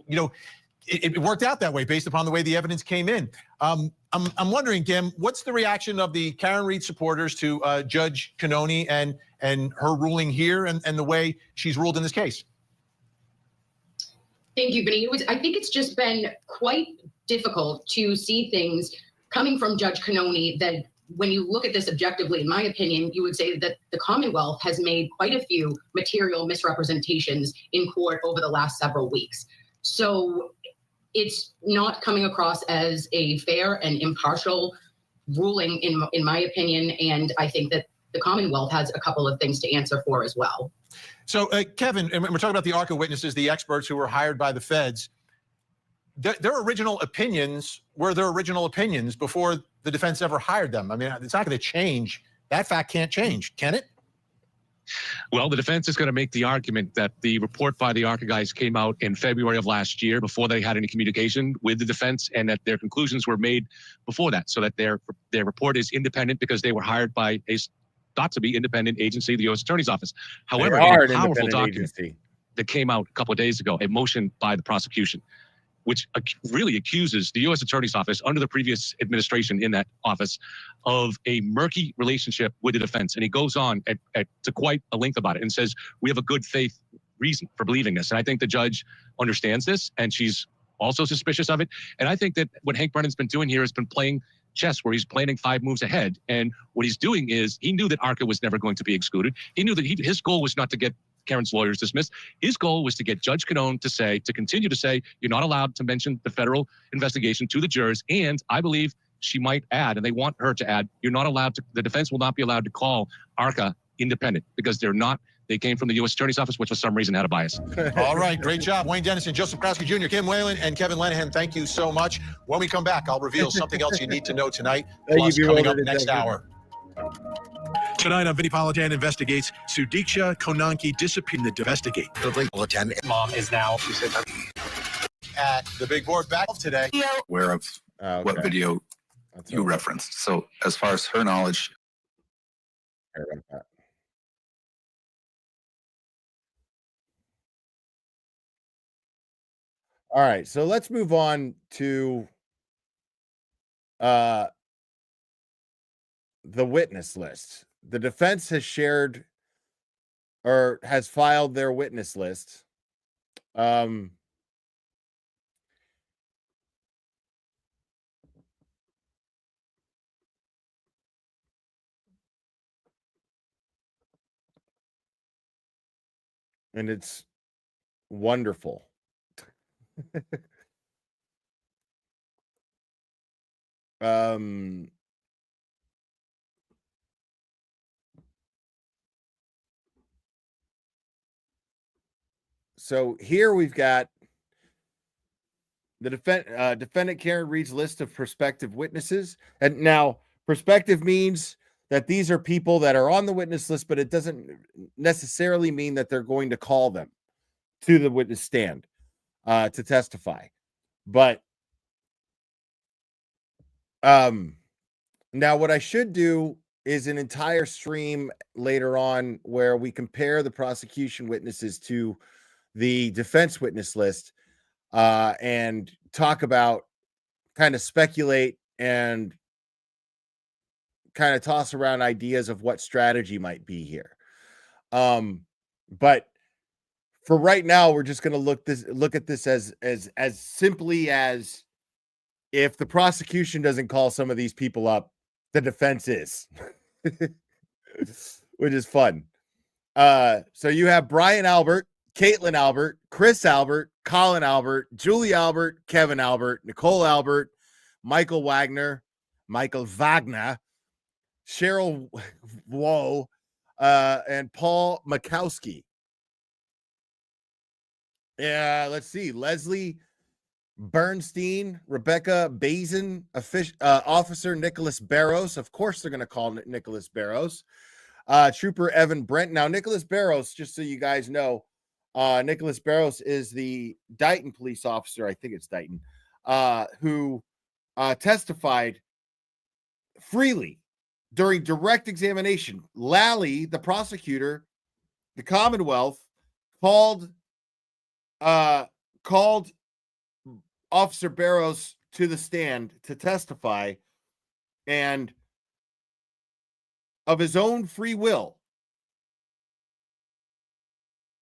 it worked out that way based upon the way the evidence came in. I'm wondering, Kim, what's the reaction of the Karen Reed supporters to Judge Cannoni and her ruling here and the way she's ruled in this case? Thank you, Vinny. I think it's just been quite difficult to see things coming from Judge Cannoni that when you look at this objectively, in my opinion, you would say that the Commonwealth has made quite a few material misrepresentations in court over the last several weeks. So it's not coming across as a fair and impartial ruling, in my opinion, and I think that the Commonwealth has a couple of things to answer for as well. So, Kevin, and we're talking about the ARCA witnesses, the experts who were hired by the feds. Their original opinions were their original opinions before the defense ever hired them. I mean, it's not going to change. That fact can't change, can it? Well, the defense is going to make the argument that the report by the ARCA guys came out in February of last year before they had any communication with the defense, and that their conclusions were made before that, so that their report is independent because they were hired by a thought to be independent agency, the U.S. Attorney's Office. However, a powerful document that came out a couple of days ago, a motion by the prosecution, which really accuses the U.S. Attorney's Office under the previous administration in that office of a murky relationship with the defense. And he goes on to quite a length about it and says, we have a good faith reason for believing this. And I think the judge understands this, and she's also suspicious of it. And I think that what Hank Brennan's been doing here has been playing chess, where he's planning 5 moves ahead. And what he's doing is, he knew that ARCA was never going to be excluded. He knew that his goal was not to get Karen's lawyers dismissed. His goal was to get Judge Cannone to continue to say, you're not allowed to mention the federal investigation to the jurors. And I believe she might add, and they want her to add, you're not allowed to, the defense will not be allowed to call ARCA independent because they came from the U.S. Attorney's Office, which for some reason had a bias. All right, great job. Wayne Dennison, Joseph Krowski Jr., Kim Whalen, and Kevin Lenahan, thank you so much. When we come back, I'll reveal something else you need to know tonight, plus coming up next hour. Tonight on Vinny Politan Investigates, Sudiksha Konanki disappeared in the investigate. Mom is now at the big board back today. Aware of what video you referenced. So as far as her knowledge. All right, so let's move on to the witness list. The defense has shared or has filed their witness list. And it's wonderful. So here we've got the defendant Karen Reed's list of prospective witnesses. And now prospective means that these are people that are on the witness list, but it doesn't necessarily mean that they're going to call them to the witness stand to testify. But now what I should do is an entire stream later on where we compare the prosecution witnesses to the defense witness list and talk about, kind of speculate and kind of toss around ideas of what strategy might be here. But for right now, we're just going to look at this as simply as, if the prosecution doesn't call some of these people up, the defense is, which is fun. So you have Brian Albert, Caitlin Albert, Chris Albert, Colin Albert, Julie Albert, Kevin Albert, Nicole Albert, Michael Wagner, Cheryl Woe, and Paul Makowski. Yeah, let's see. Leslie Bernstein, Rebecca Bazin, Officer Nicholas Barros. Of course, they're going to call Nicholas Barros. Trooper Evan Brent. Now, Nicholas Barros, just so you guys know, Nicholas Barros is the Dighton police officer. I think it's Dighton, who testified freely during direct examination. Lally, the prosecutor, the Commonwealth, called Officer Barros to the stand to testify, and of his own free will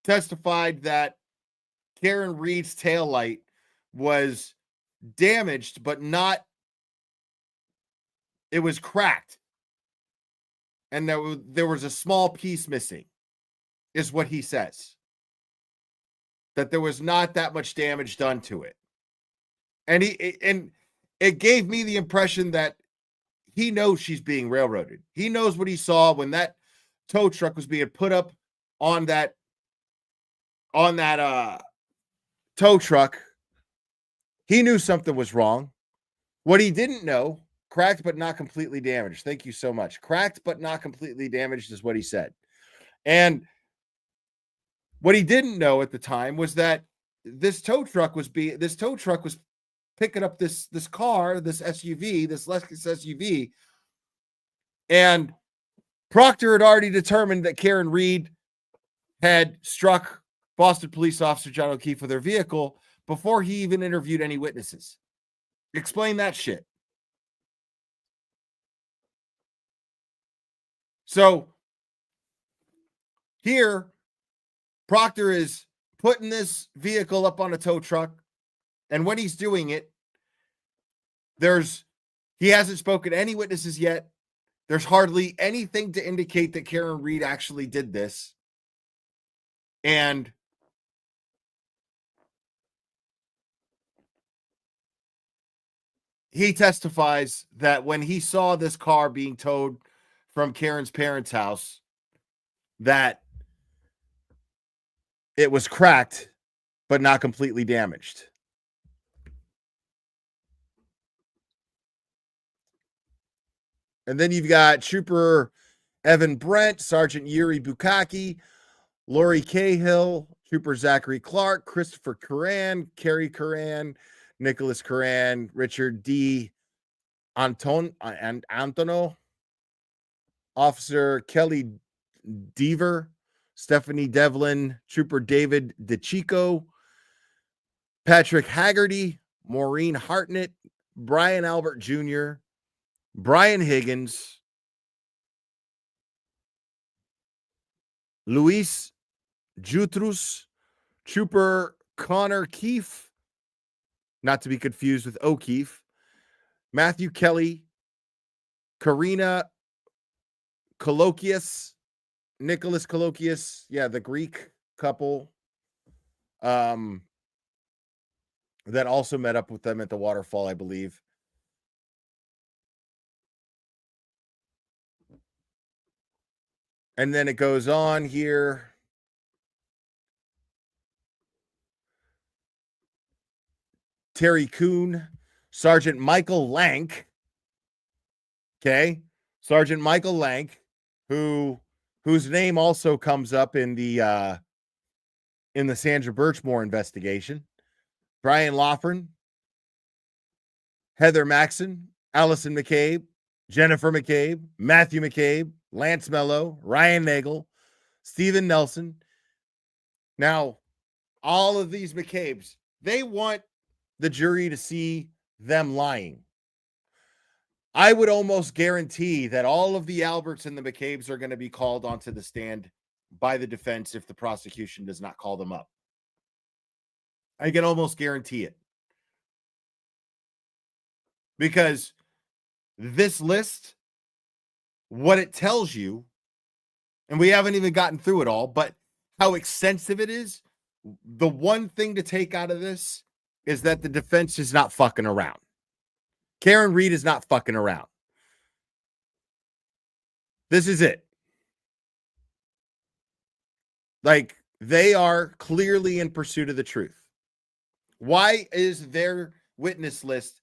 testified that Karen Reed's taillight was damaged, but not, it was cracked. And there was a small piece missing, is what he says. That there was not that much damage done to it. And it gave me the impression that he knows she's being railroaded. He knows what he saw when that tow truck was being put up on that tow truck. He knew something was wrong. What he didn't know, cracked but not completely damaged. Thank you so much. Cracked but not completely damaged is what he said. And what he didn't know at the time was that this tow truck was picking up this car, this SUV, this Lexus SUV, and Proctor had already determined that Karen Reed had struck Boston police officer John O'Keefe with her vehicle before he even interviewed any witnesses. Explain that shit. So here, Proctor is putting this vehicle up on a tow truck, and when he's doing it, he hasn't spoken to any witnesses yet. There's hardly anything to indicate that Karen Reed actually did this. And he testifies that when he saw this car being towed from Karen's parents' house, that it was cracked, but not completely damaged. And then you've got Trooper Evan Brent, Sergeant Yuri Bukaki, Lori Cahill, Trooper Zachary Clark, Christopher Curran, Kerry Curran, Nicholas Curran, Richard D. Antono, Officer Kelly Deaver, Stephanie Devlin, Trooper David DeChico, Patrick Haggerty, Maureen Hartnett, Brian Albert Jr., Brian Higgins, Luis Jutrus, Trooper Connor Keefe, not to be confused with O'Keefe, Matthew Kelly, Karina Kolokias, Nicholas Kolokias, the Greek couple that also met up with them at the waterfall, I believe. And then it goes on here. Terry Kuhn, Sergeant Michael Lank. Okay. Sergeant Michael Lank, whose name also comes up in the Sandra Birchmore investigation. Brian Lawfern, Heather Maxon, Allison McCabe, Jennifer McCabe, Matthew McCabe, Lance Mello, Ryan Nagel, Stephen Nelson. Now, all of these McCabes, they want the jury to see them lying. I would almost guarantee that all of the Alberts and the McCabes are going to be called onto the stand by the defense if the prosecution does not call them up. I can almost guarantee it. Because this list, what it tells you, and we haven't even gotten through it all, but how extensive it is, the one thing to take out of this is that the defense is not fucking around. Karen Reed is not fucking around. This is it. Like, they are clearly in pursuit of the truth. Why is their witness list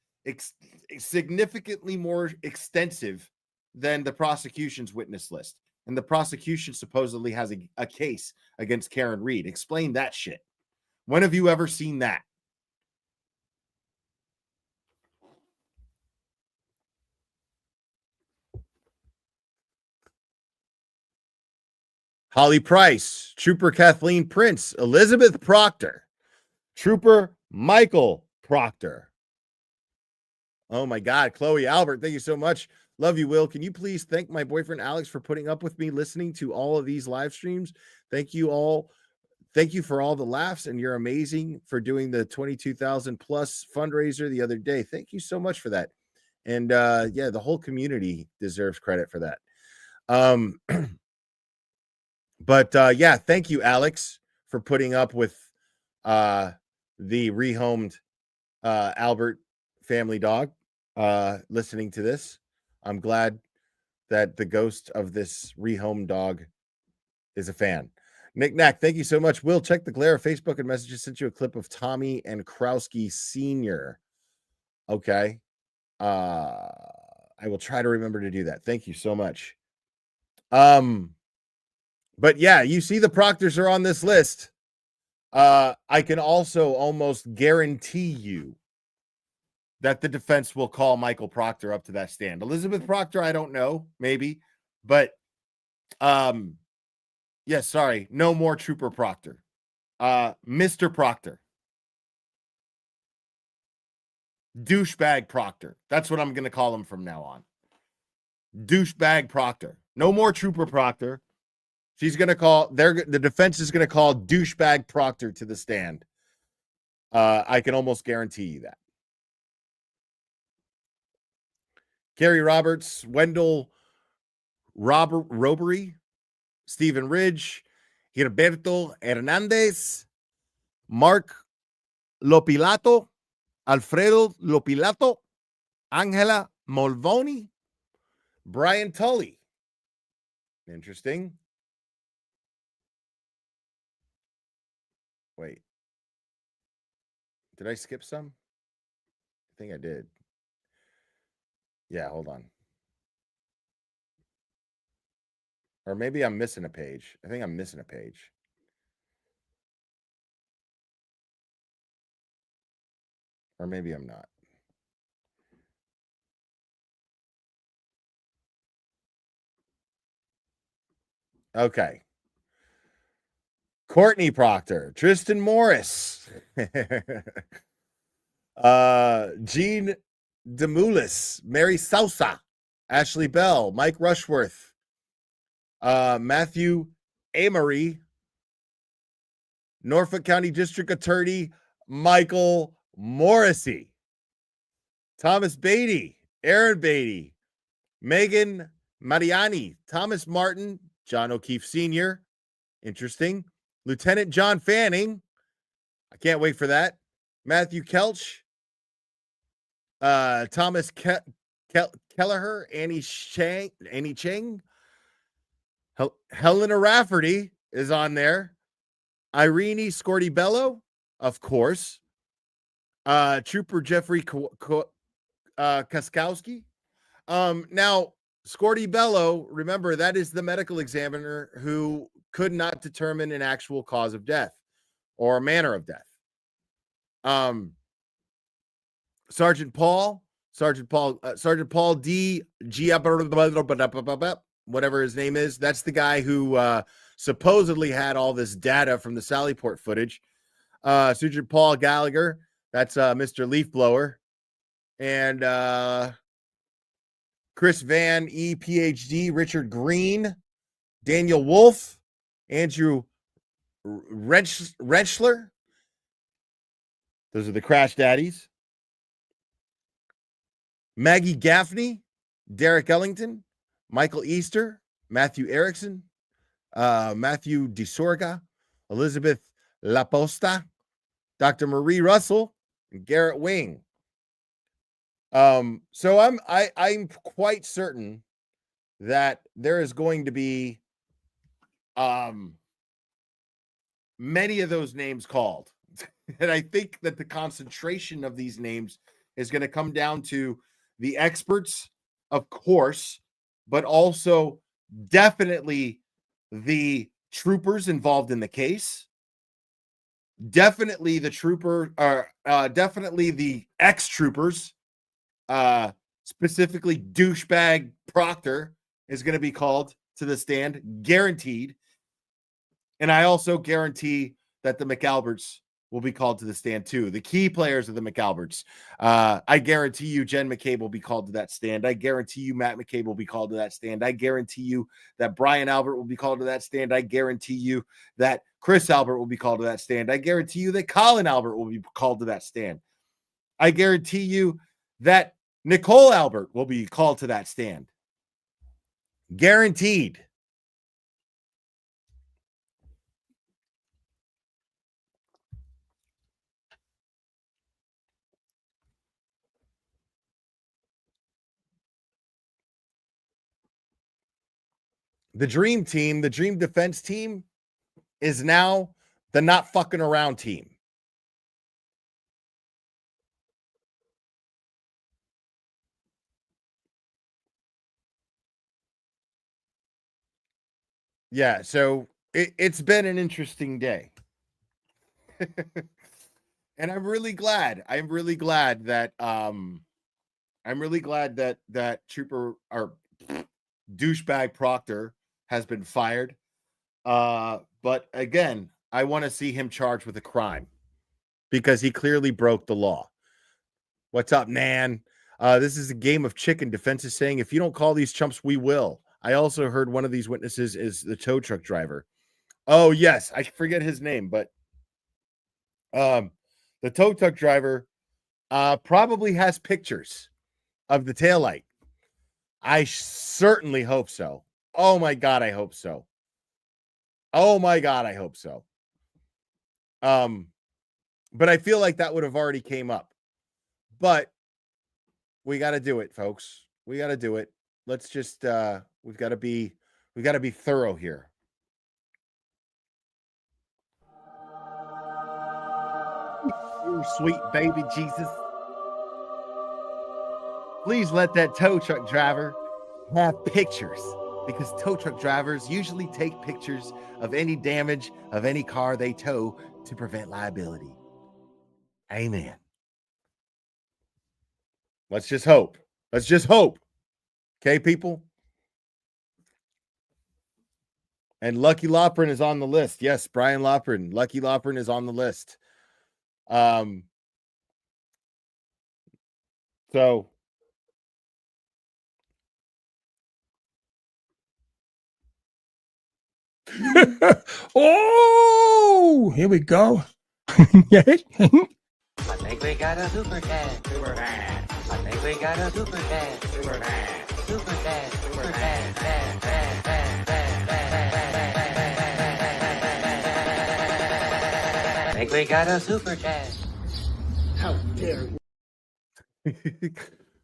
significantly more extensive than the prosecution's witness list? And the prosecution supposedly has a case against Karen Reed. Explain that shit. When have you ever seen that? Holly Price, Trooper Kathleen Prince, Elizabeth Proctor, Trooper Michael Proctor. Oh my God, Chloe Albert, thank you so much. Love you, Will. Can you please thank my boyfriend Alex for putting up with me listening to all of these live streams? Thank you all. Thank you for all the laughs, and you're amazing for doing the 22,000 plus fundraiser the other day. Thank you so much for that. And yeah, the whole community deserves credit for that. But yeah, thank you, Alex, for putting up with the rehomed Albert family dog listening to this. I'm glad that the ghost of this rehomed dog is a fan. Nick Knack, thank you so much. Will, check the glare of Facebook and messages. Sent you a clip of Tommy and Krowski Sr. Okay. I will try to remember to do that. Thank you so much. But yeah, you see the Proctors are on this list. I can also almost guarantee you that the defense will call Michael Proctor up to that stand. Elizabeth Proctor, I don't know, maybe. But yeah, sorry, no more Trooper Proctor. Mr. Proctor. Douchebag Proctor. That's what I'm going to call him from now on. Douchebag Proctor. No more Trooper Proctor. She's going to call, the defense is going to call douchebag Proctor to the stand. I can almost guarantee you that. Carrie Roberts, Wendell Robery, Stephen Ridge, Gilberto Hernandez, Mark Lopilato, Alfredo Lopilato, Angela Molvoni, Brian Tully. Interesting. Wait. Did I skip some? I think I did. Yeah, hold on. Or maybe I'm missing a page. I think I'm missing a page. Or maybe I'm not. Okay. Courtney Proctor, Tristan Morris, Jean Demoulis, Mary Sousa, Ashley Bell, Mike Rushworth, Matthew Amory, Norfolk County District Attorney Michael Morrissey, Thomas Beatty, Aaron Beatty, Megan Mariani, Thomas Martin, John O'Keefe Sr., interesting, Lieutenant John Fanning, I can't wait for that, Matthew Kelch, Thomas Kelleher, Annie Cheng, Helena Rafferty is on there, Irene Scortibello, of course, Trooper Jeffrey Kaskowski. Now, Scorty Bello, remember, that is the medical examiner who could not determine an actual cause of death or manner of death. Sergeant Paul D. Whatever his name is, that's the guy who supposedly had all this data from the Sallyport footage. Sergeant Paul Gallagher, that's Mr. Leafblower, and Chris Van E. PhD, Richard Green, Daniel Wolf, Andrew Rentschler. Those are the crash daddies. Maggie Gaffney, Derek Ellington, Michael Easter, Matthew Erickson, Matthew DeSorga, Elizabeth Laposta, Dr. Marie Russell, and Garrett Wing. So I'm quite certain that there is going to be many of those names called. And I think that the concentration of these names is going to come down to the experts, of course, but also definitely the troopers involved in the case. Definitely the definitely the ex-troopers, specifically douchebag Proctor is going to be called to the stand, guaranteed. And I also guarantee that the McAlberts will be called to the stand too. The key players of the McAlberts. I guarantee you Jen McCabe will be called to that stand. I guarantee you Matt McCabe will be called to that stand. I guarantee you that Brian Albert will be called to that stand. I guarantee you that Chris Albert will be called to that stand. I guarantee you that Colin Albert will be called to that stand. I guarantee you that Nicole Albert will be called to that stand. Guaranteed. The dream team, the dream defense team, is now the not fucking around team. Yeah, so it's been an interesting day. And I'm really glad. I'm really glad that that trooper or douchebag Proctor has been fired. But again, I want to see him charged with a crime because he clearly broke the law. What's up, Nan? This is a game of chicken. Defense is saying, if you don't call these chumps, we will. I also heard one of these witnesses is the tow truck driver. Oh, yes. I forget his name, but the tow truck driver probably has pictures of the taillight. I certainly hope so. Oh, my God, I hope so. Oh, my God, I hope so. But I feel like that would have already came up. But we got to do it, folks. We got to do it. Let's just we've got to be thorough here. You sweet baby Jesus. Please let that tow truck driver have pictures, because tow truck drivers usually take pictures of any damage of any car they tow to prevent liability. Amen. Let's just hope. Let's just hope. Okay, people? And Lucky Loprin is on the list. Yes, Brian Loprin. Lucky Loprin is on the list. So Oh, here we go. I think we got a super cat. Super cat. I think we got a super cat. Super cat. Super cat. Super cat. I think we got a super cat. How dare you?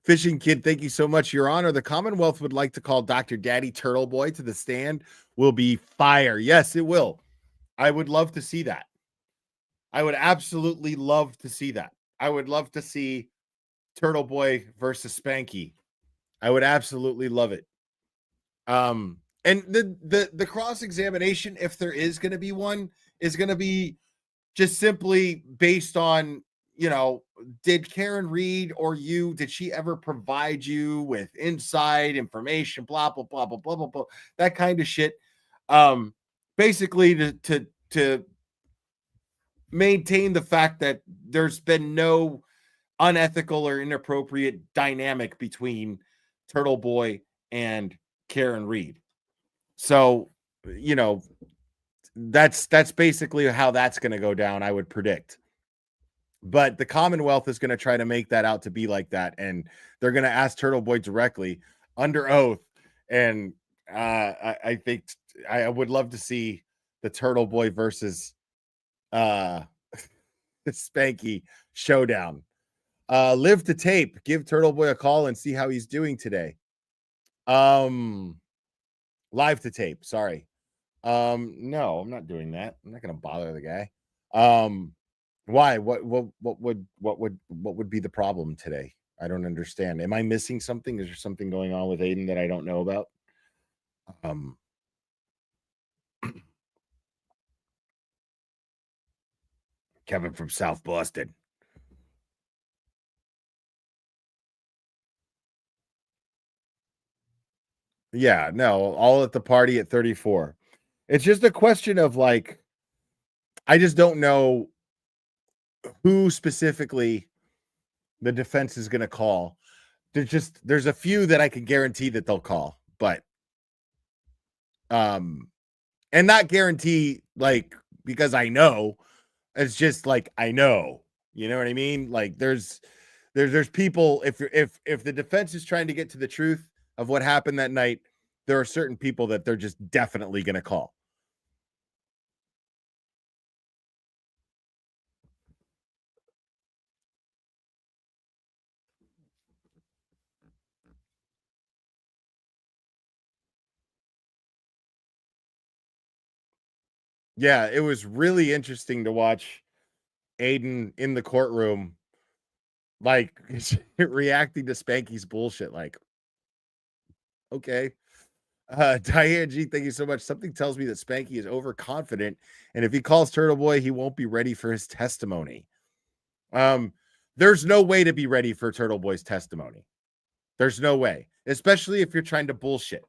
Fishing Kid, thank you so much, Your Honor. The Commonwealth would like to call Dr. Daddy Turtle Boy to the stand. Will be fire. Yes, it will. I would love to see that. I would absolutely love to see that. I would love to see Turtle Boy versus Spanky. I would absolutely love it. And the cross-examination, if there is going to be one, is going to be just simply based on, did Karen Reed or you, did she ever provide you with inside information, blah, blah, blah, blah, blah, blah, blah, that kind of shit. Basically to maintain the fact that there's been no unethical or inappropriate dynamic between Turtle Boy and Karen Reed. So, that's basically how that's going to go down, I would predict. But the Commonwealth is going to try to make that out to be like that, and they're going to ask Turtle Boy directly under oath. And I think I would love to see the Turtle Boy versus Spanky showdown. Live to tape. Give Turtle Boy a call and see how he's doing today. Live to tape. Sorry. No, I'm not doing that. I'm not going to bother the guy. Why? What would be the problem today? I don't understand. Am I missing something? Is there something going on with Aiden that I don't know about? Kevin from South Boston. Yeah, no, all at the party at 34. It's just a question of like, I just don't know who specifically the defense is going to call. There's a few that I can guarantee that they'll call, but and not guarantee like because I know. It's just like I know, you know what I mean? Like there's people, if the defense is trying to get to the truth of what happened that night, there are certain people that they're just definitely going to call. Yeah, it was really interesting to watch Aiden in the courtroom, like reacting to Spanky's bullshit. Like, okay. Diane G, thank you so much. Something tells me that Spanky is overconfident, and if he calls Turtle Boy, he won't be ready for his testimony. There's no way to be ready for Turtle Boy's testimony. There's no way, especially if you're trying to bullshit.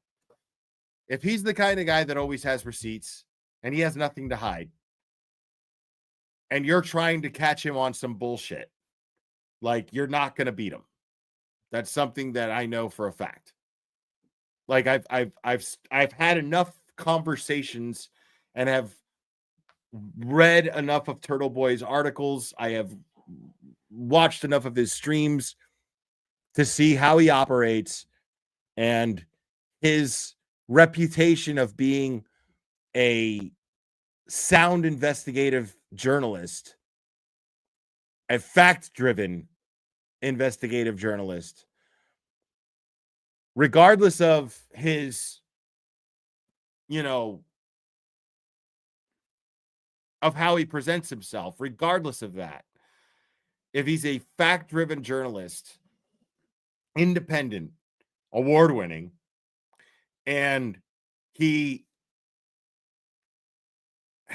If he's the kind of guy that always has receipts and he has nothing to hide, and you're trying to catch him on some bullshit, like you're not going to beat him. That's something that I know for a fact. Like I've had enough conversations and have read enough of Turtle Boy's articles. I have watched enough of his streams to see how he operates and his reputation of being a sound investigative journalist, a fact-driven investigative journalist, regardless of his, of how he presents himself, regardless of that. If he's a fact-driven journalist, independent, award-winning, and he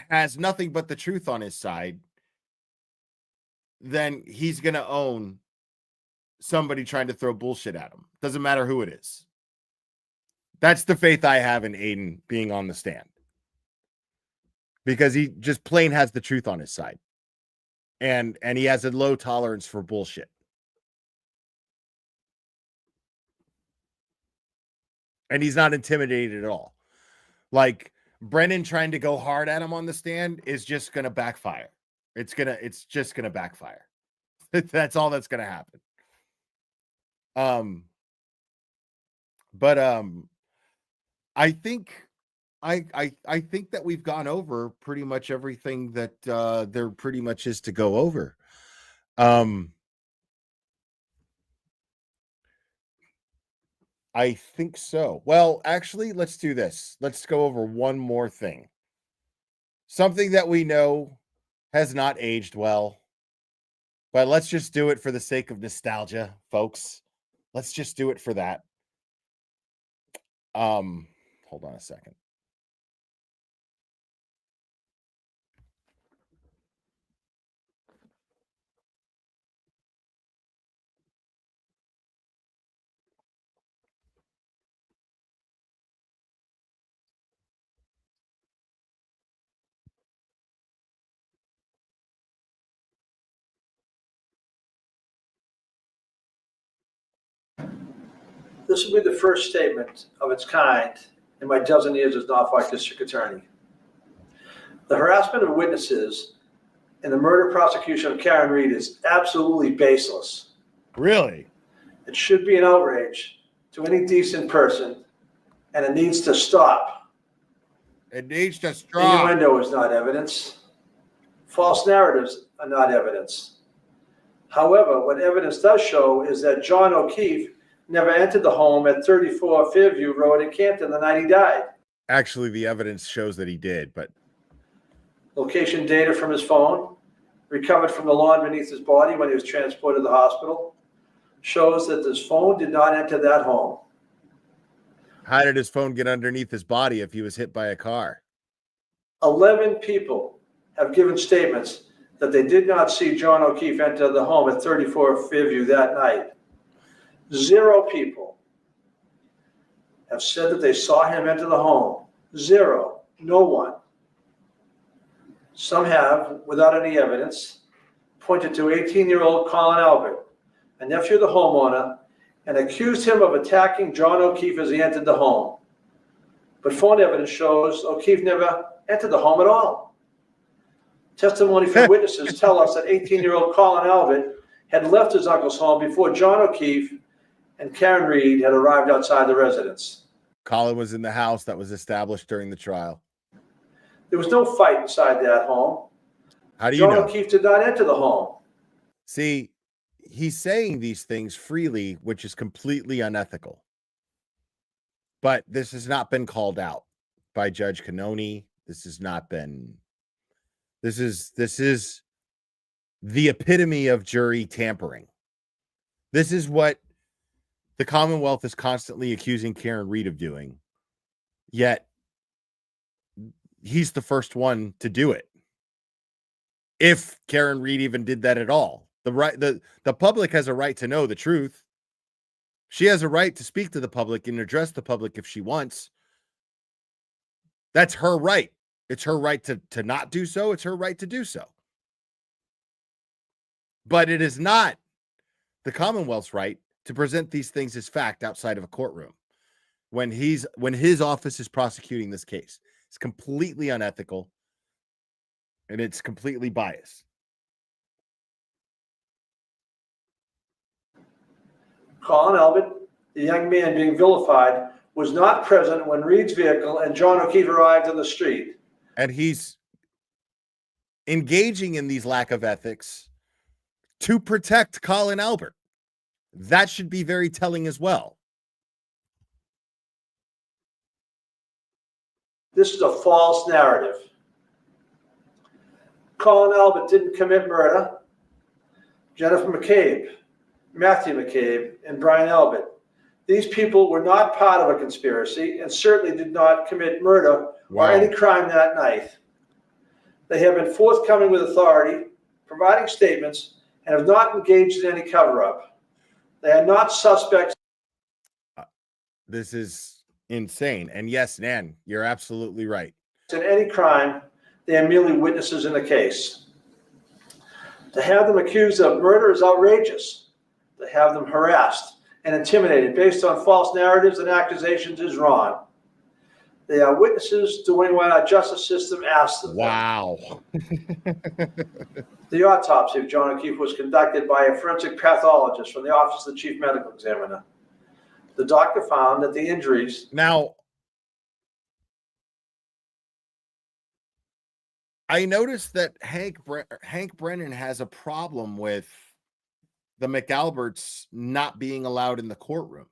has nothing but the truth on his side, then he's going to own somebody trying to throw bullshit at him. Doesn't matter who it is. That's the faith I have in Aiden being on the stand. Because he just plain has the truth on his side. And he has a low tolerance for bullshit. And he's not intimidated at all. Like Brennan trying to go hard at him on the stand is just going to backfire. It's just going to backfire. That's all that's going to happen. But I think that we've gone over pretty much everything that there pretty much is to go over. I think so. Well, actually, let's do this. Let's go over one more thing. Something that we know has not aged well, But let's just do it for the sake of nostalgia, folks. Let's just do it for that. Hold on a second. This will be the first statement of its kind in my dozen years as Norfolk District Attorney. The harassment of witnesses in the murder prosecution of Karen Reed is absolutely baseless. Really? It should be an outrage to any decent person, and it needs to stop. It needs to stop. Innuendo is not evidence. False narratives are not evidence. However, what evidence does show is that John O'Keefe never entered the home at 34 Fairview Road in Canton the night he died. Actually, the evidence shows that he did, but Location data from his phone, recovered from the lawn beneath his body when he was transported to the hospital, shows that his phone did not enter that home. how did his phone get underneath his body if he was hit by a car? 11 people have given statements that they did not see John O'Keefe enter the home at 34 Fairview that night. 0 people have said that they saw him enter the home. 0. No one. Some have, without any evidence, pointed to 18-year-old Colin Albert, a nephew of the homeowner, and accused him of attacking John O'Keefe as he entered the home. But phone evidence shows O'Keefe never entered the home at all. Testimony from witnesses tell us that 18-year-old Colin Albert had left his uncle's home before John O'Keefe and Karen Reed had arrived outside the residence. Colin was in the house that was established during the trial. There was no fight inside that home. How do you John know? O'Keefe did not enter the home. See, he's saying these things freely, which is completely unethical. But this has not been called out by Judge Cannoni. This has not been. This is the epitome of jury tampering. This is what the Commonwealth is constantly accusing Karen Reed of doing. Yet he's the first one to do it. If Karen Reed even did that at all. The public has a right to know the truth. She has a right to speak to the public and address the public if she wants. That's her right. It's her right to not do so. It's her right to do so. But it is not the Commonwealth's right to present these things as fact outside of a courtroom when his office is prosecuting this case. It's completely unethical and it's completely biased. Colin Albert, the young man being vilified, was not present when Reed's vehicle and John O'Keefe arrived on the street. And he's engaging in these lack of ethics to protect Colin Albert. That should be very telling as well. This is a false narrative. Colin Albert didn't commit murder. Jennifer McCabe, Matthew McCabe, and Brian Albert. These people were not part of a conspiracy and certainly did not commit murder or any crime that night. They have been forthcoming with authority, providing statements, and have not engaged in any cover-up. They are not suspects. This is insane. And yes, Nan, you're absolutely right. In any crime, they are merely witnesses in the case. To have them accused of murder is outrageous. To have them harassed and intimidated based on false narratives and accusations is wrong. They are witnesses doing what our justice system asks of them. Wow. The autopsy of John O'Keefe was conducted by a forensic pathologist from the Office of the Chief Medical Examiner. The doctor found that the injuries... Now, I noticed that Hank Brennan has a problem with the McAlberts not being allowed in the courtroom.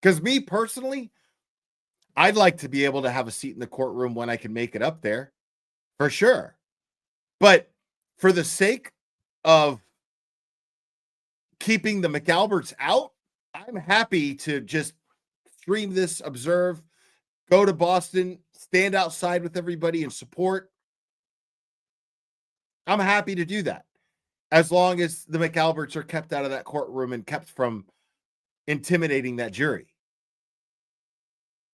Because me personally, I'd like to be able to have a seat in the courtroom when I can make it up there, for sure. But for the sake of keeping the McAlberts out, I'm happy to just stream this, observe, go to Boston, stand outside with everybody and support. I'm happy to do that as long as the McAlberts are kept out of that courtroom and kept from intimidating that jury.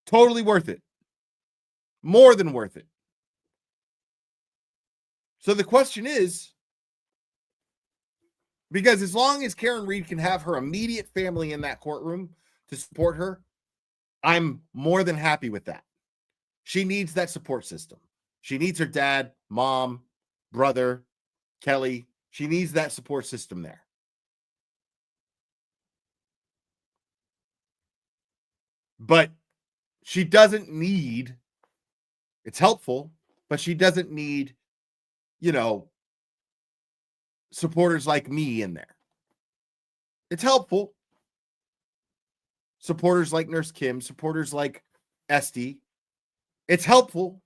Totally worth it. More than worth it. So the question is, because as long as Karen Reed can have her immediate family in that courtroom to support her, I'm more than happy with that. She needs that support system. She needs her dad, mom, brother, Kelly. She needs that support system there. But she doesn't need, it's helpful, but she doesn't need, supporters like me in there. It's helpful. Supporters like Nurse Kim, supporters like Esty. It's helpful,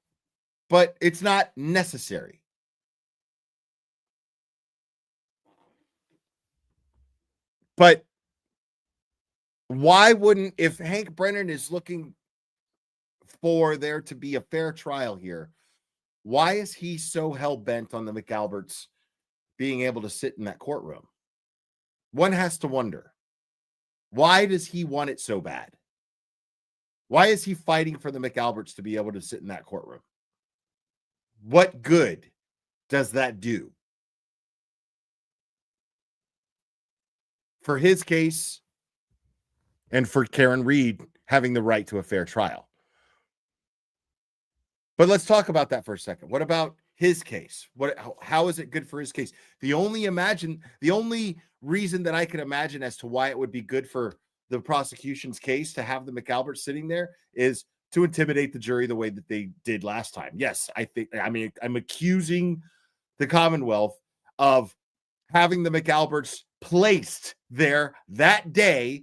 but it's not necessary. But why wouldn't, if Hank Brennan is looking for there to be a fair trial here, why is he so hell-bent on the McAlberts being able to sit in that courtroom? One has to wonder, why does he want it so bad? Why is he fighting for the McAlberts to be able to sit in that courtroom? What good does that do for his case and for Karen Reed having the right to a fair trial? But let's talk about that for a second. What about his case? How is it good for his case? The only reason that I can imagine as to why it would be good for the prosecution's case to have the McAlberts sitting there is to intimidate the jury the way that they did last time. Yes, I'm accusing the Commonwealth of having the McAlberts placed there that day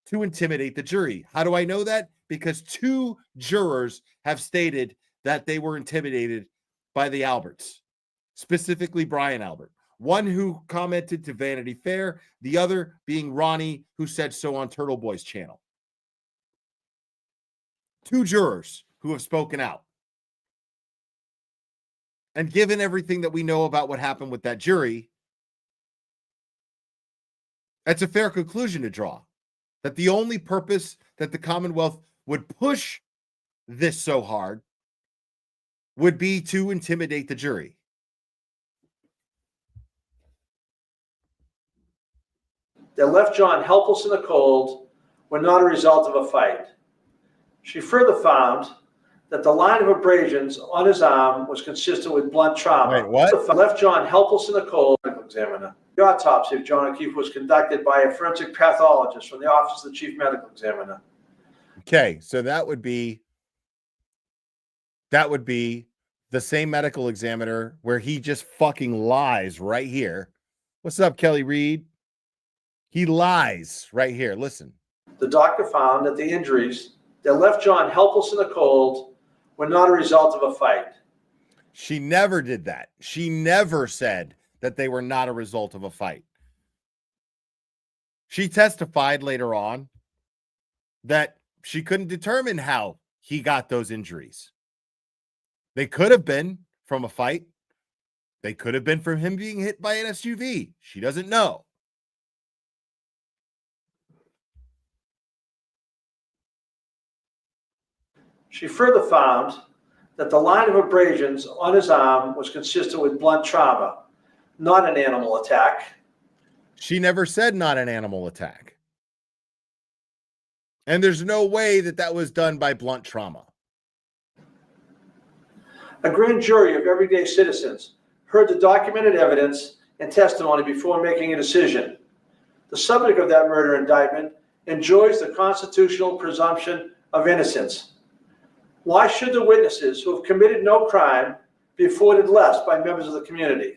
to intimidate the jury. How do I know that? Because 2 jurors have stated that they were intimidated by the Alberts, specifically Brian Albert. One who commented to Vanity Fair, the other being Ronnie, who said so on Turtle Boy's channel. 2 jurors who have spoken out. And given everything that we know about what happened with that jury, that's a fair conclusion to draw. That the only purpose that the Commonwealth would push this so hard would be to intimidate the jury. That left John helpless in the cold were not a result of a fight. She further found that the line of abrasions on his arm was consistent with blunt trauma. Wait, what? Left John helpless in the cold. Examiner. The autopsy of John O'Keefe was conducted by a forensic pathologist from the Office of the Chief Medical Examiner. Okay, so that would be the same medical examiner where he just fucking lies right here. What's up, Kelly Reed? He lies right here. Listen. The doctor found that the injuries that left John helpless in the cold were not a result of a fight. She never did that. She never said that they were not a result of a fight. She testified later on that she couldn't determine how he got those injuries. They could have been from a fight. They could have been from him being hit by an SUV. She doesn't know. She further found that the line of abrasions on his arm was consistent with blunt trauma, not an animal attack. She never said not an animal attack. And there's no way that that was done by blunt trauma. A grand jury of everyday citizens heard the documented evidence and testimony before making a decision. The subject of that murder indictment enjoys the constitutional presumption of innocence. Why should the witnesses who have committed no crime be afforded less by members of the community?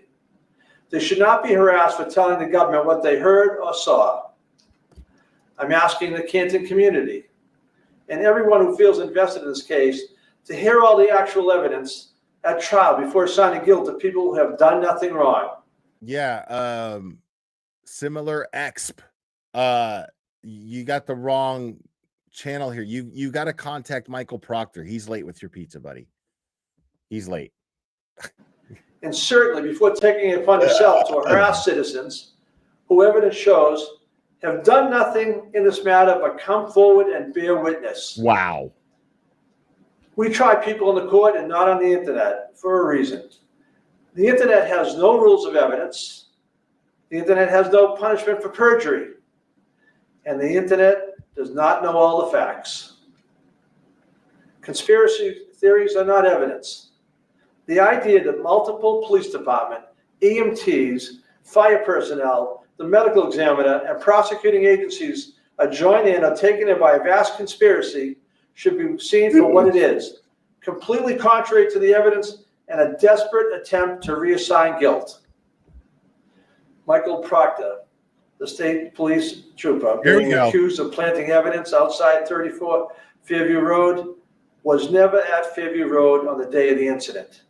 They should not be harassed for telling the government what they heard or saw. I'm asking the Canton community and everyone who feels invested in this case to hear all the actual evidence at trial before assigning guilt to people who have done nothing wrong. Yeah, similar exp. You got the wrong channel here. You got to contact Michael Proctor. He's late with your pizza, buddy. He's late. And certainly before taking it upon yourself to harass citizens who evidence shows have done nothing in this matter but come forward and bear witness. Wow. We try people in the court and not on the internet for a reason. The internet has no rules of evidence. The internet has no punishment for perjury. And the internet does not know all the facts. Conspiracy theories are not evidence. The idea that multiple police department, EMTs, fire personnel, the medical examiner, and prosecuting agencies are joined in or taken in by a vast conspiracy should be seen for what it is, completely contrary to the evidence and a desperate attempt to reassign guilt. Michael Proctor, the state police trooper, being accused of planting evidence outside 34 Fairview Road, was never at Fairview Road on the day of the incident.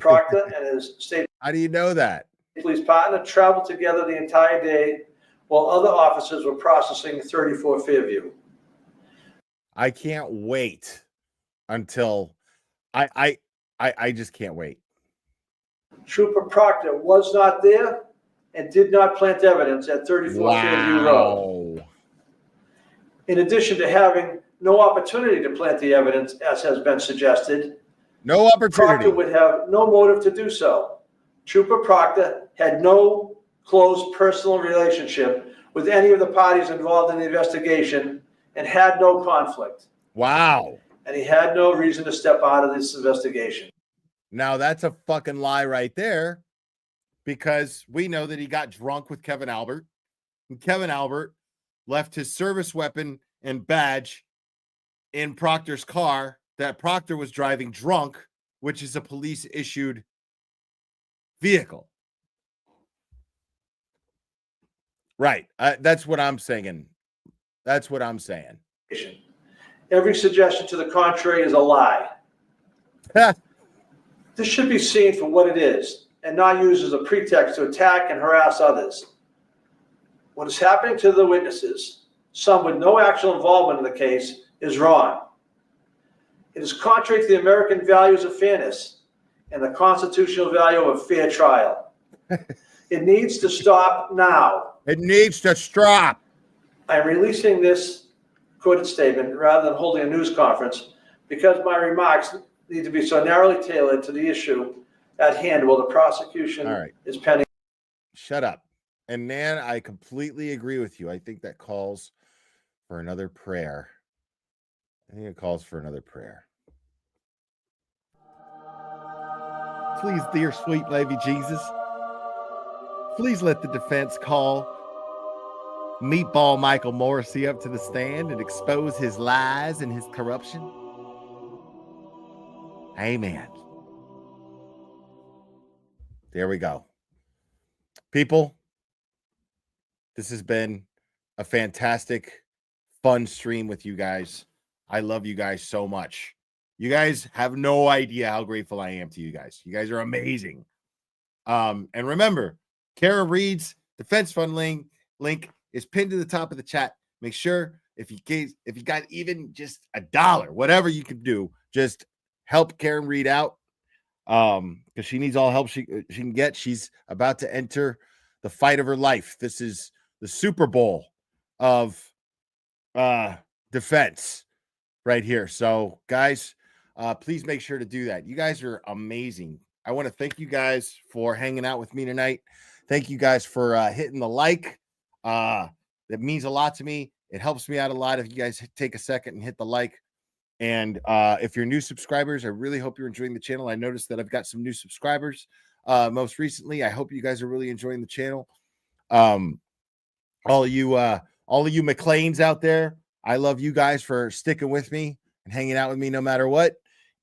Proctor and his state How do you know that? police partner traveled together the entire day while other officers were processing 34 Fairview. I can't wait until I just can't wait. Trooper Proctor was not there and did not plant evidence at 34 Fairview Road. In addition to having no opportunity to plant the evidence, as has been suggested, no opportunity. Proctor would have no motive to do so. Trooper Proctor had no close personal relationship with any of the parties involved in the investigation and had no conflict. Wow. And he had no reason to step out of this investigation. Now that's a fucking lie right there, because we know that he got drunk with Kevin Albert, and Kevin Albert left his service weapon and badge in Proctor's car that Proctor was driving drunk, which is a police issued vehicle. Right. That's what I'm saying. That's what I'm saying. Every suggestion to the contrary is a lie. This should be seen for what it is and not used as a pretext to attack and harass others. What is happening to the witnesses, some with no actual involvement in the case, is wrong. It is contrary to the American values of fairness and the constitutional value of a fair trial. It needs to stop now. It needs to stop. I am releasing this recorded statement rather than holding a news conference because my remarks need to be so narrowly tailored to the issue at hand while the prosecution is pending. Shut up. And Nan, I completely agree with you. I think that calls for another prayer. I think it calls for another prayer. Please, dear sweet baby Jesus, please let the defense call Meatball Michael Morrissey up to the stand and expose his lies and his corruption. Amen. There we go. People, this has been a fantastic, fun stream with you guys. I love you guys so much. You guys have no idea how grateful I am to you guys. You guys are amazing. And remember, Kara Reed's defense fund link is pinned to the top of the chat. Make sure if you got even just $1, whatever you can do, just help Karen Reed out. Because she needs all help she can get. She's about to enter the fight of her life. This is the Super Bowl of defense right here. So guys, please make sure to do that. You guys are amazing. I want to thank you guys for hanging out with me tonight. Thank you guys for hitting the like. That means a lot to me. It helps me out a lot if you guys take a second and hit the like. And if you're new subscribers, I really hope you're enjoying the channel. I noticed that I've got some new subscribers most recently. I hope you guys are really enjoying the channel. All of you McLeans out there, I love you guys for sticking with me and hanging out with me no matter what.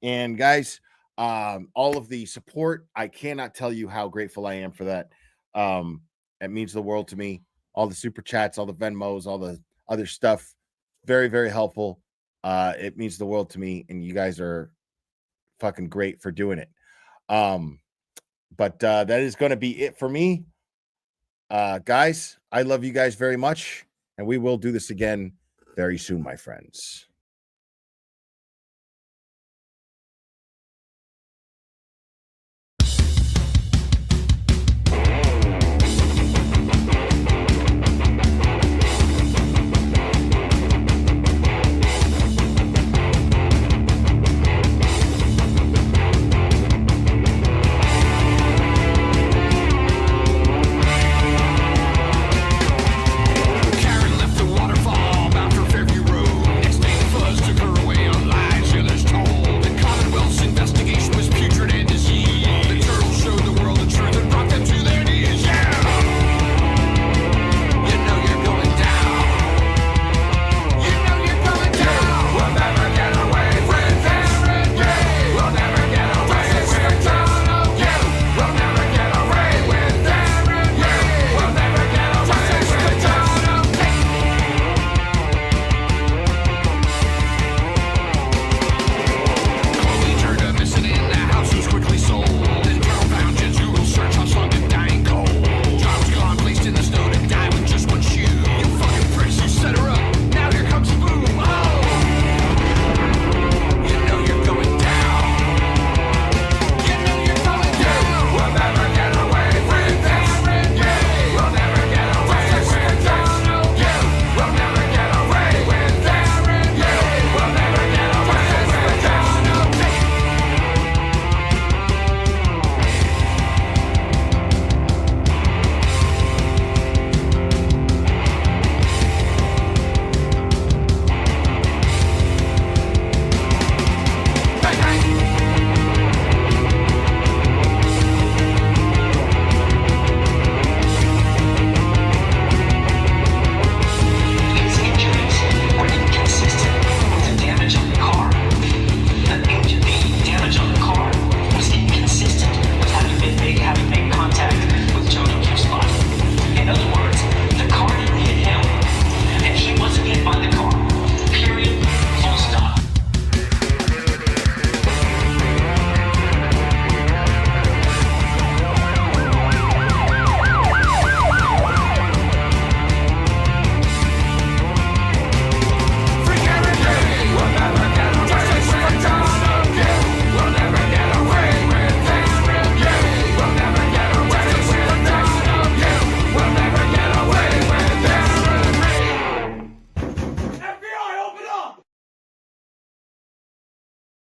And guys, all of the support, I cannot tell you how grateful I am for that. It means the world to me. All the super chats, all the Venmos, all the other stuff, very, very helpful. It means the world to me, and you guys are fucking great for doing it. But that is going to be it for me. Guys, I love you guys very much, and we will do this again very soon, my friends.